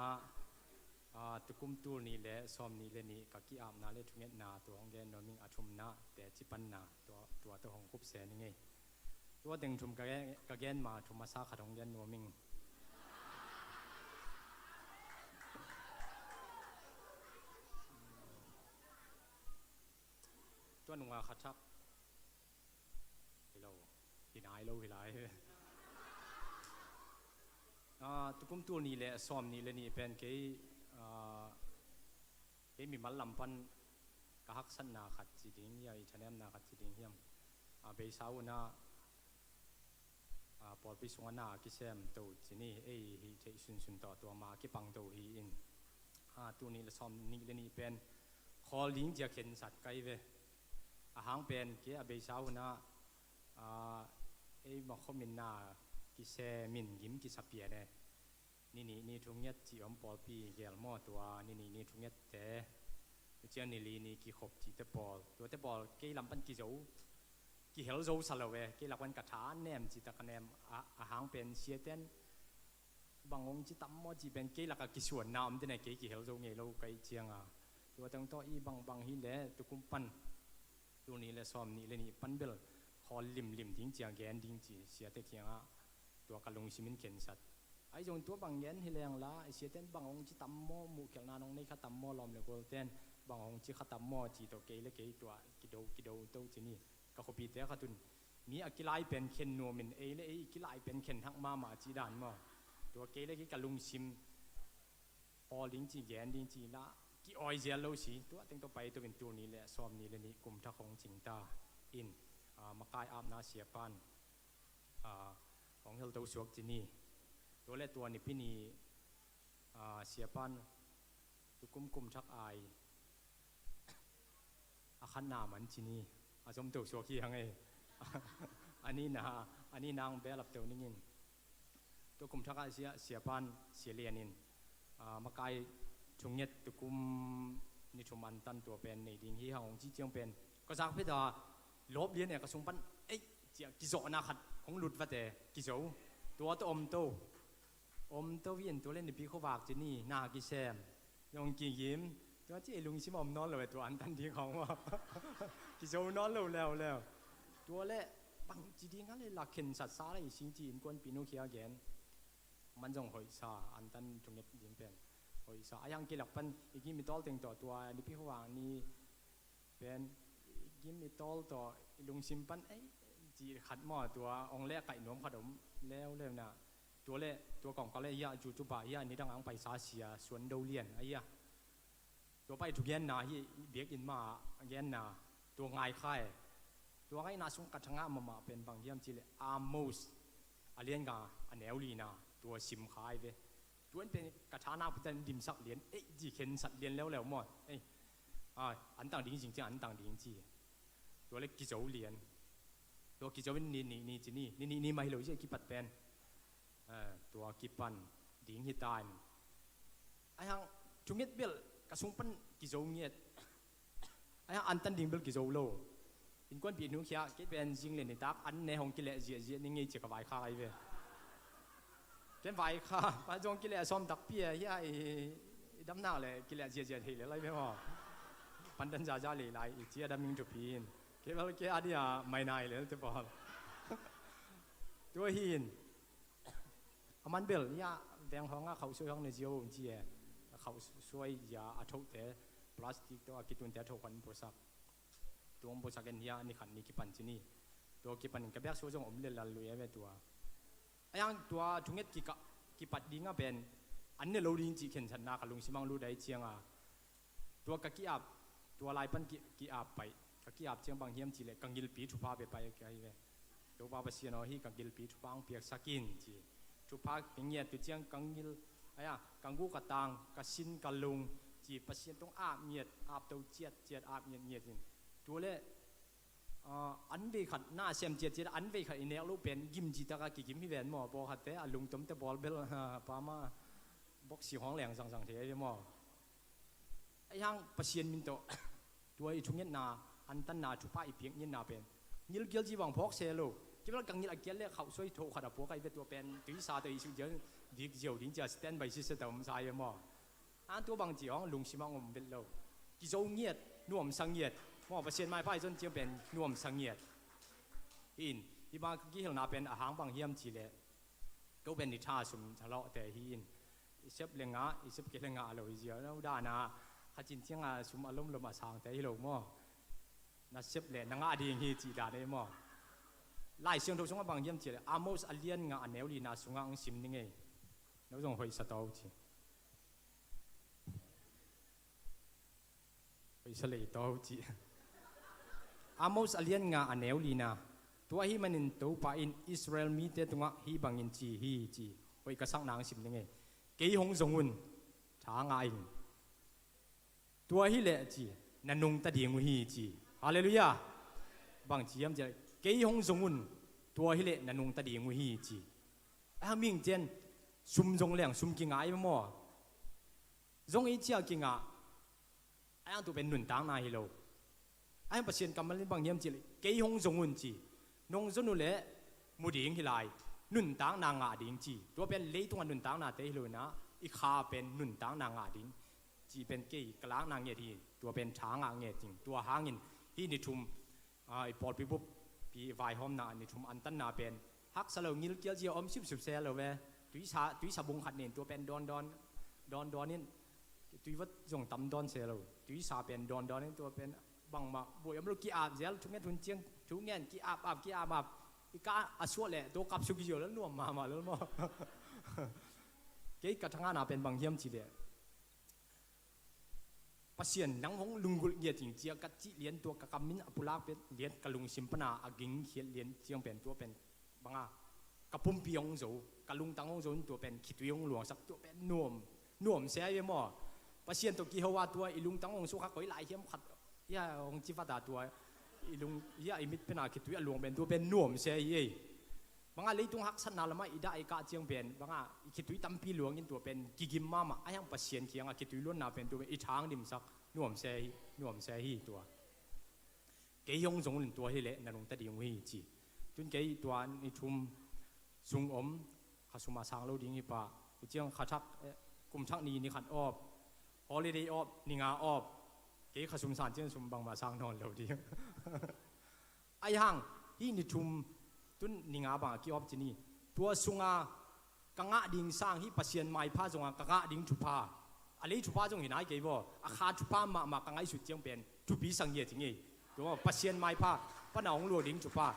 ะตุกุมตูนี่แหละซ้อมนี่แหละนี่กะกี้อาบนาเลทุเงตนาตัวของแกนนัวมิงอาชุมนาแต่จิปันนาตัวของกุบแสนนี่ไงตัวตึงชุมกะแกนมาชุมมาซาขัดของแกนนัวมิงตัวหนุ่มขัดชักเราหินายเราหินายตุกุมตัวนี้แหละซ้อมนี่แหละนี่เป็นมีมัลลำพันกะฮักสันนาขัดจีดิงยายชนะนาขัดจีดิงเฮียม เบสาวน่ะปอดพิสงนากิเซมตัวจีนี่ฮีเทสุนต่อตัวมากิปังตัวฮีอินตัวนี้ละซ้อมนี่เลยนี่เป็นคอลิงจะเข็นสัตว์ไกลเวหางเป็นเกี่ยเบสาวน่ะมาคอมินนากิเซมินยิ้มกิสเปียเนี่ยนี่ทุ่งเงี้ยจีอมปอลปีเกลมอตัวนี่ทุ่งเงี้ยแต่เจ้านี่ลีนี่กิขบจีเตปอลตัวเตปอลกี่ลำปันกี่โจกี่เฮลโจสลาเวกี่หลักวันกระถานแนมจีตะกันแนมหางเป็นเชียเตนบางองค์จีตั้มมอจีเป็นกี่หลักกี่ส่วนน้ำที่ไหนกี่เฮลโจเงี้ยเราไกลเชียงตัวตั้งตัวบางหินเล่ตุกุมปันตัวนี้เลยซ้อมนี่เลยนี่ปันเบลคอลิมดิ้งเจียงแกนดิ้งจีเสียเตเคียงตัวกระลงชิมินเข็นสัตไอ้จงตัวบางเย็นที่แรงละไอ้เสียเต้นบางองค์จีตั้มมอหมู่เขียนนาน้องในขัดตั้มมอลอมเลยกูเต้นบางองค์จีขัดตั้มมอจีตัวเกยเล็กตัวกิโดตัวจีนี่ก็ขบีเตะขัดตุนมีอักไลเป็นเข็นนัวมินเลยกิไลเป็นเข็นทักมาจีด่านมอตัวเกยเล็กกระลงชิมพอลิงจีแกนลิงจีละกี่ออยเจียโลสีตัวตั้งตัวไปตัวเป็นตัวนี้แหละซ้อมนี้เลยนี่กลุ่มทักของจิงตาอินมากายอาบน้ำเสียปันของเฮลตัวสวกจีนี่ตัวเล็กตัวนี่พี่นี่เสียปันตุกุมชักอายขันนามันจีนี่จมตัวสวกยังไงอันนี้นางเบลลับตัวนี่ยินตัวกุมชักอายเสียปันเสียเลียนินมากายชงเงียตุกุมนิชมันตันตัวเป็นในดิ่งที่ของจีเจียงเป็นก็จากพิธาลบเลียนเนี่ยก็ชงปันเจียกิโซนาขัดของหลุดว่าแต่กิโซตัวอมโตวินตัวเล่นในปีเขาบากจีนี่นากิแซมยองกิยิ้มตัวที่ลุงชิมอมนอนเลยตัวอันทันทีของว่ากิโซนอนแล้วตัวเล่บางจีดีงั้นเลยหลักเข็นสัตว์ซาเลยสิงจีนกวนปีนุเคียแกนมันจงหอยซาอันตันจงเน็ตยิงเป็นหอยซายังกิหลักเป็นอีกมีตอลเต็งต่อตัวในปีเขาบากนี่เป็นกิมีตอลต่อลุงชิมปันจีขัดหม้อตัวองแรกไก่หนวมขนมแล้วนะตัวเล่ตัวกล่องก็เล่ยาจูบ่ายานี่ดังอังไปซาเซียสวนดาวเลียนตัวไปถูกเย็นนาที่เบียกอินมาเย็นนาตัวง่ายค่ายตัวไอ้นาสุงกัดชะงะมาเป็นบางเยี่ยมจีเลยอาร์มูสอาเลียนกาอันเอลลีนาตัวชิมค่ายเว้ตัวนั้นเป็นกระชานาเป็นดิมสักเลียนจีเข็นสัตว์เลียนแล้วหมดอันต่างดิ้งจริงอันต่างดิ้งจีตัวเล็กกิโจเลียนตัวกิโจเป็นนี่จีนี่ไม่รู้ใช่กี่ปัดเป็นตัวกิปันดิ้งฮิตานไอ้ฮังจุงเงียเบลกระสุนปันกิโจเงียไอ้ฮังอันตันดิ้งเบลกิโจโลอินกวนปีนู้นเขียกิเป็นจริงเลยนี่ตักอันในห้องกิเลสเจียนี่ไงเจ้ากับไวข้าไอ้เว้ยเป็นไวข้ามาจงกิเลสซ้อมตักเปียเฮียดำหน้าเลยกิเลสเจียทีเลยอะไรไม่พอปันดันจ่าเลยไล่เจียดำมิงจุปีนเกี่ยวกับเกี่ยอะไรไม่นายเลยตัวบอลตัวหินมันเบลเนี่ยแบงห้องเขาช่วยห้องในเจียวจีเขาช่วยยาอัดทุกแต่พลาสติกตัวกิตุนแต่ทุกคนบริษัทตัวบริษัทกันเนี่ยนี่ขันนี่กิปันจีนี่ตัวกิปันกับแบกช่วยจงอมเล่นละลุยไปตัวไอ้ยังตัวทุ่งเอ็ดกิปัดดิ้งเป็นอันนี้เราดิ้งจีเข็นชนะกับลุงชิมังรู้ได้เชียงตัวกะกี้อับตัวลายปันกี้อับไปกะกี้อับเชียงบางเฮียมจีเลยกังกิลปีชุบพาไปไกลเลยตัวป้าเปเสียน้อยกังกิลปีชุบพางเปียกสักินจีชุบพาเป็นเงี้ยตัวเชียงกังกิลกังกูกะตังกะชินกะลุงจีเปเสียต้องอาบเงียดอาบตัวเจียดอาบเงียดตัวเล่อันเวขัดหน้าเสียมเจียดอันเวขัดอินเนลลูเป็นกิมจีตะกะกิมพี่แวนหมอบอกขัดแต่ลุงต้มแต่บอลเบลป้ามาบอกสีห้องแหลงสั่งเทใช่หมอไอ้ยังเปเสียนมินโตตัวไอ้ชุงเงี้ยนาอันตันนาชุป้าอีเพียงเงี้ยนาเป็นยิลเกียลจีวังพอกเซโลที่ว่ากังยิลเกียลเล่เขาช่วยโทรขัดพวกไอ้ตัวเป็นตุยซาตัวอีสุเยอะดีเจียวดิ้งจะสแตนไปซิสเตอร์มใช่หมออันตัวบางจีอ๋อลุงชิมังอมเป็นโลกิโจเงียดน่วมสังเงียดหมอเปเสียนไม่ไปจนเจียวเป็นน่วมสังเงียดอินที่บางกี้เฮลนาเป็นอาหารบางเฮียมจีเล่ก็เป็นนิทาสุมทะเลาะแต่อินอิเซบเลงะอิเซบเกเลงะเราอีเจียวแล้วด้านาขจินเชียงสุมอารมณ์ลมอาสางแต่เราหมอนัดเซบเลนงะดีฮีจีดาได้หมอไล่เสียงทุกช่วงบางเฮียมจีเล่อาโมสอเลียนงะอันเนวลีนาสุงะอังซิมนี่ไงเราต้องหอยสตอจีหอยสเลตอจีอาโมสอเลียนงะอันเนวลีนา ตัวฮีมันอินตัวป่าอินอิสราเอลมีเตตุงะฮีบังอินจีฮีจีไว้กระสักนางสิบนึงไงเกี่ยหงสงุนช้างไงตัวฮีเละจีนันนงตะเดียงฮีจีฮาเลลูยาบางจียมจะเกี่ยหงสงุนตัวฮีเละนันนงตะเดียงฮีจีมิงเจนซุ่มจงเลี้ยงซุ่มกิงไงมั่วจงอีเจ้ากิงอ่ะตัวเป็นหนุนต่างนาฮิโลประเทศกำมันบางเยี่ยมจีเกี่ยหงสงุนจีนงจนุเละมุดิ่งฮิไลหนุนต่างนางาดิ่งจีตัวเป็นเลี้ยตัวหนุนต่างนาเตฮิโลนะอีขาเป็นหนุนต่างนางาดิ่งจีเป็นเกี่ยกลางนางเงียทีตัวเป็นช้างเงียจริงตัวหางินที่นิทุมปอดปีบุบปีไวหอมนานิทุมอันตันนาเป็นฮักสลางิลเกียวจีอมสิบเซลเลยเว้ตุยสาบุงขัดเนินตัวเป็นดอนนี่ตุยวัดจงตำดอนเซลล์ตุยสาเป็นดอนนี่ตัวเป็นบังมาบุยอมรู้กี่อาบเซลทุกเงี้ยทุนเจียงทุกเงี้ยกี่อาบอีกาอาชัวเลยตัวกับสุกิโยแล้วน่วมมาแล้วมั้งเกี่ยกับทางงานเป็นบางเยี่ยมจีเลยปัสเซียนนังหงลุงกุลเงียจริงเจียกัดจีเลียนตัวกับมินอปุลาเป็นเลียนกะลุงสิมปนาอากิงเขียนเลียนเจียงเป็นตัวเป็นบังอากับปุ่มปีองโซกะลุงตังองโซนตัวเป็นขิดวิองหลวงสักตัวเป็นน่วมเสียยังมั่วปัสเซียนตัวกี่หัวตัวอีลุงตังองโซขักไว้หลายเยี่ยมขัดย่าองจิฟตาตัวอีลุงย่าอิมิดเป็นอาขิดวิหลวงเป็นตัวเป็นน่วมเสียยี่บางอาเลยตุงหักสันนาละมาอีได้กาเจียงเป็นบางอาขิดวิตั้มปีหลวงยินตัวเป็นกิกิมมาไอ้ยังปัสเซียนเคียงอาขิดวิล้วนนาเป็นตัวเป็นอีช้างดิมสักน่วมเสียฮีตัวเกี่ยงจงตัวฮีเละนั่นลงตัดยังฮีจีจนเกี่ยตัวนี่ชุมซุงอมข้าสุมาสังเราดิ้งฮีปะเจียงข้าชักกุมชักนีนี่ขัดออบฮอลิเดย์ออบนิงาออบเกี่ยข้าสุมสานเจียงสุมบังมาสังนอนเราดิ้งไอ้ห่างฮีนี่ชุมตุนนิงาบังกี่ออบจีนี่ตัวสุงากังะดิ้งสร้างฮีปัสเซียนไม้ผ้าจงกังะดิ้งชุผ้าอะไรชุป้าจงเห็นไอ้เกี่ยวอาคาชุป้ามากังไอสุดเจียงเป็นชุปีสังเกตจริงๆตัวปัสเซียนไม้ผ้าป้าหน้าองหลวงดิ้งชุป้า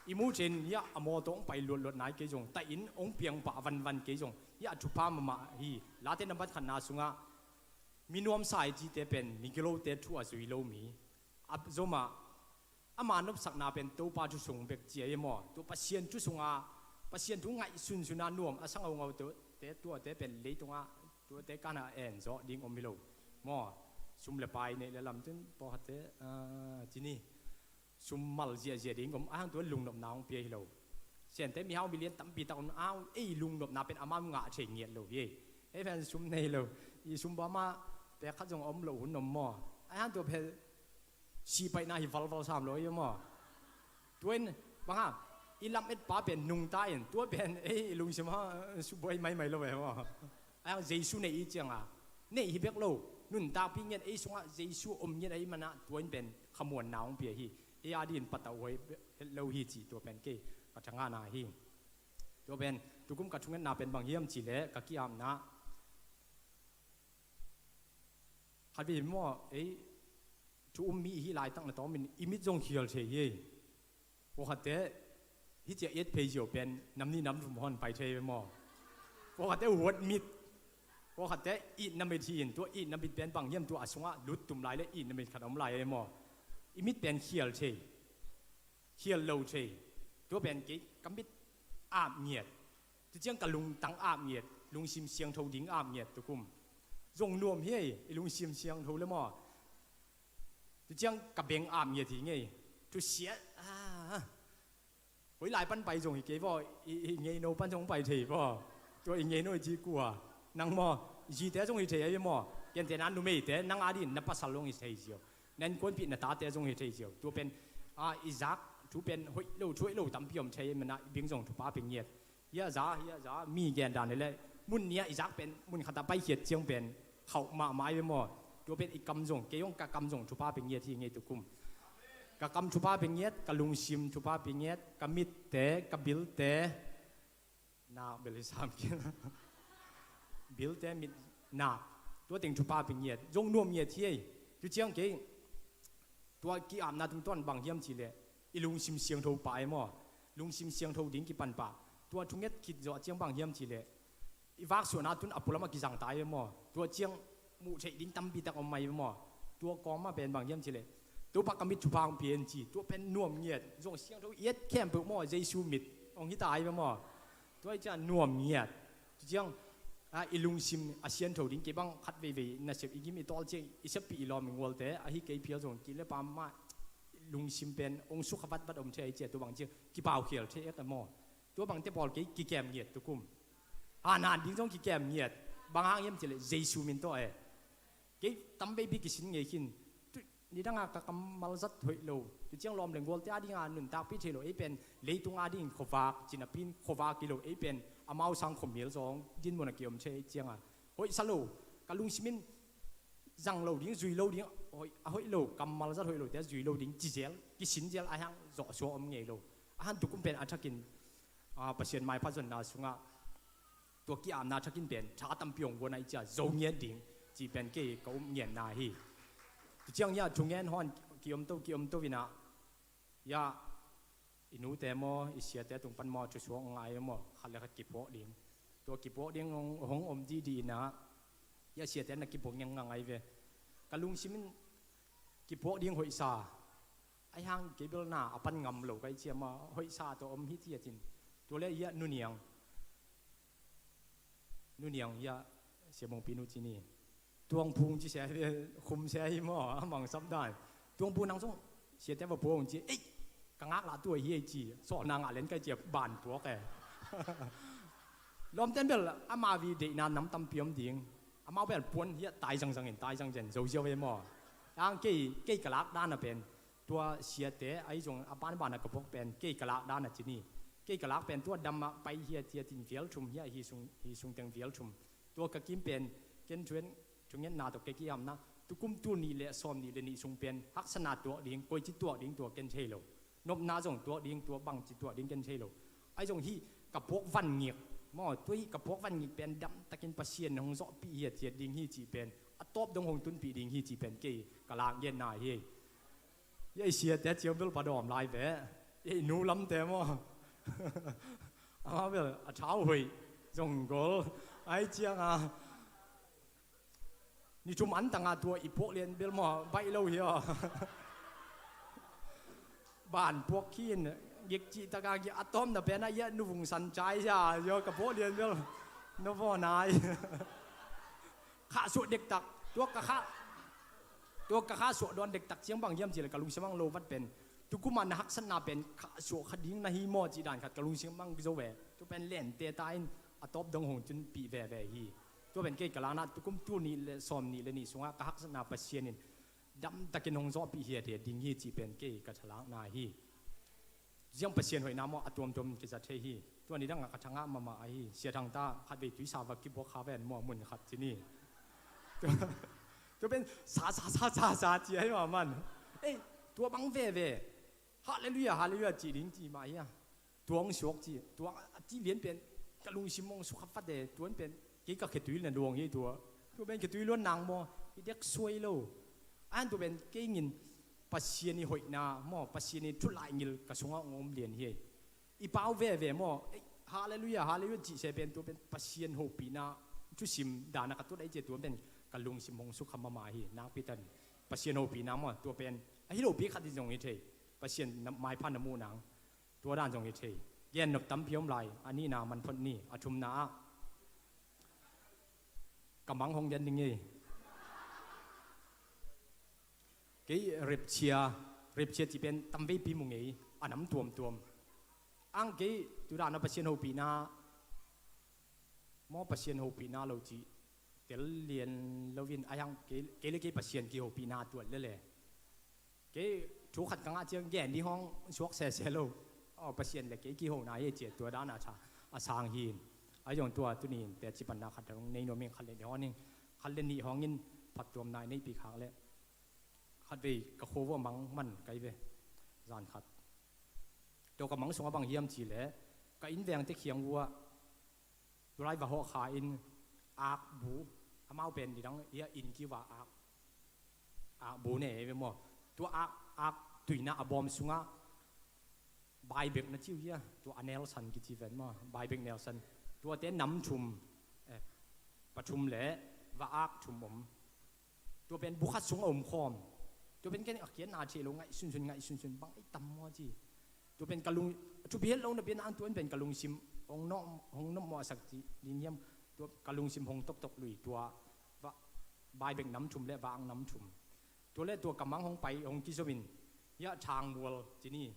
อิมูเจนยะอโมตงไปหลวดไหนเกี่ยงแต่อินองเปียงป่าวันเกี่ยงยะชุป้ามาฮีลาเตนบัดขันนาสุงะมีนวมสายจีเตเป็นมิกิโลเตทัวสุยโลมีอับโซมาอามานบสักนาเป็นตัวป้าจุสุงเบกเจียมอตัวปัสเซียนจุสุงะปัสเซียนทุงไงสุนานวมอสังเอาเอาตัวเตเป็นเลยตรงะตัวเตกันเอ็นโซดิ้งอมิโลมอซุมเลไปในเลลำจนพอฮัตเตจีนี่ซุมมัลเจียดิ้งผมอ้างตัวลุงหนบนาของเปียฮิโลเสียนเตมีเฮามีเลี้ยนตั้มปีตะคนอ้าวไอ้ลุงหนบนาเป็นอาม่างะเฉียงเงียดโลเย่ไอ้แฟนซุมในโลอีซุมบ้ามาแต่ข้าจงอมโลหุ่นนมมออ้างตัวเพลชีไปนาฮิฟัลสามโลยมอตัวนี้บ้างอีลำเอ็ดป้าเป็นนุ่งตายตัวเป็นไอ้ลุงสมฮะสุบวยไม่โลเว้ยมอไอ้เจสุในอีเจียงอ่ะเนี่ยฮิเบกโลนุ่นตาพิงเงี้ยไอ้สงะเจสุอมเงี้ยไอ้มันอะตัวนี้เป็นขมวนหนาวเปียฮีไอ้อาดินปัตตะไว้โลฮีจีตัวเป็นเก้ปัจจังานาฮีตัวเป็นตุกุมกัดชุงเงินนาเป็นบางเยี่ยมจีเล่กักิอามนะขัดไปมั่วไอ้ชูอุมมีฮีไลตั้งแต่ตอนมันอิมิจงเขียวเฉยๆพอขัดเตะฮิเจเอ็ดเพย์เจียวเป็นน้ำนี่น้ำถุงหอนไปเฉยไปมั่วพอขัดเตะหัวมิดพอขัดเตะอีน้ำเบทีนตัวอีน้ำบิดเป็นบางเยี่ยมตัวอาสงะลุดตุ่มลายและอีน้ำเบขัดอมลายไอ้มั่วอิมิดเป็นเขียวเฉยเขียวโลเฉยตัวเป็นกิ๊กกำบิดอาบเงียดจะเจียงกับลุงตั้งอาบเงียดลุงชิมเสียงเท่าดิ้งอาบเงียดตัวกุมจงนวมเฮ้ยลุงชิมเสียงเท่าเลยมั่วจะเจียงกับเบงอาบเงียดทีไงทุเสียหวยหลายปั้นไปจงอีกเกี่ยวอีเงี้ยโนปั้นจงไปทีป่ะตัวอีเงี้ยโนจีกัวนางมั่วจีแต่จงอีทีไอ้มั่วยันแต่นั้นดูไม่แต่นางอาดินนับภาษาลงอีทีเดียวนั่นคนผิดน่ะตาแต่จงอีทีเดียวตัวเป็นอิซักทุเป็นหวยเราช่วยเราตั้มพิมพ์ใช้มันนะเบี่ยงจงทุป้าเป็นเงียดเยอะจ้ามีแกนดานเลยแหละมุนเนี้ยอิซักเป็นมุนขัดตาไปเขียดเจียงเป็นเขามาไม้ไปมั่วตัวเป็นอีกกำจงเกี่ยงกับกำจงทุป้าเป็นเงียดที่เงี้ยตุกุมกับกำทุป้าเป็นเงียดกับลุงชิมทุป้าเป็นเงียดกับมิดเตะกับบิลเตะนาเบลิสามเกี่ยบิลเตมิดนาตัวติงชุป้าเป็นเงียดยงนวมเงียดที่จุเจียงเก่งตัวกี่อาบนาตุงต้นบางเยี่ยมจีเลยอีลุงชิมเสียงโทไปมั่วลุงชิมเสียงโทดิ้งกี่ปันปะตัวทุงเงียดคิดจ่อเจียงบางเยี่ยมจีเลยอีวักส่วนนาตุนอัปปุลมากี่สังตายมั่วตัวเจียงมูเฉยดิ้งตั้มปีตะอมไม่มั่วตัวกองมาเป็นบางเยี่ยมจีเลย ตัวปักกมิดชุพังเปลี่ยนจีตัวเป็นนวมเงียดจงเสียงตัวเอ็ดแค่เปิดหม้อเยซูมิดองค์ที่ตายไปหม้อตัวจะนวมเงียดเจียงอิลุงซิมอาเซียนถูกดิ้งเก็บังคัดเวน่าเสียอีกิมอีตอลเจียงอีเสปีอีลอมิงวอลเตอฮิเกยเพียวจงกิเลปามาลุงซิมเป็นองค์สุขวัตบัดอมเชยเจียตัวบางเจียกี่เป่าเขียวเชยกันหม้อตัวบางเตบอลกี่แกมเงียดตัวกุมนานดิ้งจงกี่แกมเงียดบางอย่างเจเลยเยซูมินตัวกี่ตั้มเบบี้กี่สินเงยขินนี่ดังกับกำมัลซัดถอยโลจุดเจียงลอมเหลงวอลเตอร์ดิ้งหนุนตาพิเชโลเป็นเลยตุงอาดิ้งขวากจินปินขวากิโลเป็นอามาสังคมเมียลสองยินบนเกี่ยมเชยเจียงเฮ้ยสโลกะลุงซิมินจังโลดิ้งจุยโลดิ้งเฮ้ยโลกำมัลซัดถอยโลแต่จุยโลดิ้งจีเจลกี่สินเจลอาหังจ่อชัวอมเงยโลอาหันตุกุมเป็นอาชักินประเสริฐไม่พัฒนาสุงะตัวกี่อานาชักินเป็นชาตัมพิองวันไอจ่าโจเงียดิ้งจีเป็นเกี่ยเขาเงียนาฮีเจียงยาจุงเงินฮอนเกี่ยมตัววินะยาอินูเตมออิเสียเตตุงปันมอจุสวงไงมอขัดเลยขัดกิบโปดิ้งตัวกิบโปดิ้งหงอมดีนะยาเสียเตนักกิบโปยังไงเวกะลุงซิมินกิบโปดิ้งหอยซาไอหางกิบลนาอปันงำโลกไอเจียมาหอยซาตัวอมฮิตเจียจินตัวเลี้ยนุเนียงยาเสียมงปีนุจินีตวงพุงจีเสียคุมเสียหิมะมังซับได้ตวงปูนังส่งเสียแต่ว่าพวงจีกังอักละตัวเฮียจีสอนนางอาเล่นก็เจ็บบานตัวแกล้อมเต้นเบลอามาวีเดนานน้ำตำเปียมดิ่งอามาเป็นปวนเฮียตายจังเห็นตายจังเจนโจเจียวเฮมอย่างเกี่กะลักด้านน่ะเป็นตัวเสียแต่ไอ้จงอาบ้านน่ะกระพกเป็นเกี่กะลักด้านน่ะจีนี่เกี่กะลักเป็นตัวดำไปเฮียเทียตินเฟียลชุมเฮียฮีซุงเต็งเฟียลชุมตัวกะกิมเป็นเกนชวนจงยันนาตัวเกี่ยมนะตุกุมตัวนี้และซ้อมนี้และนี่ซุงเป็นฮักษณะตัวดิ่งกอยจิตตัวดิ่งตัวเกนเชโลนบนาจงตัวดิ่งตัวบังจิตตัวดิ่งเกนเชโลไอ้จงฮีกับพวกวันเงียบมอตัวฮีกับพวกวันเงียบเป็นดำตะกินปัสเซียนของซอปีเฮียเทียดิ่งฮีจีเป็นอัตบดงหงตุนปีดิ่งฮีจีเป็นเกี่ยกะลางเย็นนาเฮียยัยเสียแต่เจียวเบลปะดอมลายแฝยัยนูล้ำแต่มออาเบลเช้าหวยจงกอลไอ้เจียงนี่ชุมอันต่างตัวอีพวกเรียนเบลมอใบเล่าเฮียบ้านพวกขี้นยิกจีตะกากีอะตอมน่ะเป็นอะไรยะนุ่งสันใจจ้าเยอะกับพวกเรียนเบลนวอนายข้าสุดเด็กตักตัวกะข้าสุดโดนเด็กตักเชียงบางเยี่ยมจีเลยกะลุงเชียงบางโลวัดเป็นทุกมันหักสนาเป็นข้าสุดขดิ้งนาฮีมอจีด่านขัดกะลุงเชียงบางโจเวตัวเป็นเล่นเตะตายอะตอมดงหงจุนปีแวฮีตัวเป็นเกย์กะลานาตุกุมตัวนี้เลยซ้อมนี้เลยนี่สงฆ์กะฮักษณะปัสเซียนินดำตะกินหงซอปีเฮียเดียดิ้งฮีจีเป็นเกย์กะฉลางนาฮียังปัสเซียนหอยน้ำว่าตัวมกิจเทฮีตัวนี้ดังกะชะงะมาฮีเสียทางตาขัดไปตุยสาวกิบวกขาแวนมัวมุนขัดที่นี่ตัวเป็นซาจีให้มามันตัวบังเว่ฮาเลลูยาจีดิ้งจีมาฮีตัวงชกจีตัวจีเลี้ยนเป็นกะลุงชิมงสุขฟัดเดตัวเป็นกี่ก็เขตุยนั่นดวงยี่ตัวเป็นเขตุยล้วนนางมอเด็กสวยโลอันตัวเป็นเก่งยินปัสเซียนี่หอยนามอปัสเซียนี่ทุลายงิลกระสงงอมเลียนเฮอีเป้าเว่มอฮาเลลูยาจีเสเป็นตัวเป็นปัสเซียนหปีนาชุชิมดานักตัวได้เจตัวเป็นกะลุงชิมงสุขมามาฮีนางพิตันปัสเซียนหปีนามอตัวเป็นฮิโรปีขัดที่จงยี่เทปัสเซียนไม้พันน้ำมูนางตัวด้านจงยี่เทเย็นนบตั้มพิมพ์ลายอันนี้นามันพ้นนี่อชุมนากำมังหงยันดิ่งยี่กี่ริบเชียจีเป็นตั้มวิปีมุงยี่อันน้ำตัวมอังกี่ตุลานาปัสเซียนหูปีนามอปัสเซียนหูปีนาเราจีเดี๋ยวเรียนเราวินอายังกี่เล็กปัสเซียนกี่หูปีนาตัวเล่กี่ชูขัดกังอาเจียงแย่ที่ห้องชวกเซ่เราปัสเซียนเล็กกี่หูนายเจียตัวด้านอาชาอาสางหินไอ้ยงตัวนี้แต่จิปันนาขัดตรงในโนเมขัดเลยเดี๋ยวนี้ขัดเล่นนี่ห้องยินผัดตัวนายในปีขางเลยขัดไปกระโคว่ามังมันไกลไปจานขัดตัวกับมังสงบางเยี่ยมจีเลยก็อินแวงที่เขียงวัวตัวไรบ่หัวขาอินอาบบูอามาเป็นดีดังเอียอินกี่ว่าอาบูเนี่ยเป็นหมอตัวอาตุยน่าบอมสุงะใบเบกนั่นชื่อเหี้ยตัวเนลสันกิจิเวนมาใบเบกเนลสันตัวเต้นน้ำชุมประชุมเละว่าอักชุมตัวเป็นบุคคลสูงอมคอม ตัวเป็นแค่เขียนนาเชลงไงสุนไงสุนบังไอ้ตำมัวจีตัวเป็นกะลุงจุเบียนลงนะเป็นอันตัวเป็นกะลุงซิมองน้องมัวสักจีดินยมตัวกะลุงซิมหงตกลุยตัวว่าใบเบ่งน้ำชุมและบางน้ำชุมตัวเล่ตัวกำมังหงไปหงกิจวินยะชางวัวจีนี่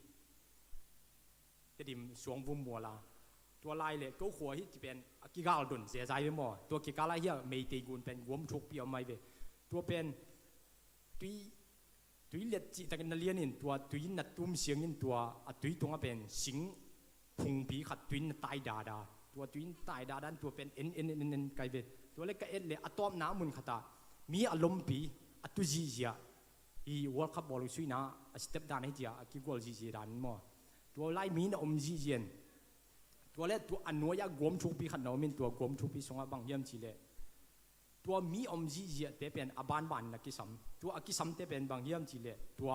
จะดิมสวงบุมมัวลาตัวลายเละก็หัวที่จะเป็นกิกาลดุนเสียใจไปหมดตัวกิกาลายเฮียไม่ตีกุนเป็นวมทุกปีเอาไม่ไปตัวเป็นตุยเล็ดจีตะกันนัเลียนินตัวตุยนัดตุ้มเสียงนินตัวตุยตรงนั้นเป็นสิงพุงปีขัดตุยตายดาตัวตุยตายดาดันตัวเป็นเอ็นไกลไปตัวเล็กก็เอ็นเลยอะตอมน้ำมุนขัดตามีอารมณ์ปีตุจีเจียอีวอลคับบอลสุยนะสเต็ปดานให้เจียกิกอลจีเจียดานมั่วตัวไล่มีนอมจีเจียนตัวเล็กตัวอันนัวยากวมชุกปีขัดน้ำมินตัวกวมชุกปีสงบางเยี่ยมจีเล่ตัวมีอมจีเจียแต่เป็นอบานนักกิสัมตัวอักกิสัมแต่เป็นบางเยี่ยมจีเล่ตัว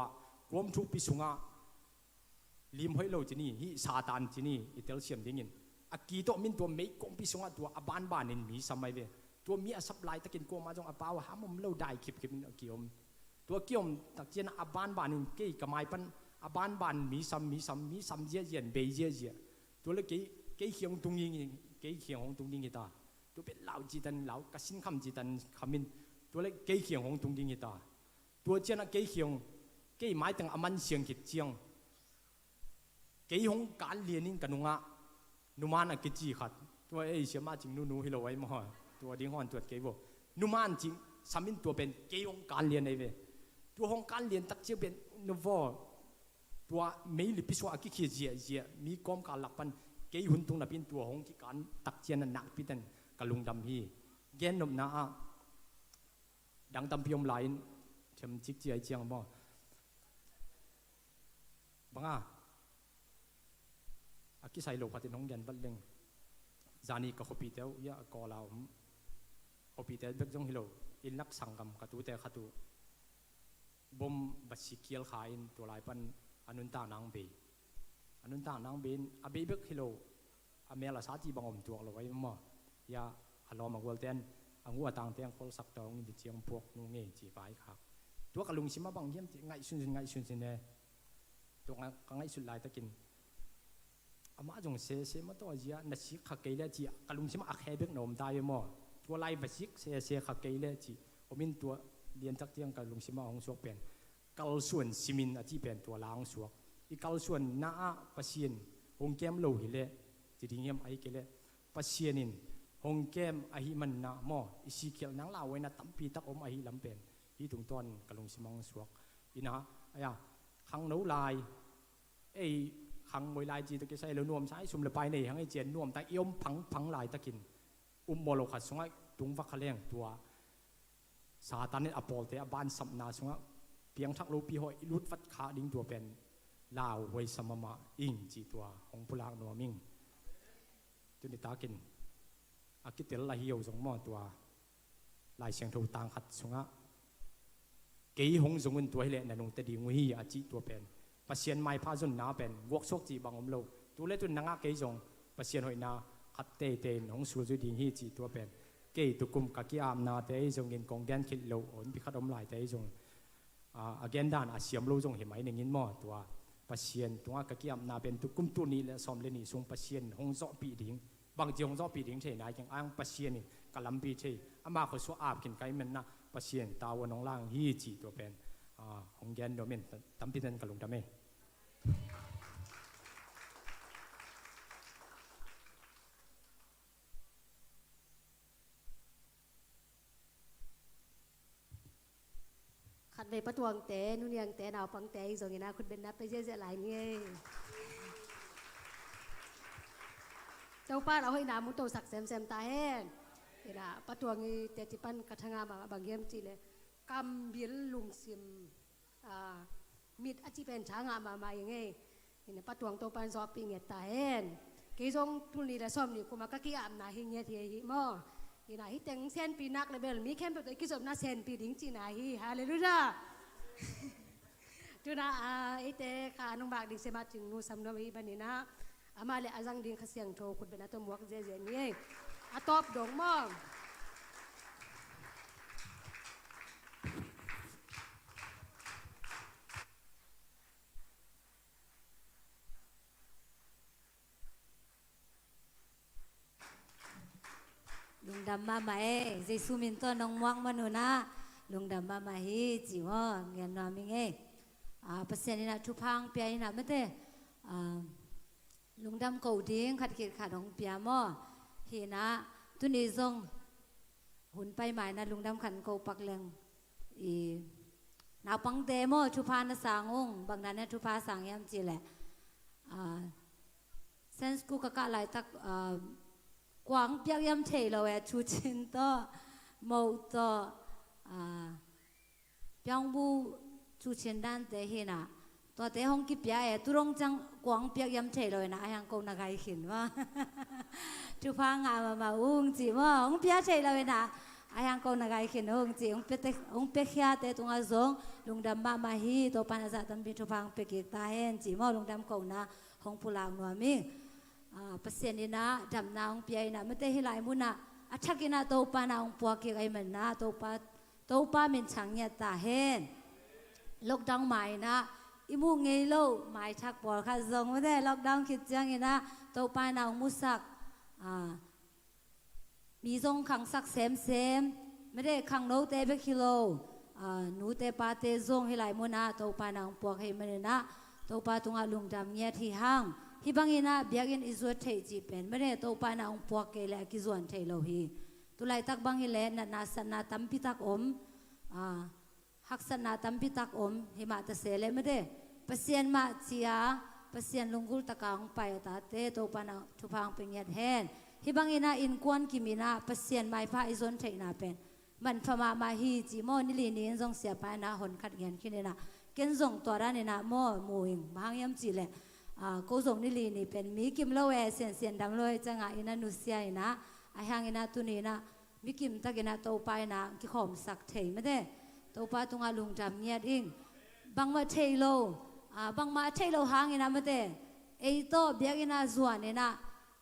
กวมชุกปีสงลิมให้เราจีนี่ฮิซาตานจีนี่อิตาลีเซียมดิ้งินอักกีโตมินตัวไม่กวมปีสงตัวอบานนินมีสมัยเวตัวมีอสับลายตะกินกวมมาจงอป้าวหามุมเราได้คลิปอักกิอมตัวเกี่ยมตักเจนอบานนินเกี่ยกไม้ปันอบานมีซ้ำเยี่ยนเบยเยี่ยตัวเล็กเกี่ยเขียงตรงนี้เกี่ยเขียงของตรงนี้ตาตัวเป็นเหล่าจีตันเหล่ากสินคำจีตันคำมินตัวเล็กเกี่ยเขียงของตรงนี้ตาตัวเจนเกี่ยเขียงเกี่ยไม้ตั้งอมันเสียงกิจเจียงเกี่ยของการเรียนนี่กันนุ่งนุมานกิจจีขัดตัวเอเชียมาจริงนูให้เราไว้มาตัวดิ้งหอนตัวเกี่ยบนุมานจริงสามินตัวเป็นเกี่ยของการเรียนในเวตัวของการเรียนตักเจียเป็นนวตัวไม่ลิปิสวากิเจียมีกอมการหลับปันเกี่ยหุ่นตรงนั้นเป็นตัวของที่การตักเจียนหนักพิจันกะลุงดำฮีแกนนมนาดังตำพิยมไหลเชมจิกเจียเจียงบ่บังอากิไซโลพัดน้องยันบัดเล็งจานีกับขบีเตวยากอลาวขบีเตวเบกจงฮิโลอินนักสังกัมกตูเตขัตุบมบัดสิเกียลขาอินตัวลายปันอนุนตานางเบอนุนตานางเบนอเบเบกฮิโลอเมลาสาจีบังอมตัวเราไว้มั่ยาฮัลโหลมาวัลเทนอังวัวต่างเตียงคนสักตองดิเจียงพวกนุ่งเงี้ยจีไปครับตัวกะลุงชิมาบังเยี่ยมไงสุนเนี่ยตัวไงสุดลายตะกินอามาจงเสมาตัวจีนัดชิขักเกลี่ยจีกะลุงชิมาอักเฮเบกนมตายมั่วตัวลายบัชิกเสขักเกลี่ยจีอมินตัวเรียนจักเตียงกะลุงชิมาของสวกเป็นกัลส่วนซิมินอธิเป็นตัวล้างสวกอีกัลส่วนน้าปัสเซียนองแก้มโลหิเลจีดิ้งเยี่ยมไอเกลี่ยปัสเซียนินหงแก้มอหิมันนะมออิสิเขียวนังลาวไว้นะตั้มปีตักอมอหิลำเป็นที่ตรงต้นกะลงสมองสวกอินะไอ้ขังนู้ลายไอ้ขังมวยลายจีตะกี้ใส่แล้วนวมใช้สุ่มละไปในทั้งไอ้เจียนนวมแต่เอี้ยมพังลายตะกินโมโลขัดสงไอ้ตุงฟักขะเลี้ยงตัวซาตานนี่อปอลเตะบ้านสัมนาสงไอ้เพียงทักโลปีหอยลุดฟัดขาดิ้งตัวเป็นลาวไว้สมมาอิงจีตัวของพลางนัวมิงจนตากินอากิเตลลาฮิโอสงมอตัวลายเสียงทูต่างขัดสงะเกี่ยหงสงเงินตัวให้เละในนงตะดีงุยอาจิตัวเป็นปัสเซียนไม้พาจนนาเป็นวกซกจีบางอมโลตัวเล็กตัวนังอาเกี่ยจงปัสเซียนหอยนาขัดเตนหงสูจุดีฮีจีตัวเป็นเกี่ยตุกุมกักยามนาเตยจงเงินกองแกนคิดโลอ่อนพิคัดอมลายเตยจงอาเกนดานอาเซียมโลจงเห็นไหมในเงินมอตัวปัสเซียนตัวกักยามนาเป็นตุกุมตัวนี้และสอมเลนีทรงปัสเซียนหงโซปีดิ้งบางทีของเจ้าปีดิ้งเช่นไหนอย่างอ้างปัสเซียนนี่กะลำปีเช่อามาเขาสวอาบกินไก่มันนะปัสเซียนตาวันน้องล่างฮีจีตัวเป็นของแกนโดเมนตั้มพิจันกะลงดำเมขัดไปประตวงเตะนุ่นยังเตะดาวปังเตะส่งอย่างนั้นคุณเป็นนับไปเยอะๆหลายนี่เจ้าป้าเอาให้น้ำมุตโตสักแซมตาแห้งเห็นอ่ะประตวงนี้เตจิปันกระทงามาบางเยี่ยมจีเลยกำบิลลุงซิมมิดอาจิเป็นช้างมาอย่างไงเห็นประตวงโตปันซอปีเงียตาแห้งกี่ทรงทุนนี้และซ้อมนี่กูมากะกี้อาบนาหิเงียทีหิมอเห็นอ่ะฮิแต่งเซนปีนักเลยเบลมีแค่แบบตัวกี่สมน่าเซนปีดิ้งจีน่ะฮิฮาเลลูยาจุน่ะไอเตะขานุ่งบากดิ้งเสมาจึงนูซัมโนวีบันนี้นะอามาเลยอาจังดิ้งขเสียงโทคุณเป็นตัวหมวกเจนี่อาตอบดงมอง ดำมาไหมเจสุมินตัวน้องม่วงมาหนูนะลุงดำมาไหมจีวะเงี้ยน้อมิงเปอร์เซ็นต์นี่นะทุพังเปียนี่นะไม่ได้ลุงดำเก่าดิ้งขัดเกศขาดของเปียมอเฮนะตุนี้ทรงหุ่นไปใหม่นะลุงดำขันเก่าปักแรงนาปังเตมอทุพานะสางงบางนั้นเนี่ยทุพาสางยามจีแหละเซนส์กูกะกะไหลตักกวางเปียกยามเทเราชูชินต่อโมต่อเปียงบูชูชินด้านเตเฮนะตัวเตห้องกิบยาตุรงจังกวางเปียกยามเทเรานะยังกูนักไอขินว่าทุพางามาอุ้งจีว่าห้องเปียกเทเรานะayang kau nagai kinong ji ong pekhia te tunga zong lungdam ma mahi to panaza tambi thupang pekik ta hen ji mo lungdam kau na hong pulang no mi pasenina damna ong piai na mate hilai muna athakina to pana ong puaki ai man na to pa min changya ta hen lockdown mai na imu ngei lo mai thak por kha zong mate lockdown khit chang ina to pana ong musakมีทรงขังสักเซมไม่ได้ขังโนเตเบคิโลนูเตปาเตทรงให้หลายมุนาโตปานังปวกให้มันนะโตปาตุงอาลุงดำเงียที่ห้างฮิบังอินะเบียกินอิสวดเทจีเป็นไม่ได้โตปานังปวกเกลกิจวนเทโลฮีตุไลตักบังฮิเลนนาสนาตัมพิตักอมหักสนาตัมพิตักอมหิมาตเสเลไม่ได้เปเซียนมาเจียเปเซียนลุงกุลตะกางไปตาเตโตปานังทุพังเป็นเงียดแฮนฮิบังอินาอินกวนกิมินาเปเซียนไม่พาอิซอนเทนาเป็นมันพม่ามาฮีจิโมนิลีนี่จงเสียไปนะหนขัดเงินขึ้นนะเกณฑ์ส่งตัวด้านนี่นะโมมูอิงบางยามจีเลยกูส่งนิลีนี่เป็นมีกิมโลเวเสียนดำโลเวจังอินานุเซียนะไอหางอินาตุนีนะมีกิมตะกินาโตไปนะกิขอมสักเทไม่ได้โตไปตรงอาลุงจำเงียดอิงบางมาเทโลบางมาเทโลหางอินาไม่ได้ไอโตเบียกินาส่วนนี่นะ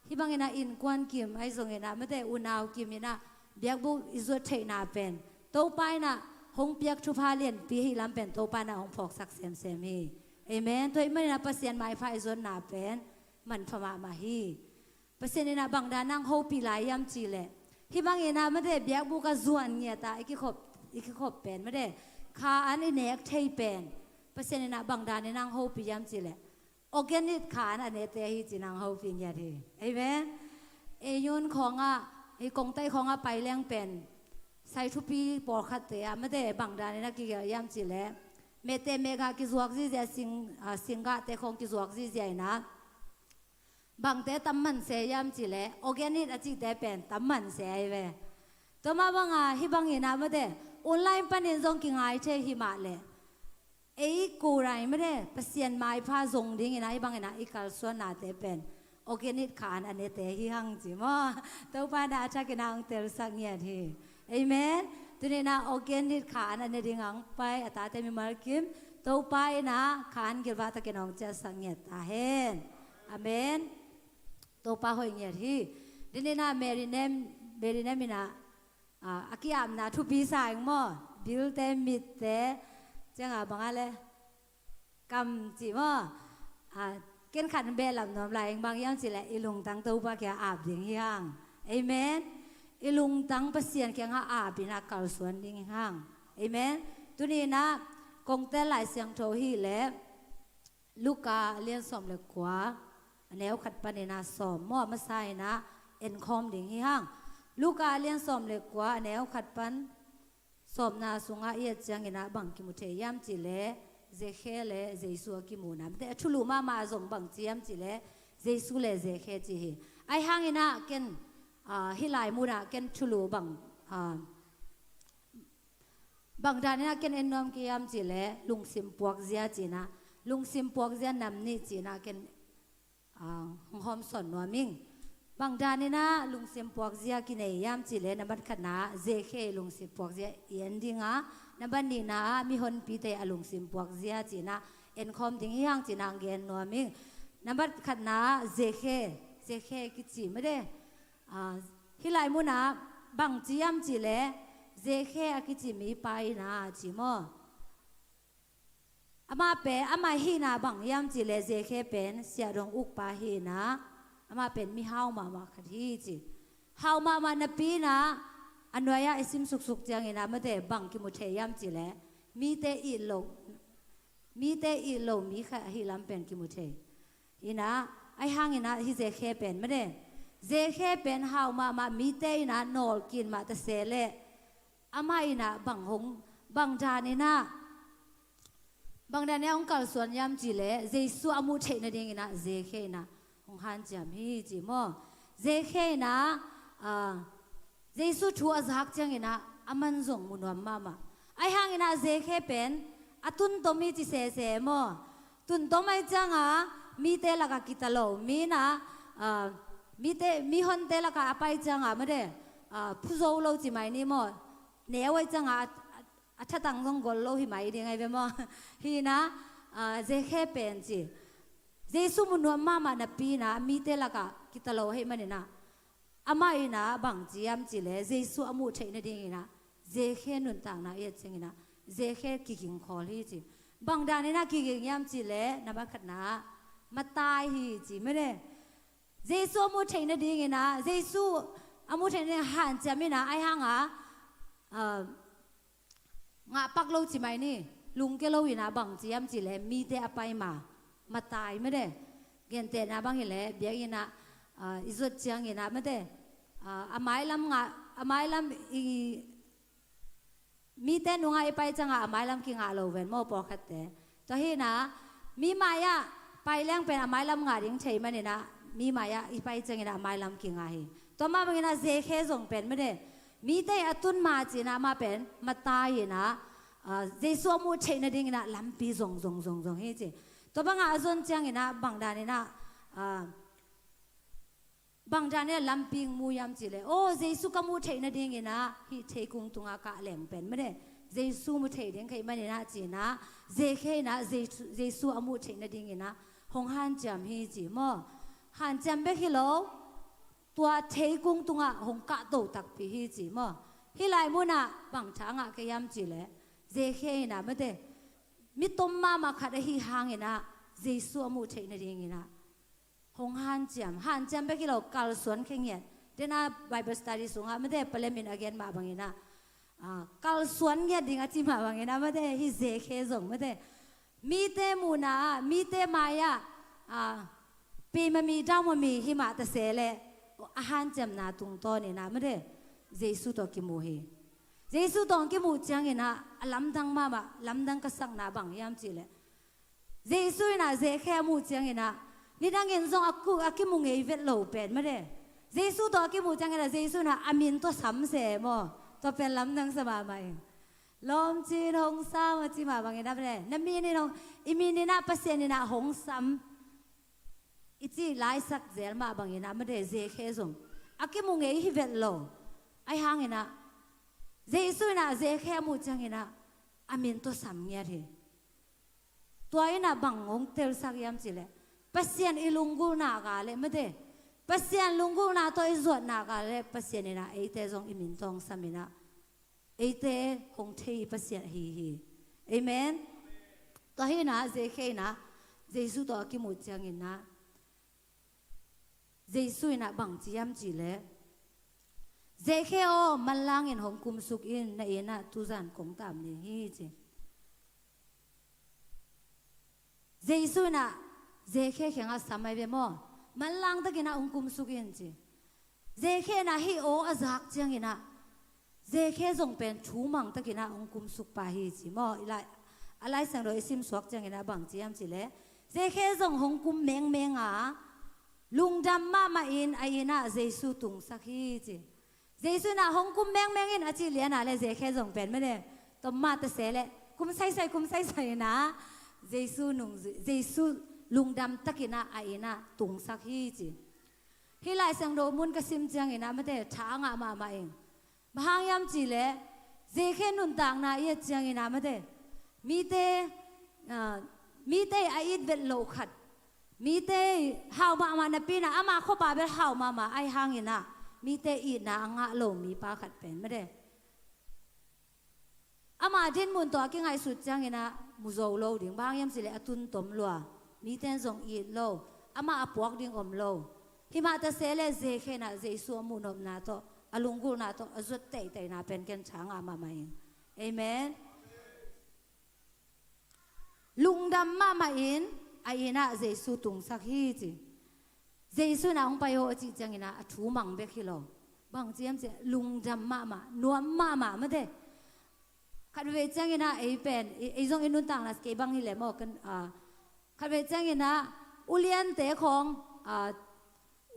ฮิบังอินาอินกวนกิมไอส่งอินาไม่ได้อุณาวกิมอินาเบียกบุอิสวดเทนาเป็นโตไปนะหงเปียกชุพาเลียนปีให้ลำเป็นโตไปนะหงพอกสักเซมฮีเอเมนตัวไม่นะเปอร์เซ็นต์ไม่ไฟส่วนนาเป็นมันพม่ามาฮีเปอร์เซ็นต์นะบางดานังโฮปีหลายยามจีเลยฮิบังอินาไม่ได้เบียกบุกส่วนเงียตาอีกขบเป็นไม่ได้คาอันนี้เนกเทเป็นเปอร์เซ็นต์นะบางดาในนังโฮปียามจีเลยออร์แกนิกขาอันนี้เตะฮีจีนังโฮปีเงียทีเอเมนเอยุนของไอ้กงไต้ของไปเลี้ยงเป็นใส่ทุปีปอขัดเตะไม่ได้บางดานี่นะกี่ยามจีเลยเมเตเมกากิจวักจีเจสิงกะเตะของกิจวักจีเจนะบางเตะตั้มมันเสียยามจีเลยออร์แกนิกอาจิเตะเป็นตั้มมันเสียเว้ยตัวมาบางฮิบังเห็นนะไม่ได้ออนไลน์ปันเองส่งกิ่งไอเชหิมาเลยไอ้กูไรไม่ได้เปลี่ยนไม้ผ้าส่งดิ้งนะฮิบังเห็นนะอีกการส่วนนาเตะเป็นโอเคนิดขานอันนี้เตะหิหังจิมอตัวป้าดาชักกินางเตลสักเงียทีเอเมนตัวนี้นะโอเคนิดขานอันนี้ดิ่งไปอัตตาเตมิมาร์กิมตัวป้านะขานกินว่าตะกินองจะสักเงียตาเห็นอเมนตัวป้าหอยเงียทีทีนี้นะเมริเนมินะอากิอามนะทุปีสายมอบิลเตมิดเตจังบางอะไรกำจิมอเกินขันเบลลำน้ำลายบางอย่างสิแหละอีลุงตั้งตัวป้าแกอาบดิ่งห้างเอเมนอีลุงตั้งเปเซียนแกงอาบบินาเก่าสวนดิ่งห้างเอเมนตัวนี้นะกงเตลหลายเสียงโทฮีเละลูกกาเลี้ยงสมเล็กกว่าแนวขัดปนินาสมมอมาใส่นะเอ็นคอมดิ่งห้างลูกกาเลี้ยงสมเล็กกว่าแนวขัดปันสมนาสุงอาเอียจังอินะบังกิมุเทยามจิเล่เจเคเลเจสุกิมูนะแต่ชุลุมาจงบังเจียมจิเลเจสุเลเจเคจิฮีไอหางอินะเกนฮิลายมูนะเกนชุลุบังดานี่นะเกนเอ็นนอมกิยามจิเลลุงซิมปวกเจียจีนะลุงซิมปวกเจียนำนี่จีนะเกนหอมสนนัวมิงบังดานี่นะลุงซิมปวกเจียกินเอยามจิเลนับขณะเจเคลุงซิมปวกเจียเอียนดิงะนับนี้นะมีคนปีเตอลุงซิมปวกเจียจีนะเอ็นคอมถึงย่างจีนางเกนนัวมิงนับขณะเจเคกิจีไม่ได้ฮิไลมุนะบังจียมจีเลเจเคกิจีมีไปนะจีโมอามาเปอามาฮีนะบังยามจีเลเจเคเป็นเสียดงอุกปาฮีนะอามาเป็นมีเฮามาคดีจี how mama na pina anwaya isim suk jang ina mate bang ki mu the yam chi le mi te i lo mi kha hi lam pen ki mu the ina ai hang ina hi je khe pen mate je khe pen how mama mi te ina nol kin ma ta se le ama ina bang hong bang dan ina bang dan ne ong kal suan yam chi le jesu amu the na ding ina je khe ina hong han jam hi ji mo je khe ina jesu thu azhak chang ina aman zong munwam mama ai hang ina je khe pen atun to mi chi se mo tun to mai changa mi te la ka kitalo mi na mi hon te la ka apai changa mare phuzo lo chi mai ni mo ne wai changa atha tang jong gol lo hi mai ding ai be mo hi na je khe pen chi jesu munwam mama na pi na mi te la ka kitalo he mane na ama ina bang jiam chi le jesu amu thei na ding ina je khe nun tang na ye ching ina je khe ki king khol hi chi bang da ni na ki king yam chi le na ba khat na ma tai hi chi me le jesu amu thei na ding ina jesu amu thei na han jam ina ai hang nga pak lo chi mai ni lung ke lo ina bang jiam chi le mi te apai ma tai me le gen te na bang hi le bia ina izot chiang ina ma de amai lam i mi te nu nga ipai changa amai lam ki nga lo ven mo por khat te to hi na mi maya pai leng pen amai lam nga ring thei ma ni na mi maya ipai chang ina amai lam ki nga hi to ma bang ina je khe jong pen ma de mi te atun ma chi na ma pen ma ta yi na jesu mu thei na ding ina lam pi jong hi chi to bang a zon chang ina bang da ni na bang jane lamping mu yam chile o jesu ka mu thei na ding ina hi thei kung tunga ka leng pen mane jesu mu thei ding khai mane na chi na je khe na jesu amu thei na ding ina hong han jam hi chi mo han jam be hi lo tua thei kung tunga hong ka to tak pi hi chi mo hi lai mu na bang thanga ke yam chile je khe na mate mi tom ma khat hi hang ina jesu amu thei na ding ina hong han jam be kilo kal suan khengye dena bible study sunga mate parliament again ma bangina kal suan ge dinga chi ma bangina mate hi je khe jong mate mi te muna mi te maya pe ma mi daw ma mi hi ma ta se le a han jam na tung to ni na mate jesu to ki mu hi jesu tong ki mu chang ina lam dang ma lam dang ka sang na bang yam chi le jesu na je khe mu chang ina ni dang en zong aku mu ngei vet lo pen ma de jesu to ki mu chang ina jesu na amin to sam se mo to pen lam dang sa ma mai lom chi hong sa ma chi ma bang ina bre na mi ni nong i mi ni na pasen ni na hong sam i chi lai sak zel ma bang ina ma de je khe zong aki mu ngei hi vet lo ai hang ina jesu na je khe mu chang ina amin to sam nge the to ina bang ngong tel sak yam chi le pasien ilunggu na ga le made pasien lunggu na to izot na ga le pasien ina eite jong imin tong samina eite hong thei pasien hi amen to hi na je khe na jesu to ki mu chang ina jesu ina bang chiam chi le je khe o malang in hong kum suk in na ina tu zan kong tam ni hi chi jesu na je khe khenga samai be mo malang ta kina ongkum sukin chi je khe na hi o azak chang ina je khe jong pen thu mang ta kina ongkum suk pa hi chi mo alai sang ro isim suak chang ina bang chiam chi le je khe jong hongkum meng a lungdam ma in aina jesu tung sakhi chi jesu na hongkum meng in achi le na le je khe jong pen me le to ma ta se le kum sai na jesu lungdam takina aina tung sakhi chi hi lai sang do mun ka sim chang ina mate thanga ma eng bahang yam chi le je khe nun tang na ye chang ina mate mi te ait vet lo khat mi te haw ma na pi na ama kho pa be haw ma ai hang ina mi te i na nga lo mi pa khat pen mate ama din mun to ki ngai su chang ina mu zo lo ding bahang yam chi le atun tom lwa mi ten zong i lo ama apuak ding om lo ฮิมาตะเซเลเซเคนะเจสัวมุนอบนาโตอลุงกุนาโตอจุดเตยนาเป็นกันช้างอามาไม่เอเมนลุงดำมามาอินไอ้น่ะเจสุตุงสักฮีจีเจสุน่ะองไปโอจิจังอินะทูมังเบคิโลบางเจียมเจลุงดำมานัวมาไม่ได้ขัดเวจังอินะไอ้เป็นไอ้จงอินุนต่างนะสเกบังฮิเลมอกันขัดเวจังอินะอุเลียนเตะของ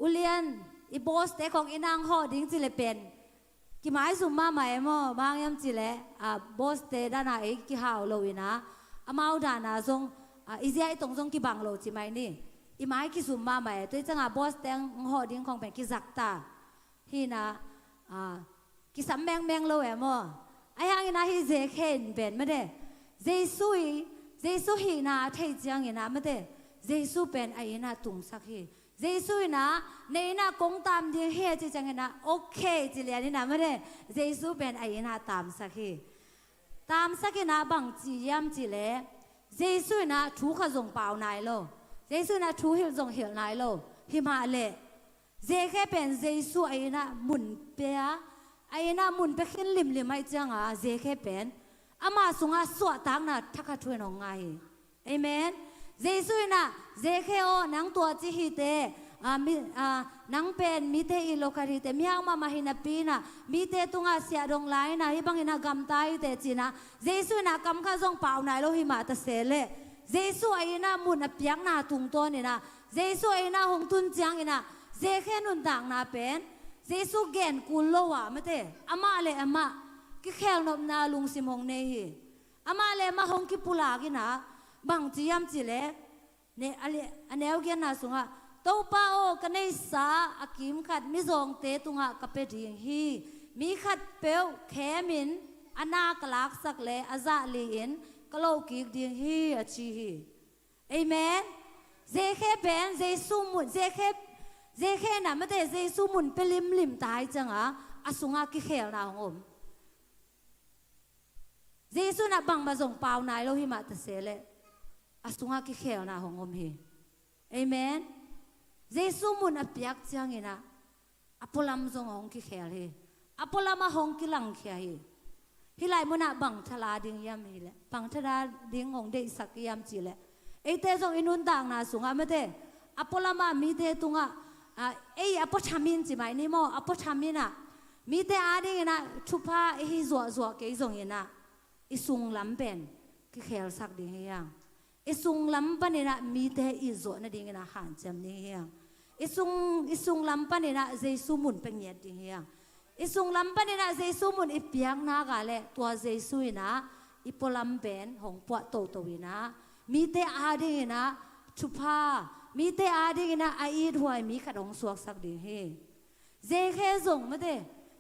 อุเลียนอีบอสเตะของอินางห่อดิ้งจิเลเป็นกี่ไม้สุ่มมาใหม่มอบางยามจิเลบอสเตะด้านไหนกี่หาวโลวินะอามาอุดานาทรงอีเสียไอตรงทรงกี่บังโลจิไหมนี่อีไม้กี่สุ่มมาใหม่ตัวจังบอสเตะห่อดิ้งของเป็นกี่จักตาฮีนะกี่สัมแมงโลเอมอไอ้ยังอินะฮีเจเคนเป็นไม่ได้เจสุฮีนะเทียจังอินะไม่ได้เจสุเป็นไอ้นะตุงสักฮีเจสุนะในน่ะกงตามดีเฮจิจังนะโอเคจิเลียนี่นะไม่ได้เจสุเป็นไอ้นะตามสักฮีตามสักนะบางจียามจิเลเจสุนะทูขจงเปล่านายโลเจสุนะทูหิลจงหิลนายโลหิมาเลเจแค่เป็นเจสุไอ้นะมุนเปียไอ้นะมุนไปขึ้นลิมไม่จังเจแค่เป็นอามาสุงสวดตังนะทักช่วยน้องไงเอเมนเจสุนะเจแค่โอนังตัวจิฮิเตนังเป็นมิเตอิโลคาริเตมีเอามาหินาปีนะมิเตตุงเสียดงไลนะฮิบังหินากำตายเตจินะเจสุนะกำข้าจงเป่านายโลหิมาตะเสเลเจสุไอ้นะมุนเปียงนาตุงตัวนี่นะเจสุไอ้นะหงตุนจังนี่นะเจแค่นุนต่างนาเป็นเจสุเกนกุลโลวะไม่เตอามาเลอามากิแขลนบนาลุงสิมงเนฮีอามาเลมาหงกิปุลากินะบางจียมจิเลเนอันเอวเกนนาสุงะตัวป้าโอกันในสาอากิมขัดมิซองเตตุงะกับเป็ดยิงฮีมีขัดเปลแขมินอนนากลักสักเลอาซาลีอินกโลกิกดิงฮีอาชีฮีเอเมนเจแค่เป็นเจสุมุนเจแค่น่ะไม่ได้เจสุมุนเป็นลิมตายจังอาสุงะกิเขลนาของเจสุน่ะบังมาส่งเปล่านายโลหิมาตะเสเลอาสุงะกิเขลนาของฮีเอเมนเจสุมุนอเปียกจังอินะอพอลำจงหงกิเขลฮีอพอลำมาหงกิลังเขียฮีฮิไลมุนะบังทลาดิงยามฮีเลบังทลาดิงหงเดสักยามจีเลไอเตจงอินุนต่างนาสุงะไม่ได้อพอลำมามีเตตุงะไออพอชามินจีไหมนี่โมอพอชามินะมีเตอาดิงนะชุพาไอฮิจัวเกยจงอินะอิสุงลำเป็นกิเขลสักดิงยังอิสุงลำปนินะมีเตอิจัวนะดิงนะหันจำนี่ยังอิสุงลำปนินะเจสุมุนเป็นเงียดดิงยังอิสุงลำปนินะเจสุมุนอิเปียงนากาเลตัวเจสุยนะอิปลำเป็นหงปวดโตวินะมีเตอาดิงนะชุพามีเตอาดิงนะไอดหวยมีขัดหงสวกสักดิงเฮเจแค่จงไม่ได้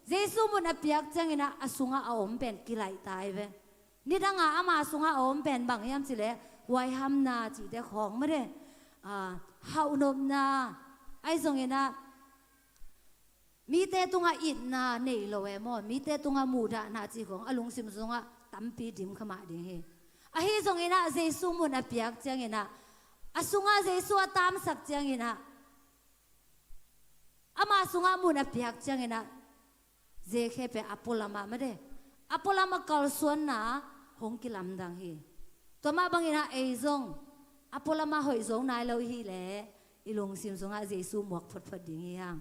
เจสุมุนอเปียกจังนะอสุงะอมเป็นกิไลตายเวนี่ดังอามาสุงะอมเป็นบางยามสิเลไว้ห้ำนาจีเดของไม่ได้เฮานมนาไอ้จงนะมีเตตุงะอิดนาเนยโลเอมอมีเตตุงะมูดานาจีของอลุงซิมจงะตั้มปีดิมขมาดิเฮไอ้จงนะเจสุมุนอเปียกจังนะอสุงะเจสุตามสักจังนะอามาสุงะมุนอเปียกจังนะเจเคเปอพอลามาไม่ได้อพอลามากอลส่วนนะหงกิลำดังเฮตัวมาบางนะไอ้จงอพอลามาหอยจงนายเราฮีแหละอีลุงซิมจงะเจสุหมวกพดดิ่งยัง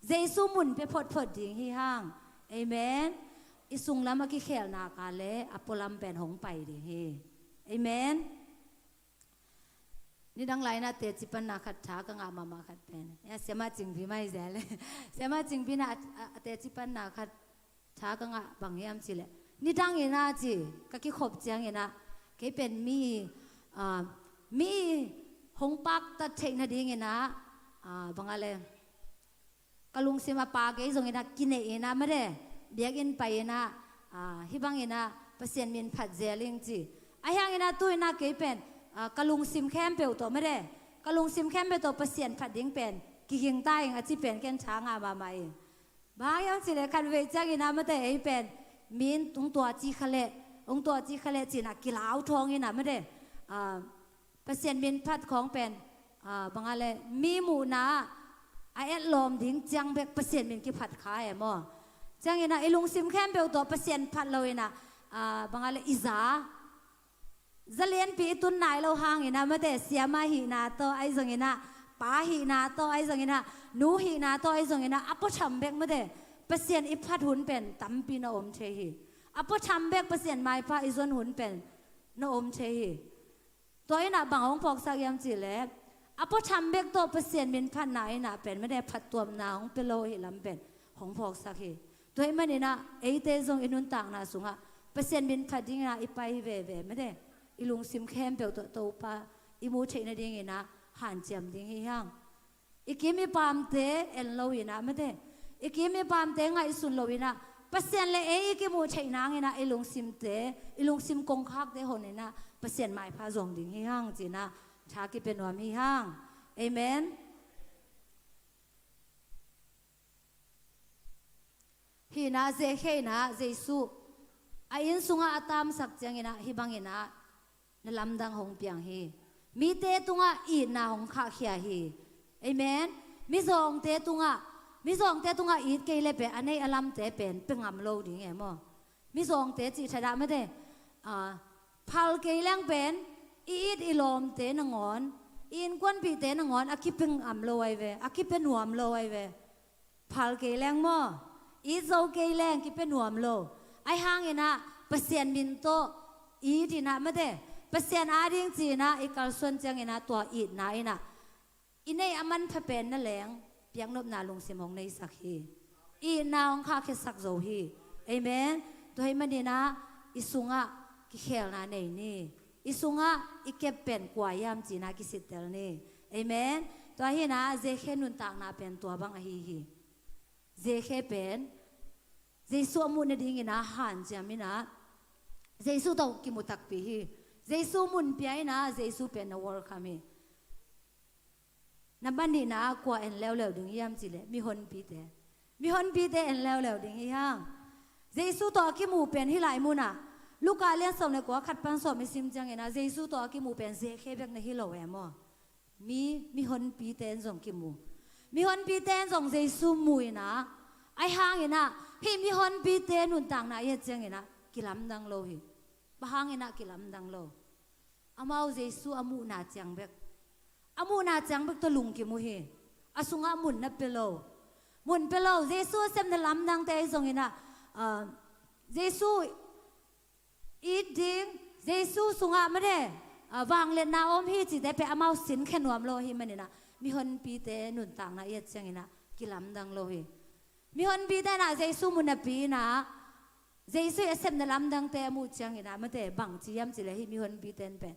เจสุมุนไปพดดิ่งฮีห้างเอเมนอิสุงลามากิเขลนากาเลอพอลามเป็นหงไปดิ่งฮีเอเมนนี่ดังไรนะเตจิปันนาขัดช้าก็งามาขัดเป็นเนี่ยเสียมาจริงพี่ไม่แย่เลยเสียมาจริงพี่นะเตจิปันนาขัดช้าก็งาบางยามสิเลยนี่ดังเงินะจีก็คิดขบเจียงเงินะก็เป็นมีหงปักตัดเทคนาดีเงินะบางอะไรกลุงสิมาปาเกยส่งเงินะกินเองนะไม่ได้เบียกินไปนะฮิบังเงินะเปอร์เซ็นต์มินผัดเจลิงจีไอ้ยังเงินะตัวนะก็เป็นกลุงซิมแคมเปลตัวไม่ได้กลุงซิมแคมเปลตัวเปอร์เซ็นต์ผัดดิ้งเป็นกิ่งใต้ยังอาจจะเป็นแค่ช้างมาใหม่บางอย่างสิเลยคันเวจังเงินะไม่ได้ไอ้เป็นมีนตรงตัวจีขะเลองตัวจีขะเลจีนักกีฬาเอาทองนี่นะไม่ได้เปอร์เซ็นต์มินพัดของเป็นบางอะไรมีหมูนา ไอเอ็ดลมดิ้งจังเบกเปอร์เซ็นต์มินกิพัดขายมอจังเงินไอลุงซิมแคมเบลตัวเปอร์เซ็นต์พัดเลยนะบางอะไรอิจาจะเลียนปีตุนไหนเราห่างเงินไม่ได้เสียมาหีนาตัวไอจังเงินป้าหีนาตัวไอจังเงินหนูหีนาตัวไอจังเงินอัปชัมเบกไม่ได้เปอร์เซ็นต์อิพัดหุ่นเป็นตั้มปีนอมเชฮีอัปชัมเบกเปอร์เซ็นต์ไม่พาอิจนหุ่นเป็นนอมเชฮีตัวไอ้น่ะบางองค์พอกสักยามจีเล็บอัปชัมเบกตัวเปอร์เซ็นต์มินพัดไหนน่ะเป็นไม่ได้พัดตัวนาของเปโลหิลำเป็นของพอกสักฮีตัวไอ้มันนี่นะไอเตจงอินุนต่างน่ะสูงอ่ะเปอร์เซ็นต์มินพัดดิ้งน่ะอีไปเว่ไม่ได้อีลุงซิมแคมเปลตัวโตปะอีมูเชนดิ้งนะหันเจียมดิ้งยี่ห้างอีกิมีปามเตเอ็นโลวินะไม่ได้อีกิมีปามเตไงสุนโลวินะเปอร์เซ็นต์เลยอีกิมูเชนางนะอีลุงซิมเตอีลุงซิมกงคักเตหนนี่นะเปอร์เซ็นต์หมายพาจงดิ้งยี่ห้างจีนะชากิเป็นวามีห้างเอเมนฮีนะเจเคนะเจสุไอ้ยินสุงอาตามสักจังอินะฮิบังอินะนลำดังหงเปียงฮีมีเตตุงะอีนาหงข้าเขียฮีเอเมนมิสองเตตุงะอีเกเลเปอันนี้อลัมเตเป็นงำโลดิ่งเอมอมิสองเตจิชดาไม่ได้พัลเกลังเป็นอีดอีลมเตนงอนอินกวนปีเตนงอนอากิเป็นงำโลไอเวอากิเป็นหวมโลไอเวพัลเกลังมออีโซเกลังกิเป็นหวมโลไอห่างอินะเปอร์เซ็นต์มินโตอีดีนะไม่ได้เปอร์เซ็นต์อาดิ้งจีนะอีกาลส่วนจังอินะตัวอีดนะอินะอินในอามันพเป็นนั่นแหละเพียงนบนาลงสิมองในสักฮีอีนาองข้าแค่สักโจฮีเอเมนตัวให้มันดีนะอิสุงะกิเขลนาในนี่อิสุงะอีเก็บเป็นกว่ายามจีนะกิสิเตลนี่เอเมนตัวให้นะเจเคนุนต่างนาเป็นตัวบางฮีเจเคเป็นเจสุมุนดิ่งนะหันจามินะเจสุตกิมุตักปีฮีเจสุมุนเปียนะเจสุเป็นนวอร์คามีนับบันดีนะกว่าเอ็นแล้วดึงยามจีเลยมีคนปีเตเอ็นแล้วดึงยังเจสุตัวกิมูเป็นที่หลายมุนะลูกกาเลี้ยงสมเลยกว่าขัดปันสอบไม่ซิมจังเงนะเจสุตัวกิมูเป็นเจเคเบกในฮิโลเอมอมีคนปีเตนส่งกิมูมีคนปีเตนส่งเจสุมุยนะไอห่างเงนะฮีมีคนปีเตนุนต่างนะเยจังเงนะกิลำดังโลฮีบ้างเงนะกิลำดังโลอามาเจสุอามูนาจังเบกอามูนาจังเบกตัวลุงกิมูฮีอาสุงอามุนนับเปโลเจสุเซมเดลำดังเตยส่งเงนะเจสุอีดิงเจสุสุงอาไม่ได้วางเลนนาอมฮีจิได้ไปอามาสินแค่นวมโลฮีมันนี่นะมีคนปีเตนุนต่างนะเยจังเงนะกิลำดังโลฮีมีคนปีเตนะเจสุมุนปีนะเจสุเซมเดลำดังเตมูจังเงนะไม่ได้บังจียมจิเลยฮีมีคนปีเตนเป็น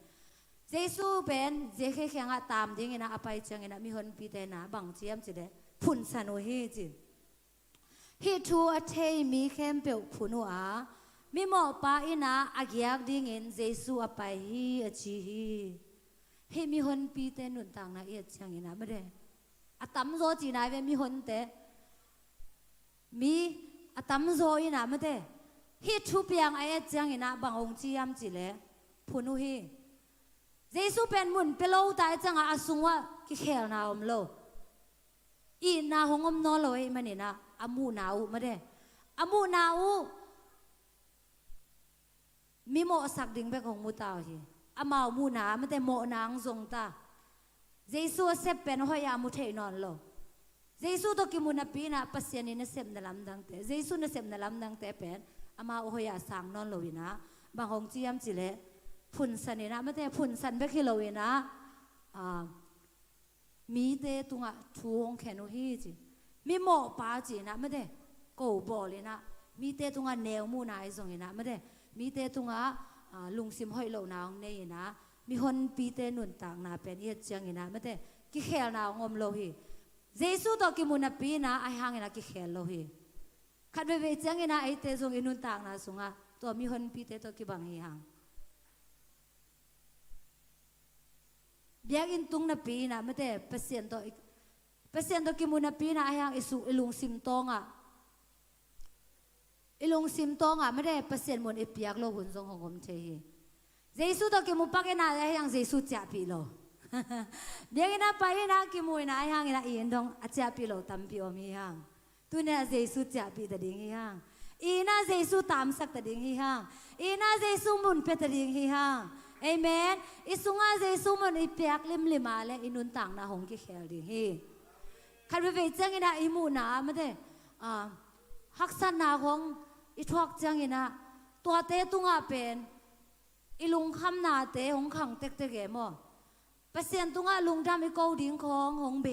เจสุเป็นเจเคแข่งตามดิ้งนะอภัยจังนะมีคนปีเตนะบังเจียมจิเดพุ่นสนุฮีจิฮีทูอเทมีเข้มเปียวพุ่นหัวมีหมอปาอินะอากิยักดิ้งเจสุอภัยฮีอจีฮีมีคนปีเตนุนต่างนะเอียจังนะไม่ได้อตัมโซจีนายเป็นมีคนเตมีอตัมโซอินะไม่ได้ฮีทูเปียงไอจังนะบังองจียมจิเลพุ่นฮีเจสุเป็นมุนเปโลตายจังอาสุงว่ากิเคลนาอมโลอีนาหงอมนอโลให้มันนี่นะอามูนาอูมาเด้อามูนาอูมีโมสักดิ่งไปของมูตาวทีอามามูนาไม่ได้โมนางทรงตาเจสุเซปเป็นหอยามุเทนอนโลเจสุตัวกิมุนาปีนะปัสยานินเซมนลำดังเตเจสุนเซมนลำดังเตเป็นอามาหอยาสังนอนโลวินะบางองจียมจิเลพุ่นสันนี่นะไม่ได้พุ่นสันไปคิโลเวนะมีเตตุงะชูงแขนุฮีจีมีหมอปาจีนะไม่ได้โกบอเลยนะมีเตตุงะแนวมูนายส่งนะไม่ได้มีเตตุงะลุงซิมห้อยโลนาวเนี่ยนะมีคนปีเตนุนต่างนาเป็นเอียจังนะไม่ได้กิเคลนาวงมโลฮีเจสุตัวกิมุนปีนะไอห่างนะกิเคลโลฮีขัดไปเวจังนะไอเตส่งอินุนต่างนาส่งะตัวมีคนปีเตตัวกิบังฮีห่างเบียกอินตุงนับปีนะไม่ได้เปอร์เซ็นต์กิมุนับปีนะยังอิสุอิลุงซิมตองไม่ได้เปอร์เซ็นต์หมดอิเปียกโลหุ่นทรงของผมเชยเจสุตัวกิมุปักเอนายังเจสุจ่าปีโล เดี๋ยวนะไปนะกิมวยนะไอ้ห่างนะอีนดงอาจจะปีโลตัมปีอมีห่างตัวเนี่ยเจสุจะปีตะดิ่งห่างอีน่าเจสุตามสักตะดิ่งห่างอีน่าเจสุมุนเปตะดิ่งห่างเอเมนอิสุงอาเจสุมันอีเปียกลิมลิมาเลอินุนต่างนะหงกิเขลดิ่งฮีคันไปจังอินะอิมูนาไม่ได้ฮักษณะของอิทวกจังอินะตัวเตตุงอาเป็นอิลุงคำนาเตหงขังเต็กเตเกมอเปเซียนตุงอาลุงดำอิโกดิ่งของหงเบ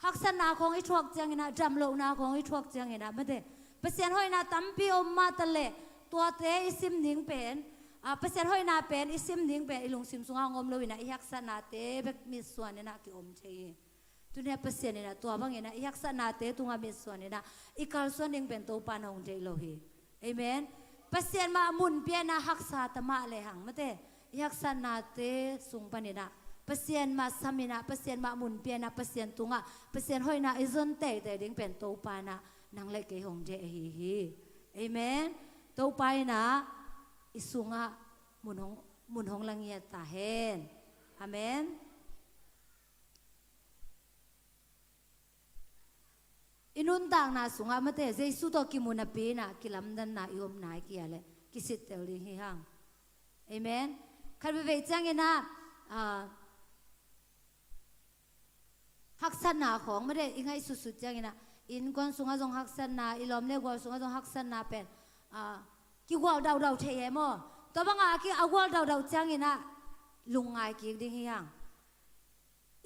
ฮักษณะของอิทวกจังอินะจำโลนาของอิทวกจังอินะไม่ได้เปเซียนห้อยนาตั้มปีอมมาตะเลตัวเตอิซิมดิ่งเป็นเปเซียนห้อยนาเป็นอิซิมดิ่งเป็นอิลุงซิมสุงางอมโลวินะอิฮักษณะเตเบกมิส่วนนะกิอมเชยตัวเนี่ยเปอร์เซ็นต์เนี่ยตัวบางอย่างนะยักษ์นาเตตุงามิส่วนเนี่ยนะอีกการส่วนหนึ่งเป็นตัวปานองเจโลฮีเอเมนเปอร์เซ็นต์มามุนเปียนะฮักษาตมะเลยหังมาเตยักษ์นาเตสุงปานินะเปอร์เซ็นต์มาสามินะเปอร์เซ็นต์มามุนเปียนะเปอร์เซ็นต์ตุงะเปอร์เซ็นต์ห้อยนะอิจนเตแต่ดิ่งเป็นตัวปานะนังเล็กเกหงเจฮีเอเมนตัวปานะอิสุงะมุนหงลังเงียตาเฮนอาเมนอินุนต่างนาสุงามาเตะเจสุโตกิมุนาปีนะกิลัมดันนาอิอมนายกิอะไรกิสิตเตลิฮิฮังเอเมนคันไปจังเงินะฮักษณะของไม่ได้อิงให้สุดๆจังเงินะอินคนสุงาจงฮักษณะอิลอมเนกว่าสุงาจงฮักษณะเป็นกิวดาวเทียมอตัวบางอากิอาวดาวจังเงินะลุงไงกิดิ่งฮิฮัง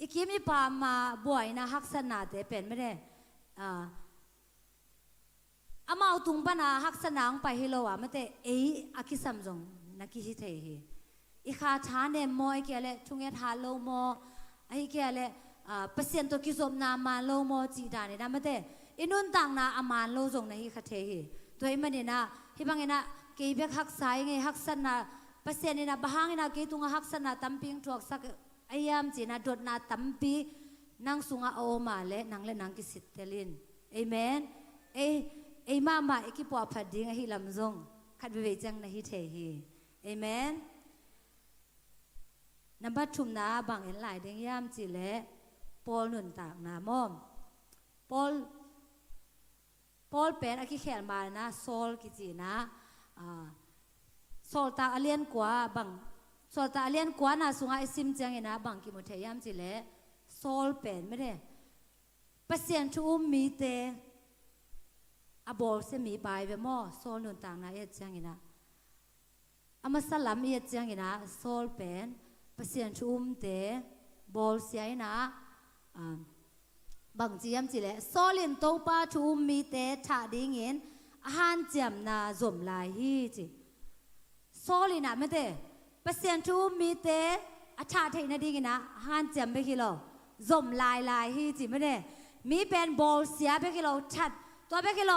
อีกิมีปามาบ่อยนะฮักษณะเตเป็นไม่ได้อามาตุงปนาฮักษณะไปฮิโลวะไม่แต่อากิสัมจงนักกิฮิเทฮีอีข้าช้าเนี่ยมอยเกี่ยเลยทุ่งเอทาโลโมไอ้เกี่ยเลยเปอร์เซ็นต์ตัวกิจมนามาโลโมจีดานี่นะไม่แต่อินุนต่างนาอามาโลจงในฮิคาเทฮีตัวไอ้มันเนี่ยนะที่บางเนี่ยนะเกี่ยบฮักษาไงฮักษณะเปอร์เซ็นต์เนี่ยนะบางเนี่ยนะเกี่ยตุงฮักษณะตั้มปิงถวกสักไอ้ยามจีนะดดนาตั้มปีนางสุงาโอมาเลนางเลนางกิสิตเตลินเอเมนเอมาเอกิปวาพัดดิ้งฮิลำซงขัดเวจังนะฮิเทฮีเอเมนนับบัดชุมนาบางเอ็นหลายเด้งยามจีเลปอลหนุนต่างนามอมปอลเป็นอคิแขนมานะโซลกิจีนะโซลตาอเลียนกว่าบางโซลตาอเลียนกว่านะสุงาอิซิมจังเงนะบางกิมุเทยามจีเลโซลเป็นไม่ได้เปอร์เซ็นต์ชูมีเตอบอลเสมีไปเวมอโซลนุนต่างนะเอ็ดจังนะอามาสลัมเอ็ดจังนะโซลเป็นเปอร์เซ็นต์ชูเตบอลเสียนะบางจียมจีเลโซลินโตปาชูมีเตชาดิ้งเงินอาหารจำนาจมลายฮีจีโซลินะไม่ได้เปอร์เซ็นต์ชูมีเตอาชาเทนดิ้งนะอาหารจำไปกี่โลจมลายฮีจีไม่ได้มีเป็นบอลเสียไปกี่โลชัดตัวไปกี่โล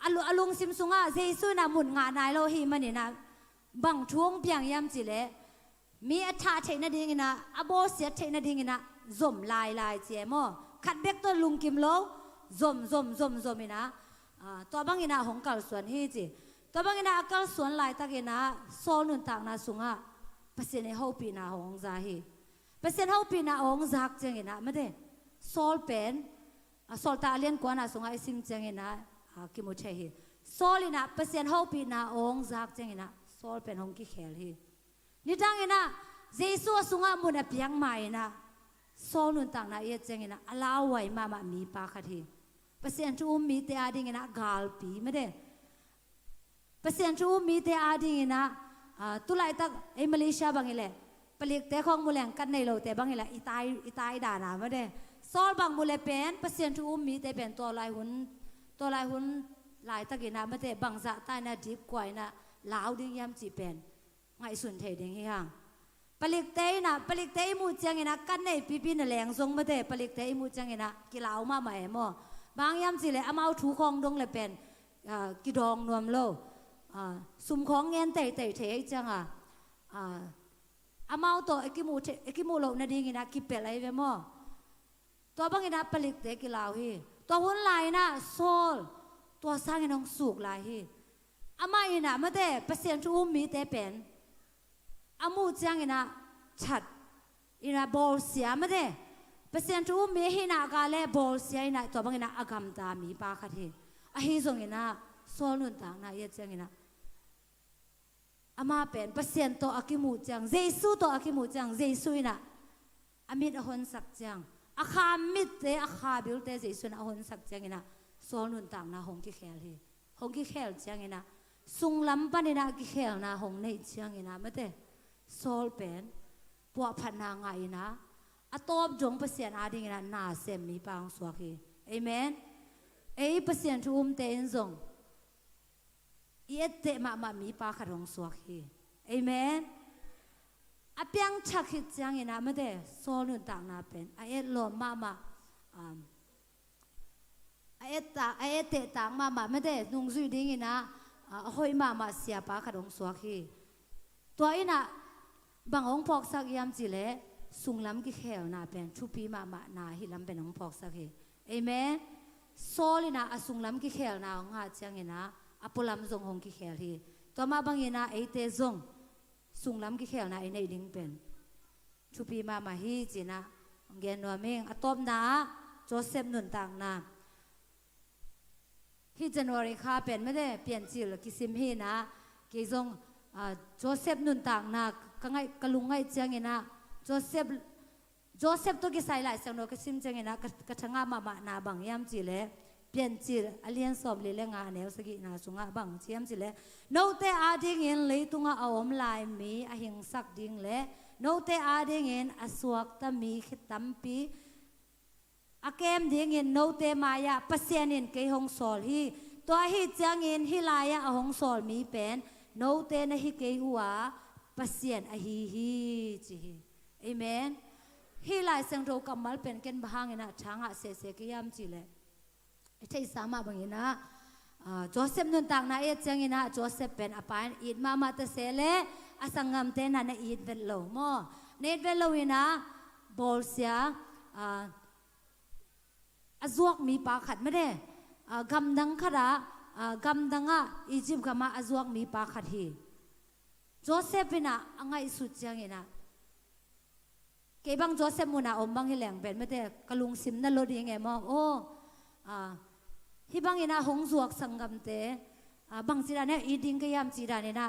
อลุงซิมซุงอ่ะเจสุนะหมุนงานนายโลฮีมันนี่นะบางช่วงเพียงยามจีเลมีอาชาเทนดิ้งนะอบอลเสียเทนดิ้งนะจมลายเจียมอขัดเบกตัวลุงกิมโลจมอีนะตัวบางอีนะของกัลส่วนฮีจีตัวบางอีนะกัลส่วนลายตะกินะโซนุนต่างนะซุงอ่ะเปอร์เซ็นต์ในห้องปีนาของซาฮีเปอร์เซ็นต์ห้องปีนาของซักจังอีนะไม่ได้โซลเป็นโซลตาเลียนกว่านะซุงอ่ะซิมจังอีนะกิมุเชฮีโซลินะเปอร์เซ็นต์ห้องปีนาของซักจังอีนะโซลเป็นห้องกิเคลฮีนี่จังอีนะเจสุซุงอ่ะมุนเปียงใหม่นะโซนุนต่างนะเอจังนะอลาไว้มามีปาคดีเปอร์เซ็นต์ชูมีเตอาดิงนะกาลปีไม่ได้เปอร์เซ็นต์ชูมีเตอาดิงนะตุลาตักมาเลเซียบางเลยผลิตแต่ของมูลแหงกันในโลแต่บางเลยอีตายด่านะไม่ได้โซลบางมูลเป็นเปอร์เซ็นต์ชูมีเตเป็นตัวลายหุ่นลายตักนะไม่ได้บางจะตายนะดิบกว่านะลาวดิ้งยามจีเป็นไงสุนเทดิ้งเฮียงผลิตเตยนะผลิตเตยมูจังนะกันในปีนั่นแหลงทรงมาเตะผลิตเตยมูจังนะกิลาวมาใหม่หม้อบางยามสิเลยเอามาถูคองดงเลยเป็นกิดองนวมโลสุ่มของเงินเตยเทจังเอามาตัวไอ้กิมูโลนาดีนะกิเปอะไรไปหม้อตัวบางนะผลิตเตยกิลาวฮีตัวหุ่นลายนะโซลตัวสร้างน้องสุกลายฮีเอามาอีนะมาเตะเปอร์เซ็นต์ชูมีเตเป็นอามูจังนะชัด อินาบอลเสียมาเด้เปอร์เซ็นต์ทูมีหินากาเลบอลเสียอินาตัวบางอินาอากำตามีปาคัดเฮอหิซงอินาโซลุนต่างนาเยจังอินาอามาเป็นเปอร์เซ็นต์ตัวอากิมูจังเจสุตัวอากิมูจังเจสุอินาอามิดอหอนสักจังอาคามิดเตอาคาบิลเตเจสุนาอหอนสักจังอินาโซลุนต่างนาหงกิเคลเฮหงกิเคลจังอินาสุงลำปันอินากิเคลนาหงในจังอินาไม่เตโซลเป็นพวกพันนางไงนะอะตบจงเปอร์เซ็นต์อาดิงนะนาเซมมีปางสวากีเอเมนเปอร์เซ็นต์ทุ่มเตนจงเอเตมามีปาขัดของสวากีเอเมนอะเปียงชักหิดจังนะไม่ได้โซลุนต่างนาเป็นเอลมมาเอเตต่างมาไม่ได้นุ่งจุยดิ้งนะหอยมาเสียปาขัดของสวากีตัวอินะบางองค์พอกสักยามจีเล่สุงล้ำกิเขลนาเป็นชุปีมานาฮิล้ำเป็นองค์พอกสักเฮเอเมนโซลินาสุงล้ำกิเขลนาองอาจังเงนะอปุล้ำจงหงกิเขลฮีตัวมาบางเงนะเอเตจงสุงล้ำกิเขลนาเอเนดิ้งเป็นชุปีมาฮีจีนะเกนนัวเมงอตบนาโจเซฟนุนต่างนาฮีจันวาริคาเป็นไม่ได้เปลี่ยนจิลกิซิมฮีนะกิจงโจเซฟนุนต่างนากังไงกลุงไงจังเงนะโจเซฟตัวกิใส่หลายสังโนกิซิมจังเงนะกระชังมานาบางยามจีเล่เปลี่ยนจีอเลียนสอบเลยงานแนวสกินาสุงาบางเชียมจีเล่โนเตอาดิงเงินเลยตุงอาอมลายมีอหิงสักดิงเล่โนเตอาดิงเงินอสวกตามีขิดตัมปีอาเกมดิงเงินโนเตมายาปัสเซียนินเกยหงสอลฮีตัวฮีจังเงินฮิลายาหงสอลมีเป็นโนเตนะฮิเกยหัวปัสเซียนอฮีจีเอเมนฮิลายสังโรกัมมัลเป็นเกนบางนะช้างอาเสกิยามจีเลใช่สามาบางนะโจเซฟนุนต่างนะเอจังนะโจเซฟเป็นอปานอีดมาตเสเลอสังงามเตนันอีดเวลโลโมเนดเวลโลวินะบอลเสียอจวกมีปากขัดไม่ได้กำดังขดากำดังอียิปต์กำมาอจวกมีปากขัดฮีโจเซฟเป็นอ่างไงสุดจังนะเก็บังโจเซฟมุนาอมบังฮิแหลงเป็นไม่ได้กลุงซิมนั่นรถยังไงมองโอ้ฮิบังอินะหงจวกสังกัมเตบางจีราเนี่ยอีดิงก็ยามจีราเนี่ยนะ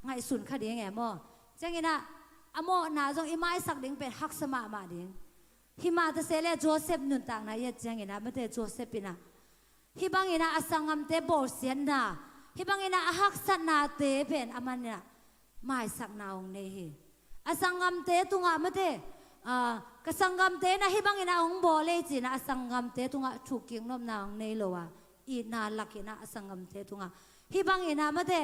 ไงสุนคดียังไงมองจังนะอโมนาจงอิมาสักดิ่งเป็นฮักสมาดิ่งฮิมาตเซเลโจเซฟนุนต่างนะยัดจังนะไม่ได้โจเซฟเป็นฮิบังอินะอสังกัมเตบอลเซียนนะฮิบังอินะฮักสันนาเตเป็นอามันเนี่ยไม่สักนาองเนฮีอสังกัมเตตุงะไม่ได้กสังกัมเตนะฮิบังอินะองบอเลจีนะอสังกัมเตตุงะถูกกิงนมนาองเนโลวะอีนาลักอินะอสังกัมเตตุงะฮิบังอินะไม่ได้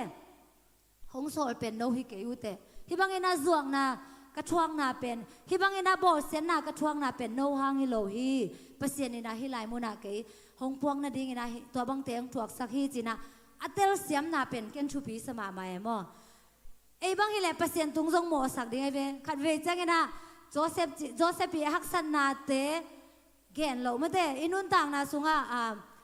หงสอลเป็นโนฮิเกยุเตฮิบังอินะจวงนะกระชวงนาเป็นฮิบังอินะบอเซนนากระชวงนาเป็นโนฮังฮิโลฮีเปเซียนินะฮิไลมุนาเกยหงพวงนาดิงอินะตัวบังเตงถวกสักฮีจีนะอัตเตลเสียมนาเป็นเกนชูปีสมาไมมอไอ้บางฮิเลเปเซียนตุงจงโมสักดิ่งไอ้เวขัดเวจังนะโจเซฟปีฮักสันนาเตเกนโลไม่ได้อินุนต่างนาสุง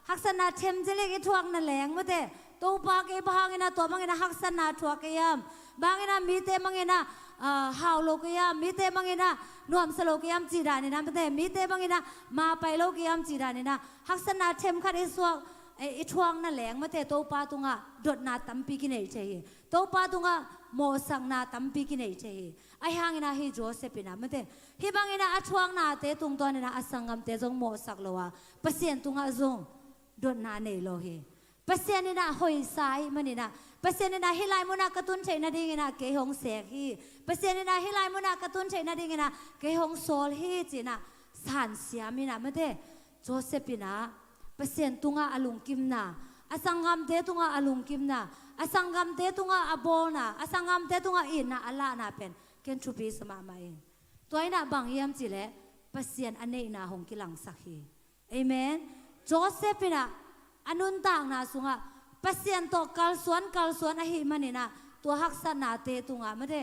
ฮักสันนาเทมเจเล็กทวงนั่นแหลงไม่ได้ตัวปากไอ้บางอินะตัวบางอินะฮักสันนาทวกยามบางอินะมีเตบางอินะฮาวโลกยามมีเตบางอินะนวมสโลกยามจีดานี่นะไม่ได้มีเตบางอินะมาไปโลกยามจีดานี่นะฮักสันนาเทมขัดไอ้สวกไอ้ทวงนั่นแหลงไม่ได้ตัวปาตุงะดดนาตั้มปีกินไอ้เจ้ตัวปาตุงะโมสังนาตั้มปีกินไอ้เจ้ไอ้หางอินะฮิโจเซปินะไม่ได้ฮิบังอินะอัชวงนาเตตุงตัวนี่นะอสังกัมเตจงโมสักโลวะเปเซียนตุงะจงดดนาเนโลเฮเปเซียนนี่นะหอยสายมันนี่นะเปเซียนนี่นะฮิไลมุนากระตุนใช้นาดิงินะเกหงเสกฮีเปเซียนนี่นะฮิไลมุนากระตุนใช้นาดิงินะเกหงโซลฮีจีนะสานเสียมินะไม่ได้โจเซปินะเปเซียนตุงะอลุงกิมนาอสังกัมเตตุงะอลุงกิมนาอสังกัมเตตุงะอโบนาอสังกัมเตตุงะอินนะอัลลานาเป็นเกนชูปีสมามาเองตัวนี้นะบางยามจีเล่เปเซียนอันนี้นะหงกิลังสักฮีเอเมนโจเซปินะอนุนต่างนาสุงะเปเซียนตัวกัลสวนอหิมันนี่นะตัวฮักษนาเตตุงะไม่ได้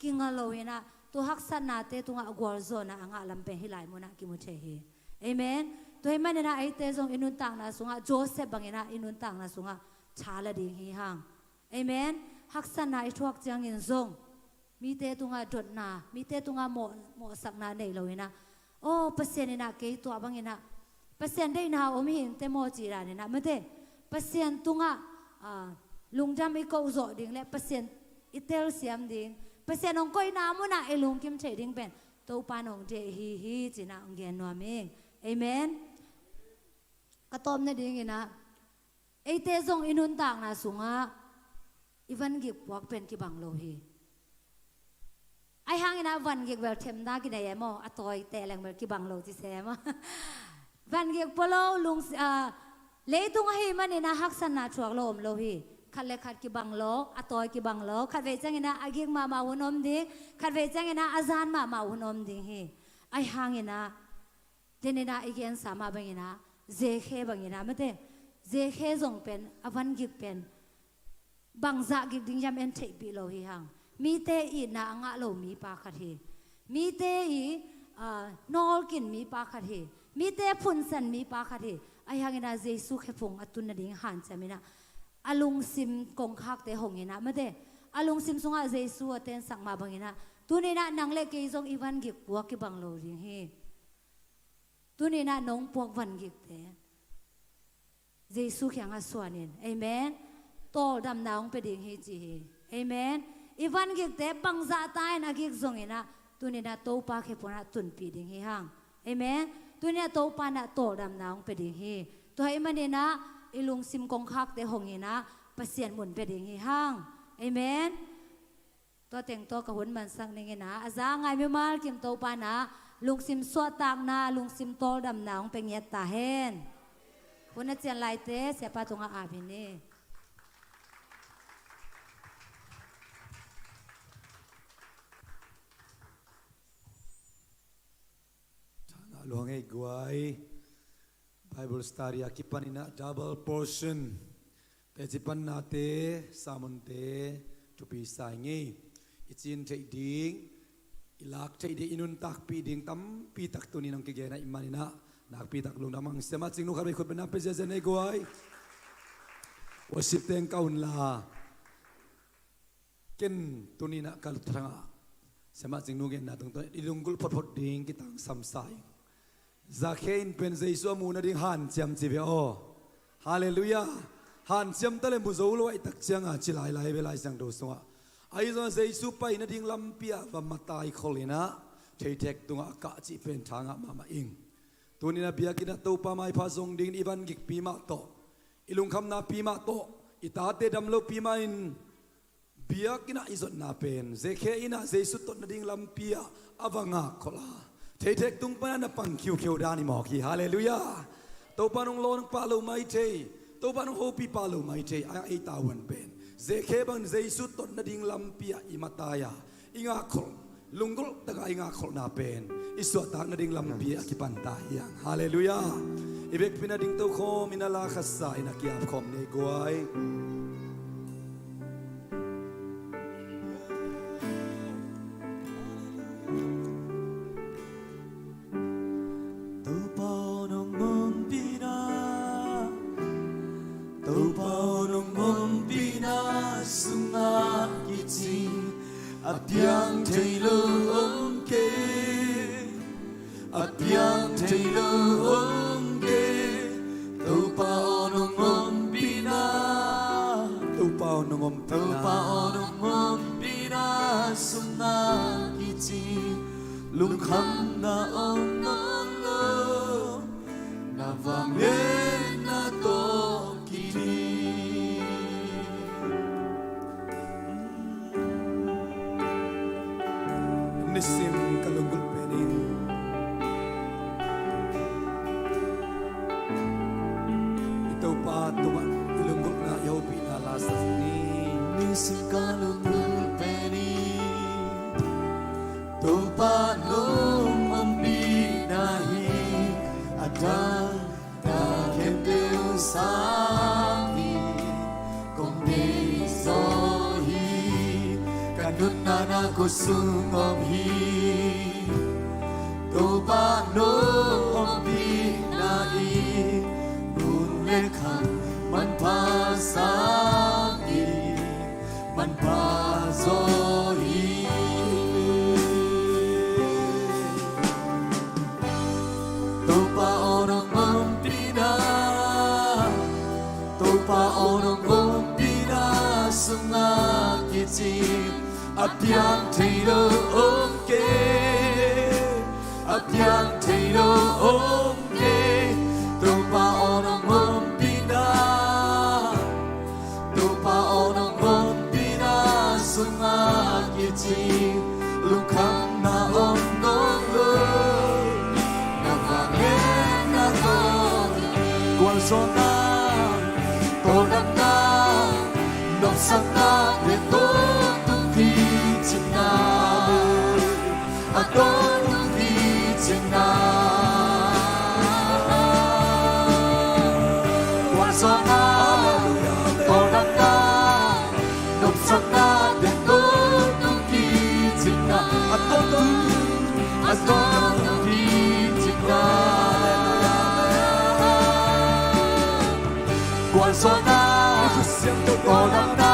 กิงอโลวินะตัวฮักษนาเตตุงะกวลโซนะอ่างลำเป็นฮิไลมุนะกิมุเชฮีเอเมนตัวมันนี่นะไอเตจงอินุนต่างนาสุงะโจเซฟบางนะอินุนต่างนาสุงะชาลดิงฮีฮังเอเมนฮักษนาไอทวกจังอินซง มีเตตุงาจดนามีเตตุงาโมสักนาในเลยนะโอ้เปอร์เซ็นต์นี่นะเกยตัวบางนะเปอร์เซ็นต์ได้นาอมหินเตโมจีรานี่นะไม่ได้เปอร์เซ็นต์ตุงาลุงจำไม่ก็อุจจดิ่งและเปอร์เซ็นต์อิตเตลเซียมดิ่งเปอร์เซ็นต์องก้อยน้ำมันนะไอลุงกิมเฉยดิ่งเป็นตัวปานองเจฮีจีน่าองเกนนัวเมงเอเมนกระต้มนี่ดิ่งนะไอเตซงอินุนต่างนะสุงะอีวันกิบวกเป็นกิบังโลฮีไอหางนะวันกิบเวลเทมนากินได้ยังมั้งอัตอยแต่แรงเวลกิบังโลที่เสมวันกิบพอลลุงเลยตุงให้มันนี่นะฮักษณะชัวร์ลมโลฮีขัดเลขัดกิบังโลอัตอยกิบังโลขัดเวจังนะอากิกมาหุ่นอมดิ่งขัดเวจังนะอาจารย์มาหุ่นอมดิ่งฮีไอหางนะเดนนะอีกอย่างสามารถบังนะเจเคบังนะไม่ได้เจเคจงเป็นอวันกิบเป็นบางจากกิบดิ่งยามเอ็นเทปีโลฮีหังมีเตอีน่างะโลมีปาคัดฮีมีเตอีนอลกินมีปาคัดฮีมีเตพุนสันมีปาคัดฮีไอหางนะเจสุขพงอตุนนดิ่งหันจะมีนะอลุงซิมกงคักเตหงนะไม่ได้อลุงซิมสงอาเจสุเตนสักมาบังนะตัวนี้นะนางเล็กกิจงอีวันกิบปัวกิบังโลดิ่งฮีตัวนี้นะน้องพวกวันกิบเตเจสุขยังอาสวนินเอเมนโตดำน้องไปดิ่งฮีจีเอเมนอีวันกิบเตบังซาตายนะกิจงนะตัวนี้นะโตปาเคปนะตุนปีดิ่งฮีหังเอเมนตัวนี้โตปานะโตดำน้องไปดิ่งฮีตัวไอ้มันเนี่ยนะอีลุงซิมกงคักเตหงนี่นะประเสียนหมุนไปดิ่งฮีหังเอเมนตัวแต่งตัวกระหุ่นมันสังนี่นะอาจารย์ไงไม่มากิมโตปานะลุงซิมสวดตากนาลุงซิมโตดำน้องไปเงียตาเฮนคนนั้นเจียนลายเตเสียปาตรงอาบินีหลวงไอ้กวย Bible study อากิปันินะ double portion แต่จิปันนาเตสามุนเตทุปีสายงี้อิจินเทดิ้งอิลักเทดิ้งอินุนตักปีดิ้งตั้มปีตักตัวนี้น้องเกย์นะอิมานินะนักปีตักลุงดำมังเสมาจิงนุขับไปคนเป็นนับเป็นเจเจนไอ้กวยว่าสิบเต็งเก้าหน้าเกินตัวนี้นะกัลทรังเสมาจิงนุเกนะตรงตัวอิลุงกุลพดดิ้งกิตังสัมสายจากเห็นเป็นเจสุอามูนัดดิ้งหันเจียมจีเบโอฮาเลลูยาหันเจียมตะเลมุโซลไว้ตักเจียงอาจิลายเวลาสังโดสวะไอ้ส่วนเจสุไปนัดดิ้งลำเปียว่ามาตายคนเลยนะเทเทกตัวอากาศจีเป็นทางมาอิงตัวนี้นะเบียกินตัวปาไม้พาส่งดิ้งอีวันกิกปีมาโตอิลุงคำนาปีมาโตอิตาเตดำโลปีมาอินเบียกินะอิจนาเป็นเจเคอินะเจสุตนัดดิ้งลำเปียอวังอาคลาเทเทกตุงปนันปังคิวดานิหมอกฮีฮาเลลูยาตัวปนุงโลนปาลูไม่เทตัวปนุงโฮปีปาลูไม่เทไอตาวันเป็นเจเคบังเจสุตนัดดิ้งลำเปียอิมาตายาอิงาคลลุงกุลตะกายงาขลนาเป็นอิสวตากนัดดิ้งลำเปียกิปันตายังฮาเลลูยาอีเบกพินาดิ้งตัวโคมินาลาขัสสายนักยาบคอมเนกวยตัวเป่านงมมปีนาตัวเป่านงมมปีนาสุนากิจิอาเปียงเทโลองเกอาเปียงเทโลองเกตัวเป่านงมมปีนาตัวเป่านงมตัวเป่านงมมปีนาสุนากิจิลุงคำนาองนองโลนาวังเล่นาโตกิดีNisim kalunggul pening ito pa tuman ilunggul na yaw pinalasas ni Nisim kalunggul pening to pa nung umbinahi ada na kembel sami kong desohi kanun na nakusungom hi to pa nung umbinahi bunlekan man pasami man pazohi apiang thilo omke apiang thilo omke topa onong ompina topa onong ompina sungagiti lukang na onong lo navagen na ko gualzona tonamna nopsana de tung pichina aton pichina gualzona tonamna nopsana de tung pichina aton pichina gualzona tonamna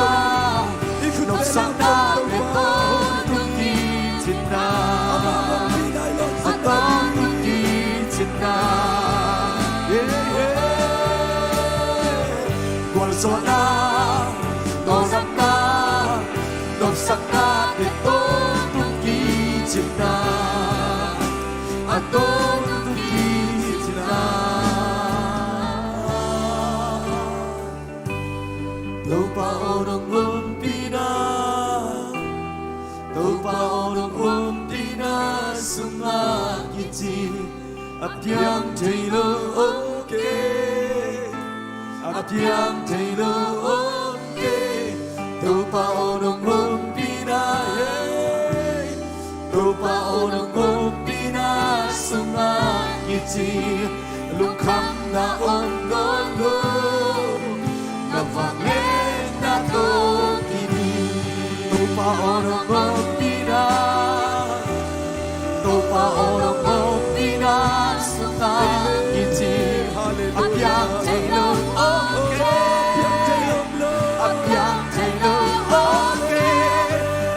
nopsana de tung pichina aton pichina gualzona tonamna nopsana de tung pichina aton pichina topa onong umpina topa onong umpina sungagiti apiang thilo omke apiang thilo omke topa onong umpina topa onong umpina sungagiti lukham na ongolo navagen na to kini topa onong ompina topa onong ompina sungagiti apiang thilo omke apiang thilo omke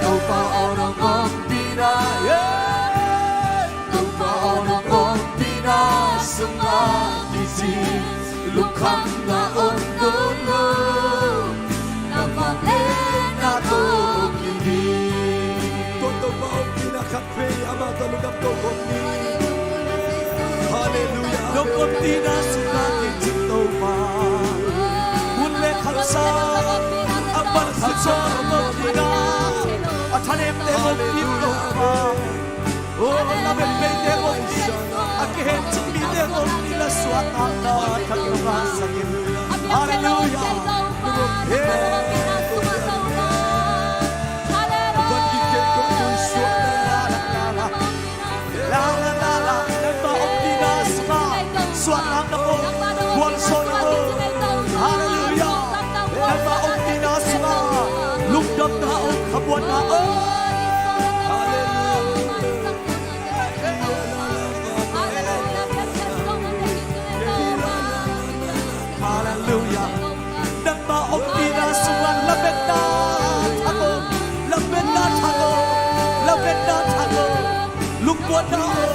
topa onong ompina topa onong ompina sungagiti lukham na ongolo navagen na to kini toto pa ompina kape ama talugam to omni hallelujah yung ompina sungagiti topa unle khalsa amal khalsa ompina atanem de ompina topa oh naben de ompina aken chimi de ompina swatana thakwa sakin hallelujah la la la la nagba ompina suka swatang na ko gualzon ko hallelujah nagba ompina suka lugdam na o khabwan na o hallelujah nagba ompina suka labet na ako labet na thalo labet na thalo lugdam na o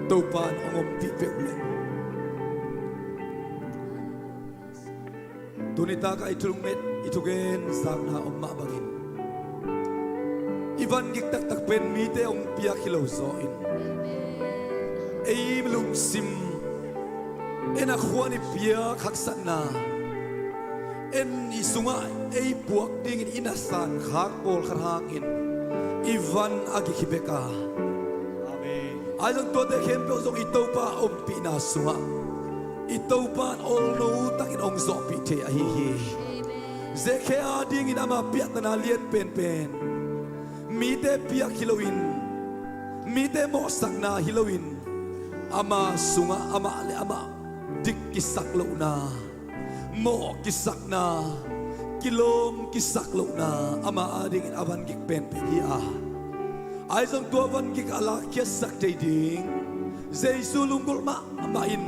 Topan ongom pipeulen tunita ka itulunget itugen sakna omma bangin ivan giktak takpen mite ong pia kilo zoin ei lung sim ena khwani pia khaksana en isunga ei buak ding in inasan khak bol kharhangin ivan agi khibeka Ayon to de kempe ozong itopa ompina sunga itopa all no takin ong zopi te ahihi zeke ading in ama piat na lien pen pen mite pia kilowin mite mo sakna hilowin ama sunga ama ale ama dik kisak lo na mo kisak na kilom kisak lo na ama ading in avan gik pen hi a ai zong tua van gik ala kia sak tay ding Giêsu lungkol ma ama in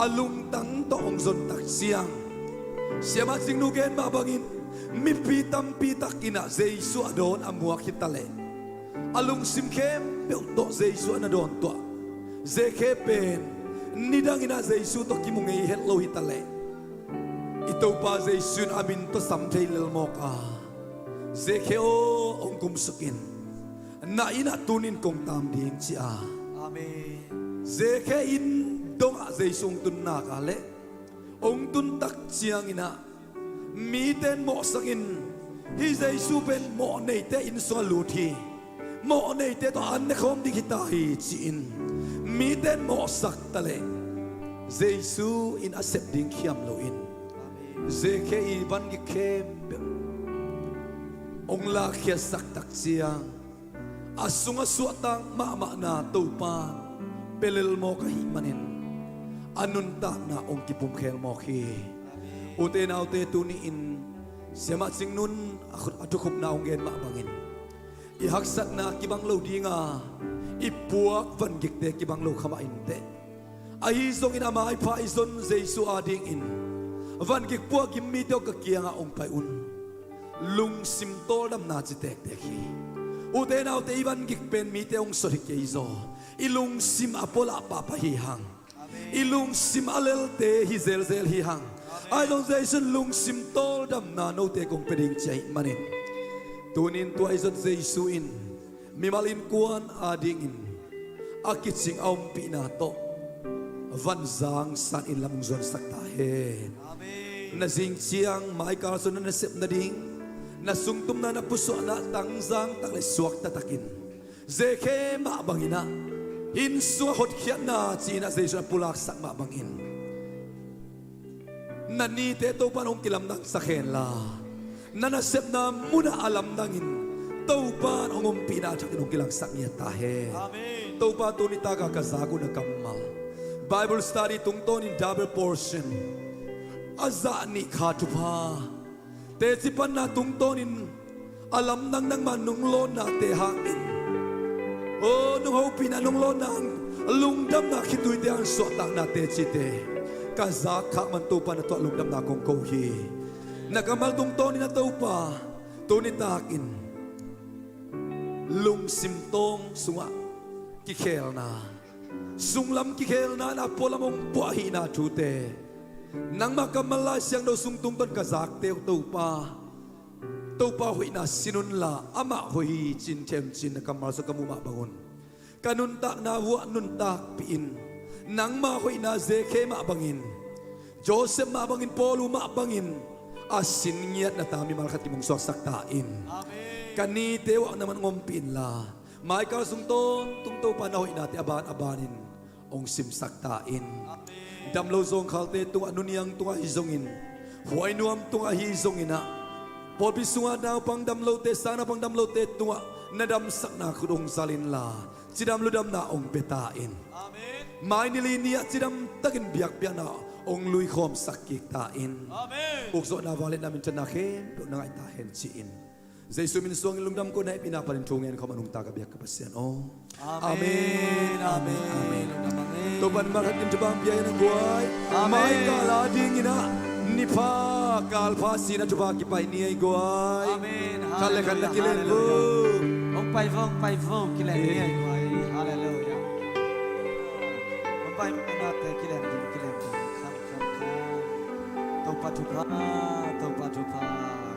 alung tang to ong zon tak siang siama sing nugen ma bangin mi pitam pitak ina Giêsu adon amua kitale alung simkem pe to Giêsu anadon to zeke pen nidang ina Giêsu to kimungei hello hitale ito pa Giêsu amin to samthei lel moka zeke o ong kumsukin na ina tunin kong tam ding chi a Amen. zeke in dong a Giêsu tun na kale ong tun tak chiang ina mi ten mo sakin hi Giêsu pen mo nei te in so luthi mo nei te to an ne khom di kita hi chi in mi ten mo sak tale Giêsu in accepting khiam lo in zeke i ban gi kem ong la khia sak tak chiang asunga suatang ma ma na to pa pelel mo ka hi manin anun ta na ong kipum khel mo khi ute na ute tu ni in sema sing nun akhut atukup na ong gen ma bangin i haksat na kibang lo dinga ipuak van gik te kibang lo khama in te ai zong in ama ai pha izon Giêsu ading in van gik puak kim mi to ka kianga ong pai un lung sim tol dam na chi tek te khi ute na ute ivan gik pen mi te ong sori ke izo ilung sim apola pa pa hi hang ilung sim alel te hi zel zel hi hang ai long Giêsu lung sim tol dam na no te kong peding chai manin tunin tu ai zot Giêsu in mi malin kuan ading in akitsing aum pi na to van zang san in lamung zon sak ta he na zing chiang mai ka so na sep na ding na sungtum na na puso na tang zang tak le suak ta takin zeke ma bangina in su hot khian na chi na Giêsu pulak sak ma bangin na ni te to panong kilam nang sakhen la na na sep na muna alam dangin to pan ongom pina thak nong kilang sak nia ta he amen to pa to ni ta ka kazagu na kamal Bible study tungton in double portion aza ni khatupa te chipan na tungton in alam nang nang manung lo na te hangin o nung ho pina nung lo nang lungdam na khitui te ang so tak na te chite kaza kha man to pa na to lungdam na kong ko hi nakamal tungton in na to pa to ni takin lung simtong sunga ki khel na sunglam ki khel na na polamong puahi na chute nang makamala siyang do sungtung ton kazak te to pa hui na sinun la ama hui chin them chin na kamal sa kamuma bangon kanun tak na wa nun tak piin nang ma hui na zeke ma bangin Joseph ma bangin polu ma bangin asin ngiat na tami malkat kimong saktain amen kani tewa naman ngompin la mai ka sungton tungto panahoy nati abanin ong simsaktain damlo zong khalte tung anuniang tunga hizongin huay nuam tunga hizongina pobi sunga daw pang damlo te sana pang damlo te tunga nadam sakna kudong salin la sidam ludam na ong betain amen mai nilinia sidam tagin biak biak na ong lui khom sakik tain amen ukso na valet namin tanakhen do na ngai tahen chiin Giêsu min suang lungdam ko na pinaparin tungen ko manung taga biak kapasyan oh amen amen amen to ban marat kim jabang biya na guay mai kala ding ina nipa kalpa sina tuba ki pai ni ai guay amen kale kan kilen go Ông pai vong kilen ni ai guay hallelujah ông pai na te kilen kham to pa tu pa